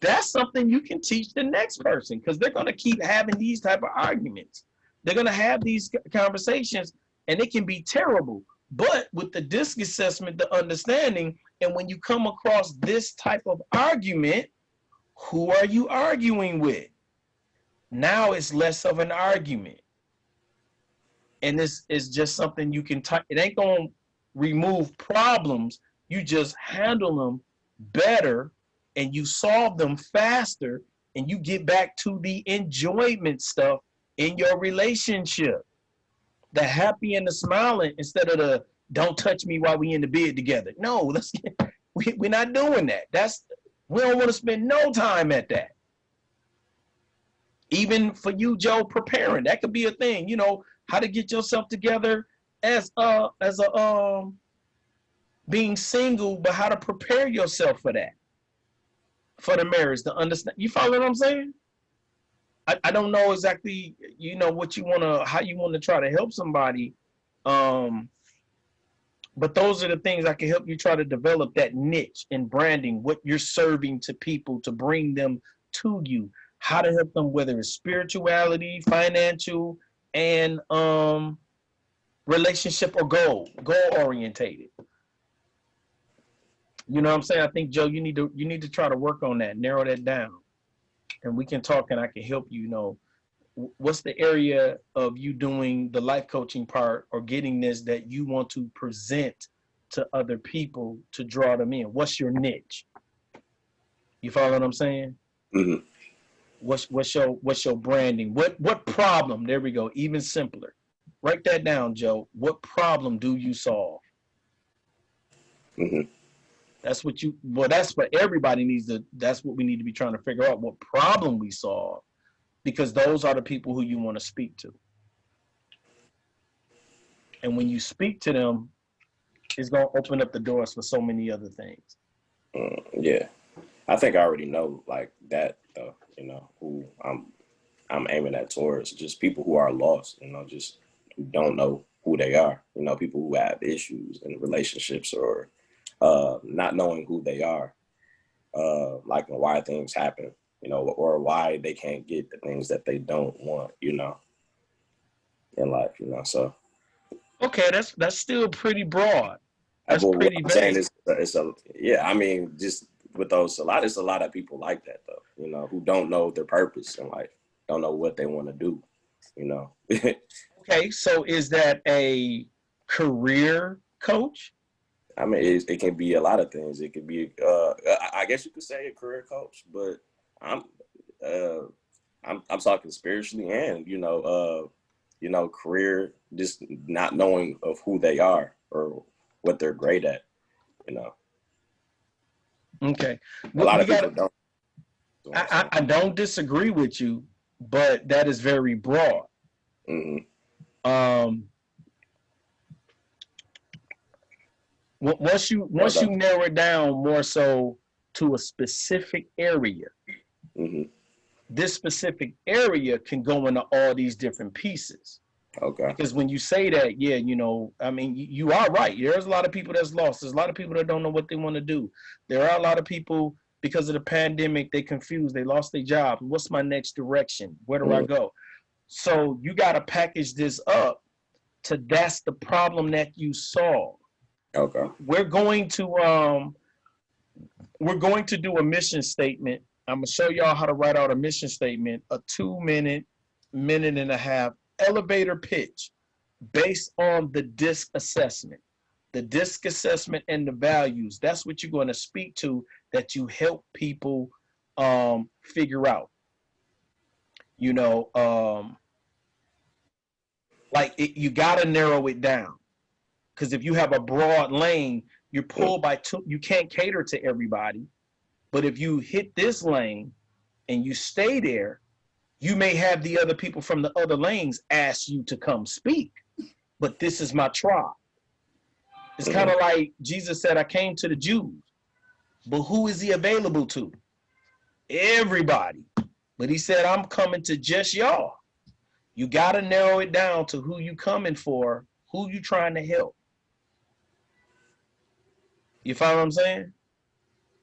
That's something you can teach the next person, because they're going to keep having these type of arguments. They're going to have these conversations, and it can be terrible. But with the DISC assessment, the understanding, and when you come across this type of argument, who are you arguing with? Now it's less of an argument. And this is just something you can type. It ain't going to remove problems. You just handle them better and you solve them faster and you get back to the enjoyment stuff in your relationship. the happy and the smiling instead of the don't touch me while we in the bed together. No, we're not doing that. We don't want to spend no time at that. Even for you, Joe, preparing, that could be a thing. You know, how to get yourself together as a being single, but how to prepare yourself for that, for the marriage, to understand. You follow what I'm saying? I don't know exactly, you know, how you want to try to help somebody. But those are the things I can help you try to develop that niche in branding, what you're serving to people to bring them to you, how to help them, whether it's spirituality, financial, and relationship or goal orientated. You know what I'm saying? I think, Joe, you need to try to work on that, narrow that down, and we can talk, and I can help you. You know, what's the area of you doing the life coaching part or getting this that you want to present to other people to draw them in? What's your niche? You follow what I'm saying? Mm-hmm. What's your branding? What problem? There we go. Even simpler. Write that down, Joe. What problem do you solve? Mm-hmm. That's what everybody that's what we need to be trying to figure out, what problem we solve, because those are the people who you want to speak to. And when you speak to them, it's going to open up the doors for so many other things. Yeah. I think I already know like that, though, you know, who I'm aiming at towards, just people who are lost, you know, just who don't know who they are, you know, people who have issues in relationships or not knowing who they are, like why things happen, you know, or why they can't get the things that they don't want, you know, in life, you know. So okay, that's still pretty broad. That's pretty I'm vague. saying yeah, I mean, just with those, it's a lot of people like that, though, you know, who don't know their purpose in life, don't know what they want to do, you know. Okay, so is that a career coach? I mean, it can be a lot of things. It could be, I guess you could say a career coach, but I'm talking spiritually and, you know, career, just not knowing of who they are or what they're great at, you know. Okay. A lot of people don't. I don't disagree with you, but that is very broad. Mm-hmm. Once you narrow it down more so to a specific area, mm-hmm. this specific area can go into all these different pieces. Okay. Because when you say that, yeah, you know, I mean, you are right. There's a lot of people that's lost. There's a lot of people that don't know what they want to do. There are a lot of people, because of the pandemic, they confused. They lost their job. What's my next direction? Where do I go? So you got to package this up to that's the problem that you solve. Okay. We're going to do a mission statement. I'm gonna show y'all how to write out a mission statement, a 2-minute, minute and a half elevator pitch based on the DISC assessment. The DISC assessment and the values, that's what you're going to speak to, that you help people figure out. You know, you got to narrow it down, because if you have a broad lane, you're pulled by two. You can't cater to everybody. But if you hit this lane and you stay there, you may have the other people from the other lanes ask you to come speak. But this is my tribe. It's kind of like Jesus said, I came to the Jews. But who is he available to? Everybody. But he said, I'm coming to just y'all. You got to narrow it down to who you coming for, who you trying to help. You follow what I'm saying?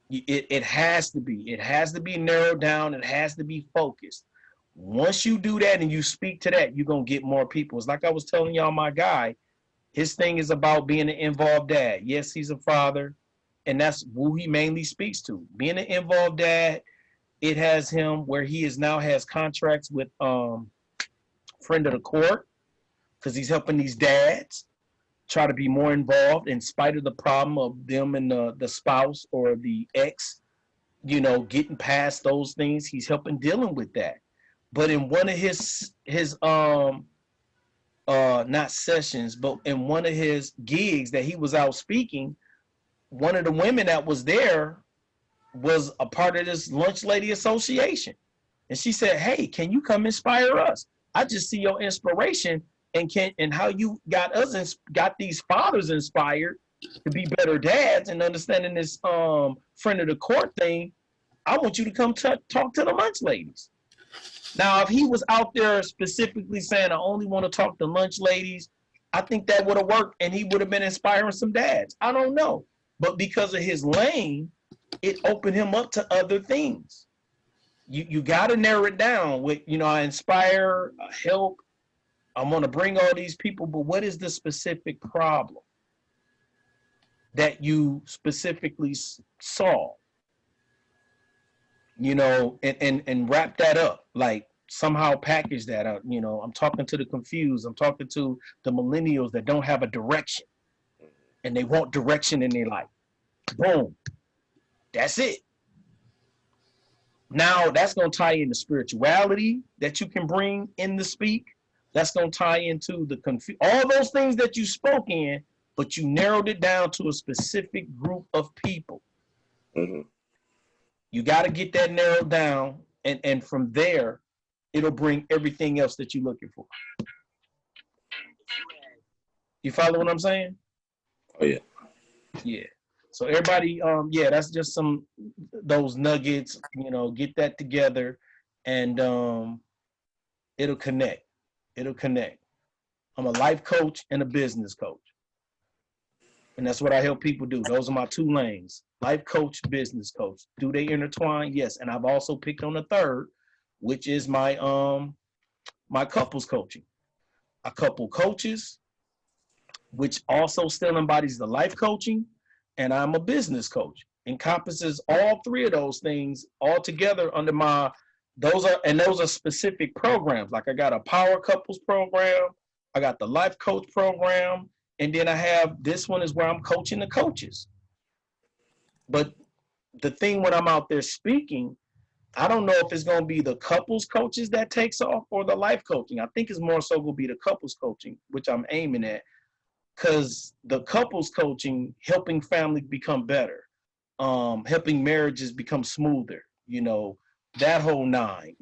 It has to be narrowed down. It has to be focused. Once you do that and you speak to that, you're going to get more people. It's like I was telling y'all, my guy, his thing is about being an involved dad. Yes, he's a father, and that's who he mainly speaks to. Being an involved dad, it has him where he now has contracts with friend of the court, because he's helping these dads try to be more involved in spite of the problem of them and the spouse or the ex, you know, getting past those things. He's helping dealing with that. But in one of his not sessions, but in one of his gigs that he was out speaking, one of the women that was there was a part of this lunch lady association. And she said, hey, can you come inspire us? I just see your inspiration and how you got got these fathers inspired to be better dads and understanding this friend of the court thing. I want you to come talk to the lunch ladies. Now, if he was out there specifically saying, I only want to talk to lunch ladies, I think that would have worked and he would have been inspiring some dads. I don't know. But because of his lane, it opened him up to other things. You got to narrow it down with, I inspire, help. I'm going to bring all these people, but what is the specific problem that you specifically solve? And wrap that up, like somehow package that up. I'm talking to the confused. I'm talking to the millennials that don't have a direction and they want direction in their life. Boom. That's it. Now that's going to tie into spirituality that you can bring in the speak. That's going to tie into the all those things that you spoke in, but you narrowed it down to a specific group of people. Mm-hmm. You got to get that narrowed down, and from there, it'll bring everything else that you're looking for. You follow what I'm saying? Oh, yeah. Yeah. So everybody, that's just those nuggets, get that together, and it'll connect. It'll connect. I'm a life coach and a business coach. And that's what I help people do. Those are my two lanes. Life coach, business coach. Do they intertwine? Yes. And I've also picked on a third, which is my my couples coaching. A couple coaches, which also still embodies the life coaching, and I'm a business coach. Encompasses all three of those things all together under those are specific programs. Like I got a power couples program, I got the life coach program, and then I have this one is where I'm coaching the coaches. But the thing when I'm out there speaking, I don't know if it's going to be the couples coaches that takes off or the life coaching. I think it's more so going to be the couples coaching, which I'm aiming at, because the couples coaching, helping families become better, helping marriages become smoother, that whole nine,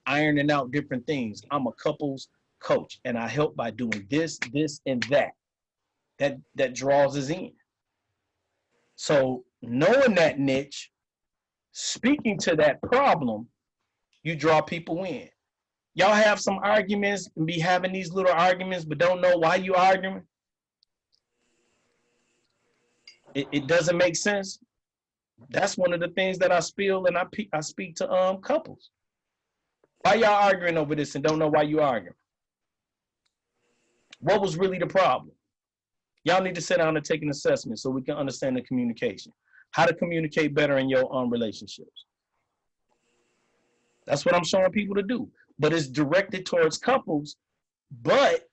ironing out different things. I'm a couples coach, and I help by doing this, and that. That draws us in. So knowing that niche, speaking to that problem, you draw people in. Y'all have some arguments and be having these little arguments, but don't know why you arguing. It doesn't make sense. That's one of the things that I spill and I speak to couples. Why y'all arguing over this and don't know why you arguing? What was really the problem? Y'all need to sit down and take an assessment so we can understand the communication. How to communicate better in your relationships. That's what I'm showing people to do. But it's directed towards couples. But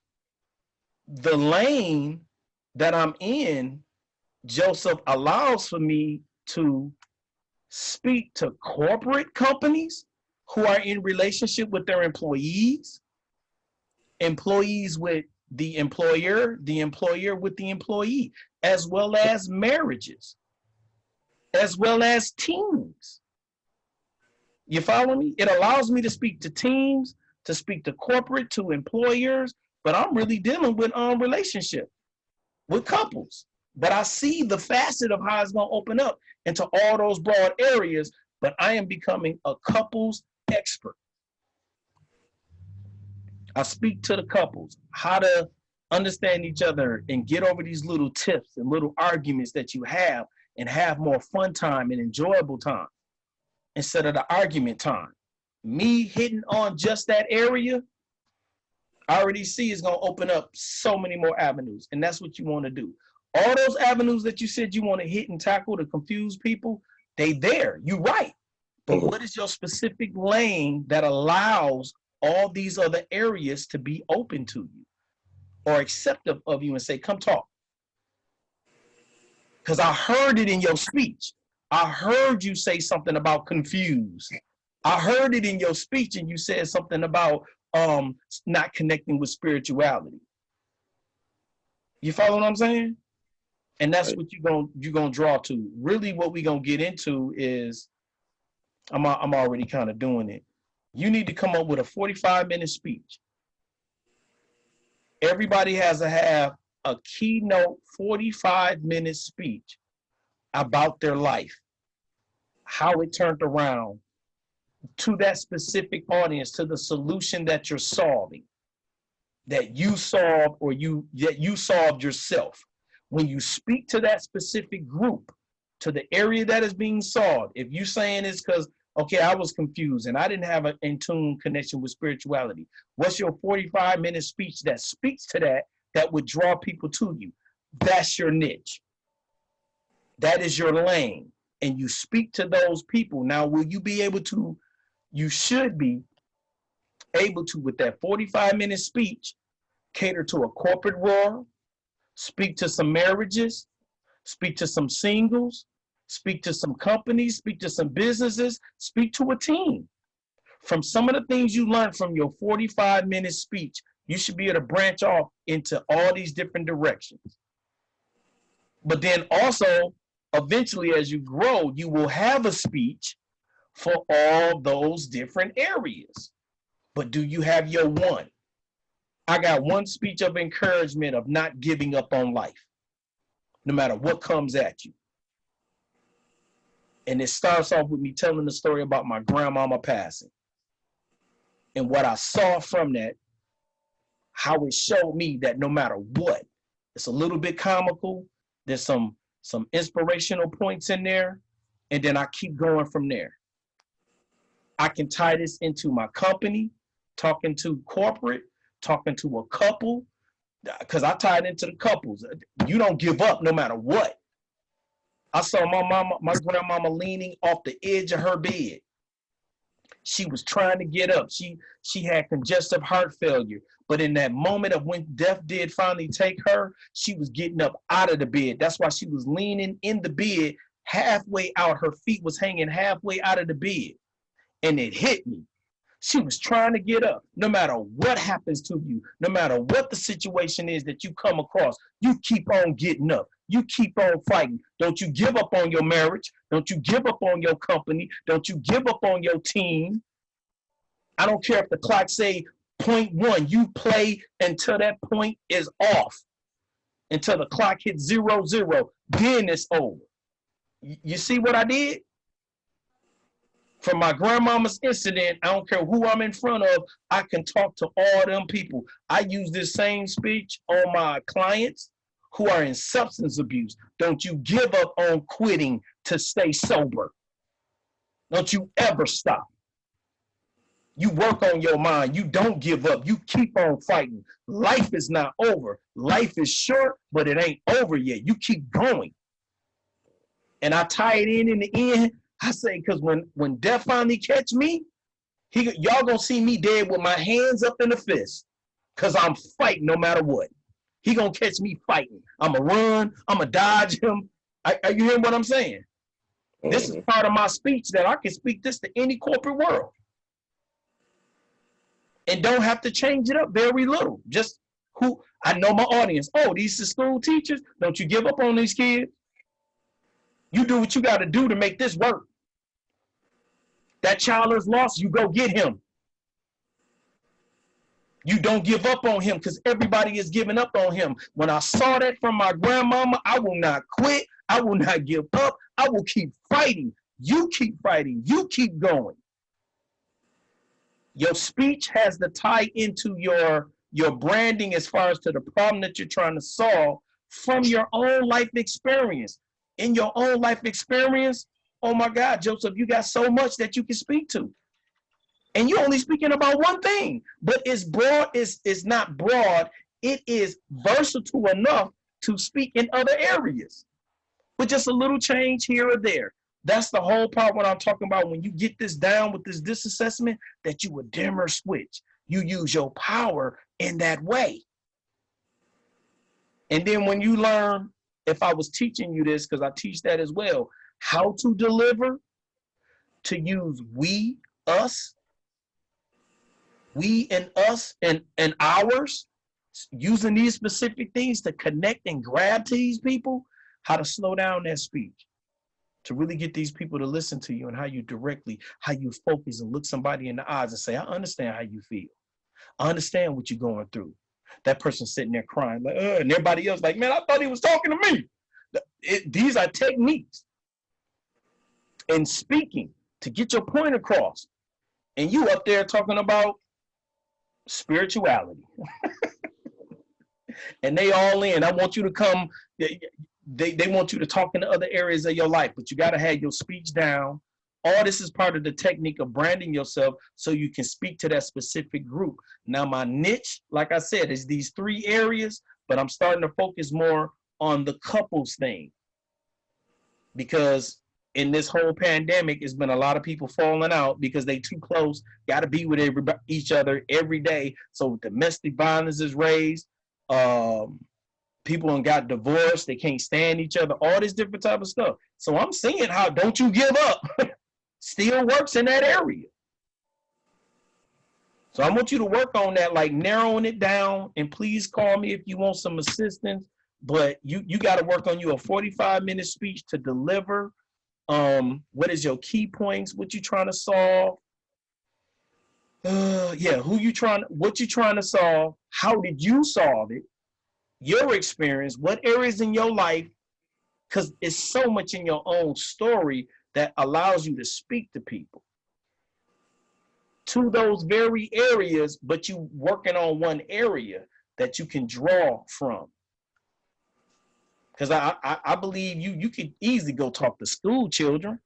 the lane that I'm in, Joseph, allows for me to speak to corporate companies who are in relationship with their employees, employees with the employer with the employee, as well as marriages, as well as teams. You follow me? It allows me to speak to teams, to speak to corporate, to employers, but I'm really dealing with relationship with couples. But I see the facet of how it's going to open up into all those broad areas, but I am becoming a couples expert. I speak to the couples, how to understand each other and get over these little tips and little arguments that you have and have more fun time and enjoyable time instead of the argument time. Me hitting on just that area, I already see is going to open up so many more avenues, and that's what you want to do. All those avenues that you said you want to hit and tackle to confuse people, they there. You're right. But what is your specific lane that allows all these other areas to be open to you or acceptive of you and say, come talk? Because I heard it in your speech. I heard you say something about confused. I heard it in your speech and you said something about not connecting with spirituality. You follow what I'm saying? And that's Right. what you're gonna draw to. Really, what we're gonna get into is I'm already kind of doing it. You need to come up with a 45-minute speech. Everybody has to have a keynote 45-minute speech about their life, how it turned around to that specific audience, to the solution that you're solving, that you solved or that you solved yourself. When you speak to that specific group, to the area that is being solved, if you're saying it's because, okay, I was confused and I didn't have an in tune connection with spirituality, what's your 45-minute speech that speaks to that, that would draw people to you? That's your niche. That is your lane. And you speak to those people. Now, will you be able to, you should be able to, with that 45-minute speech, cater to a corporate world, speak to some marriages, speak to some singles, speak to some companies, speak to some businesses, speak to a team. From some of the things you learned from your 45-minute speech, you should be able to branch off into all these different directions. But then also, eventually, as you grow, you will have a speech for all those different areas. But do you have your one? I got one speech of encouragement of not giving up on life, no matter what comes at you. And it starts off with me telling the story about my grandmama passing. And what I saw from that, how it showed me that no matter what, it's a little bit comical, there's some inspirational points in there, and then I keep going from there. I can tie this into my company, talking to corporate, talking to a couple, because I tie it into the couples. You don't give up no matter what. I saw my grandmama leaning off the edge of her bed. She was trying to get up. She had congestive heart failure. But in that moment of when death did finally take her, she was getting up out of the bed. That's why she was leaning in the bed halfway out. Her feet was hanging halfway out of the bed. And it hit me. She was trying to get up. No matter what happens to you, no matter what the situation is that you come across, you keep on getting up. You keep on fighting. Don't you give up on your marriage. Don't you give up on your company. Don't you give up on your team. I don't care if the clock say 0.1. You play until that point is off. Until the clock hits 0, 0. Then it's over. You see what I did? From my grandmama's incident, I don't care who I'm in front of, I can talk to all them people. I use this same speech on my clients who are in substance abuse. Don't you give up on quitting to stay sober. Don't you ever stop. You work on your mind. You don't give up. You keep on fighting. Life is not over. Life is short, but it ain't over yet. You keep going. And I tie it in the end. I say, because when death finally catch me, y'all gonna see me dead with my hands up in the fist, because I'm fighting no matter what. He gonna catch me fighting. I'ma run. I'ma dodge him. Are you hearing what I'm saying? This is part of my speech that I can speak this to any corporate world. And don't have to change it up very little. Just who I know my audience. Oh, these are school teachers. Don't you give up on these kids. You do what you got to do to make this work. That child is lost, you go get him. You don't give up on him, because everybody is giving up on him. When I saw that from my grandmama, I will not quit. I will not give up. I will keep fighting. You keep fighting. You keep going. Your speech has to tie into your branding as far as to the problem that you're trying to solve from your own life experience. In your own life experience, oh my God, Joseph, you got so much that you can speak to. And you're only speaking about one thing, but it's broad, it's not broad, it is versatile enough to speak in other areas. With just a little change here or there. That's the whole part when I'm talking about when you get this down with this assessment, that you would dimmer switch. You use your power in that way. And then when you learn, if I was teaching you this, because I teach that as well, how to deliver, to use we, us, we and us and ours, using these specific things to connect and grab to these people, how to slow down that speech, to really get these people to listen to you, and how you focus and look somebody in the eyes and say, I understand how you feel. I understand what you're going through. That person sitting there crying, like, and everybody else like, man, I thought he was talking to me. These are techniques in speaking to get your point across. And you up there talking about spirituality. And they all in. I want you to come. They want you to talk in other areas of your life, but you got to have your speech down. All this is part of the technique of branding yourself so you can speak to that specific group. Now, my niche, like I said, is these 3 areas, but I'm starting to focus more on the couples thing. Because in this whole pandemic, it's been a lot of people falling out because they too close, got to be with each other every day. So domestic violence is raised. People got divorced. They can't stand each other. All this different type of stuff. So I'm seeing how Don't You Give Up still works in that area. So I want you to work on that, like narrowing it down. And please call me if you want some assistance. But you got to work on you a 45-minute speech to deliver. What is your key points? What you trying to solve? What you trying to solve? How did you solve it? Your experience, what areas in your life, because it's so much in your own story that allows you to speak to people to those very areas, but you working on one area that you can draw from. Because I believe you could easily go talk to school children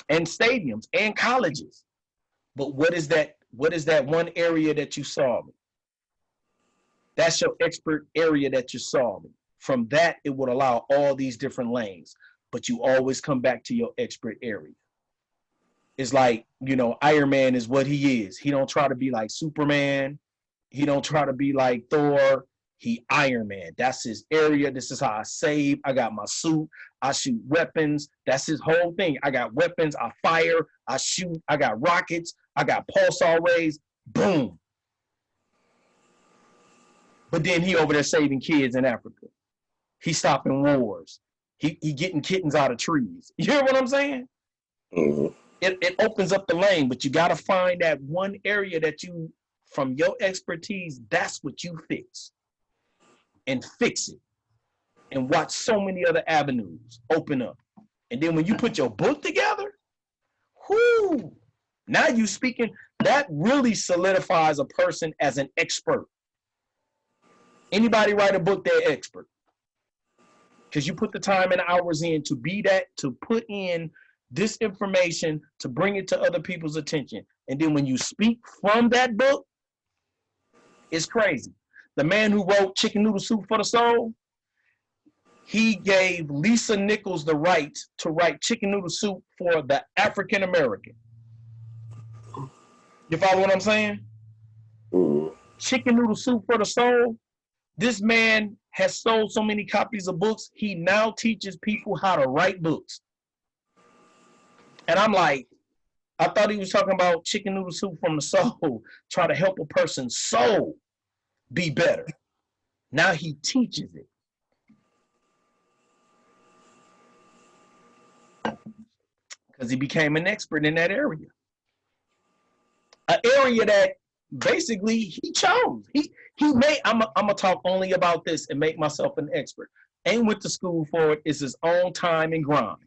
and stadiums and colleges. But what is that one area that you solve? That's your expert area that you're solving. From that, it would allow all these different lanes, but you always come back to your expert area. It's like, Iron Man is what he is. He don't try to be like Superman. He don't try to be like Thor. He Iron Man. That's his area. This is how I save. I got my suit. I shoot weapons. That's his whole thing. I got weapons. I fire. I shoot. I got rockets. I got pulsar rays. Boom. But then he over there saving kids in Africa. He stopping wars. He getting kittens out of trees. You hear what I'm saying? Mm-hmm. It opens up the lane, but you got to find that one area that you, from your expertise, that's what you fix. And fix it. And watch so many other avenues open up. And then when you put your book together, whoo, now you speaking, that really solidifies a person as an expert. Anybody write a book, they're expert. Because you put the time and hours in to be that, to put in this information, to bring it to other people's attention. And then when you speak from that book, it's crazy. The man who wrote Chicken Noodle Soup for the Soul, he gave Lisa Nichols the right to write Chicken Noodle Soup for the African American. You follow what I'm saying? Mm-hmm. Chicken Noodle Soup for the Soul. This man has sold so many copies of books, he now teaches people how to write books. And I'm like, I thought he was talking about chicken noodle soup from the soul, try to help a person's soul be better. Now he teaches it. Because he became an expert in that area. An area that basically he chose. He made, I'm gonna talk only about this and make myself an expert. Ain't went to school for it. It's his own time and grind.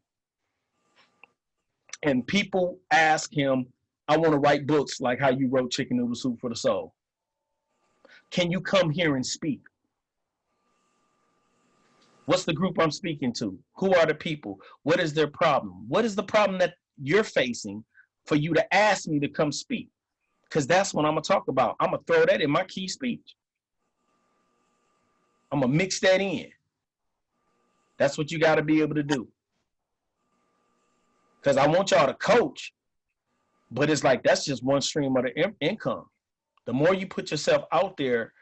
And people ask him, I want to write books like how you wrote Chicken Noodle Soup for the Soul. Can you come here and speak? What's the group I'm speaking to? Who are the people? What is their problem? What is the problem that you're facing for you to ask me to come speak? Because that's what I'm going to talk about. I'm going to throw that in my key speech. I'm going to mix that in. That's what you got to be able to do. Because I want y'all to coach, but it's like that's just one stream of the income. The more you put yourself out there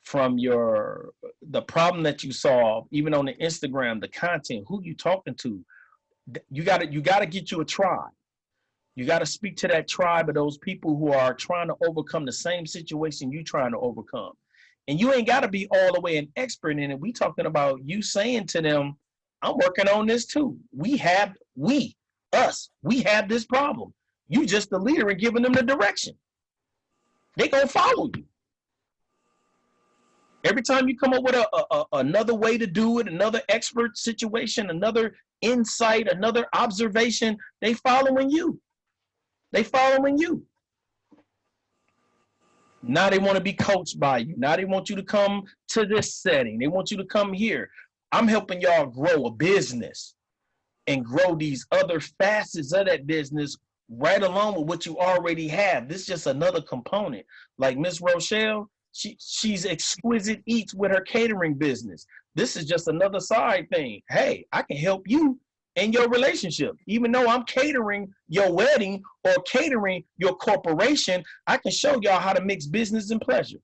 from the problem that you solve, even on the Instagram, the content, who you talking to, you got to get you a tribe. You got to speak to that tribe of those people who are trying to overcome the same situation you're trying to overcome. And you ain't got to be all the way an expert in it. We talking about you saying to them, I'm working on this too. We have this problem. You just the leader and giving them the direction. They gonna follow you. Every time you come up with another way to do it, another expert situation, another insight, another observation, they following you. They following you. Now they want to be coached by you. Now they want you to come to this setting. They want you to come here. I'm helping y'all grow a business and grow these other facets of that business right along with what you already have. This is just another component. Like Miss Rochelle, she's exquisite eats with her catering business. This is just another side thing. Hey, I can help you in your relationship. Even though I'm catering your wedding or catering your corporation, I can show y'all how to mix business and pleasure.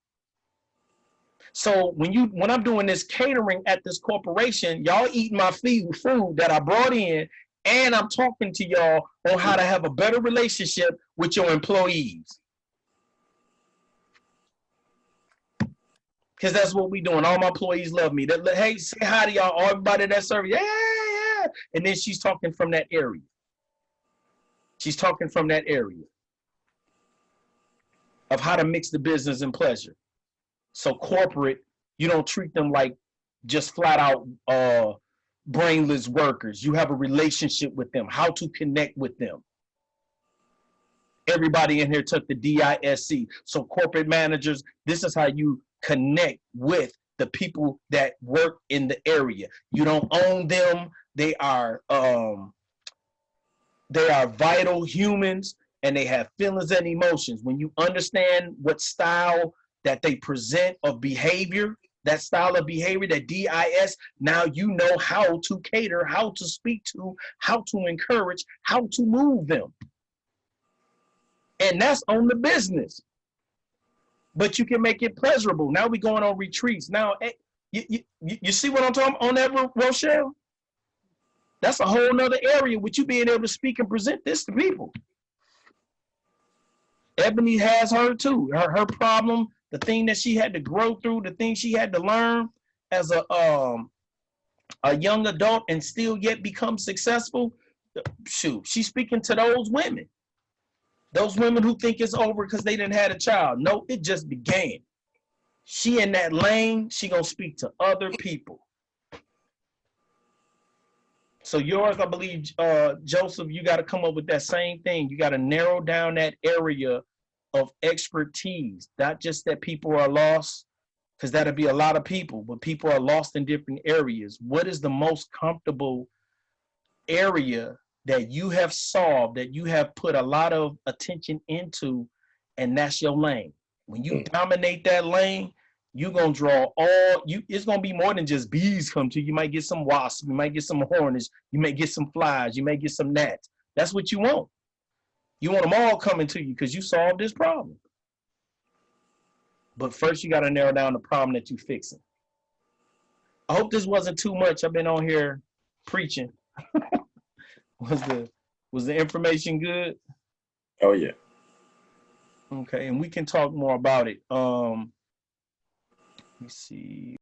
So when I'm doing this catering at this corporation, y'all eating my food that I brought in, and I'm talking to y'all on how to have a better relationship with your employees. Because that's what we doing. All my employees love me. Hey, say hi to y'all, everybody that serve. Yeah. And then she's talking from that area. She's talking from that area of how to mix the business and pleasure. So corporate, you don't treat them like just flat out brainless workers. You have a relationship with them, how to connect with them. Everybody in here took the DISC. So corporate managers, this is how you connect with the people that work in the area. You don't own them. They are vital humans, and they have feelings and emotions. When you understand what style that they present of behavior, that style of behavior, that DIS, now you know how to cater, how to speak to, how to encourage, how to move them. And that's on the business. But you can make it pleasurable. Now we're going on retreats. Now, you see what I'm talking about on that, Rochelle? That's a whole nother area with you being able to speak and present this to people. Ebony has her too. Her problem, the thing that she had to grow through, the thing she had to learn as a young adult and still yet become successful. Shoot, she's speaking to those women. Those women who think it's over because they didn't have a child. No, it just began. She in that lane, she gonna speak to other people. So yours, I believe, Joseph, you got to come up with that same thing. You got to narrow down that area of expertise, not just that people are lost, because that'll be a lot of people, but people are lost in different areas. What is the most comfortable area that you have solved, that you have put a lot of attention into, and that's your lane? When you dominate that lane, you're going to draw it's going to be more than just bees come to you. You might get some wasps, you might get some hornets, you may get some flies, you may get some gnats. That's what you want. You want them all coming to you because you solved this problem. But first you got to narrow down the problem that you're fixing. I hope this wasn't too much. I've been on here preaching. Was the information good? Oh yeah. Okay, and we can talk more about it. Let me see.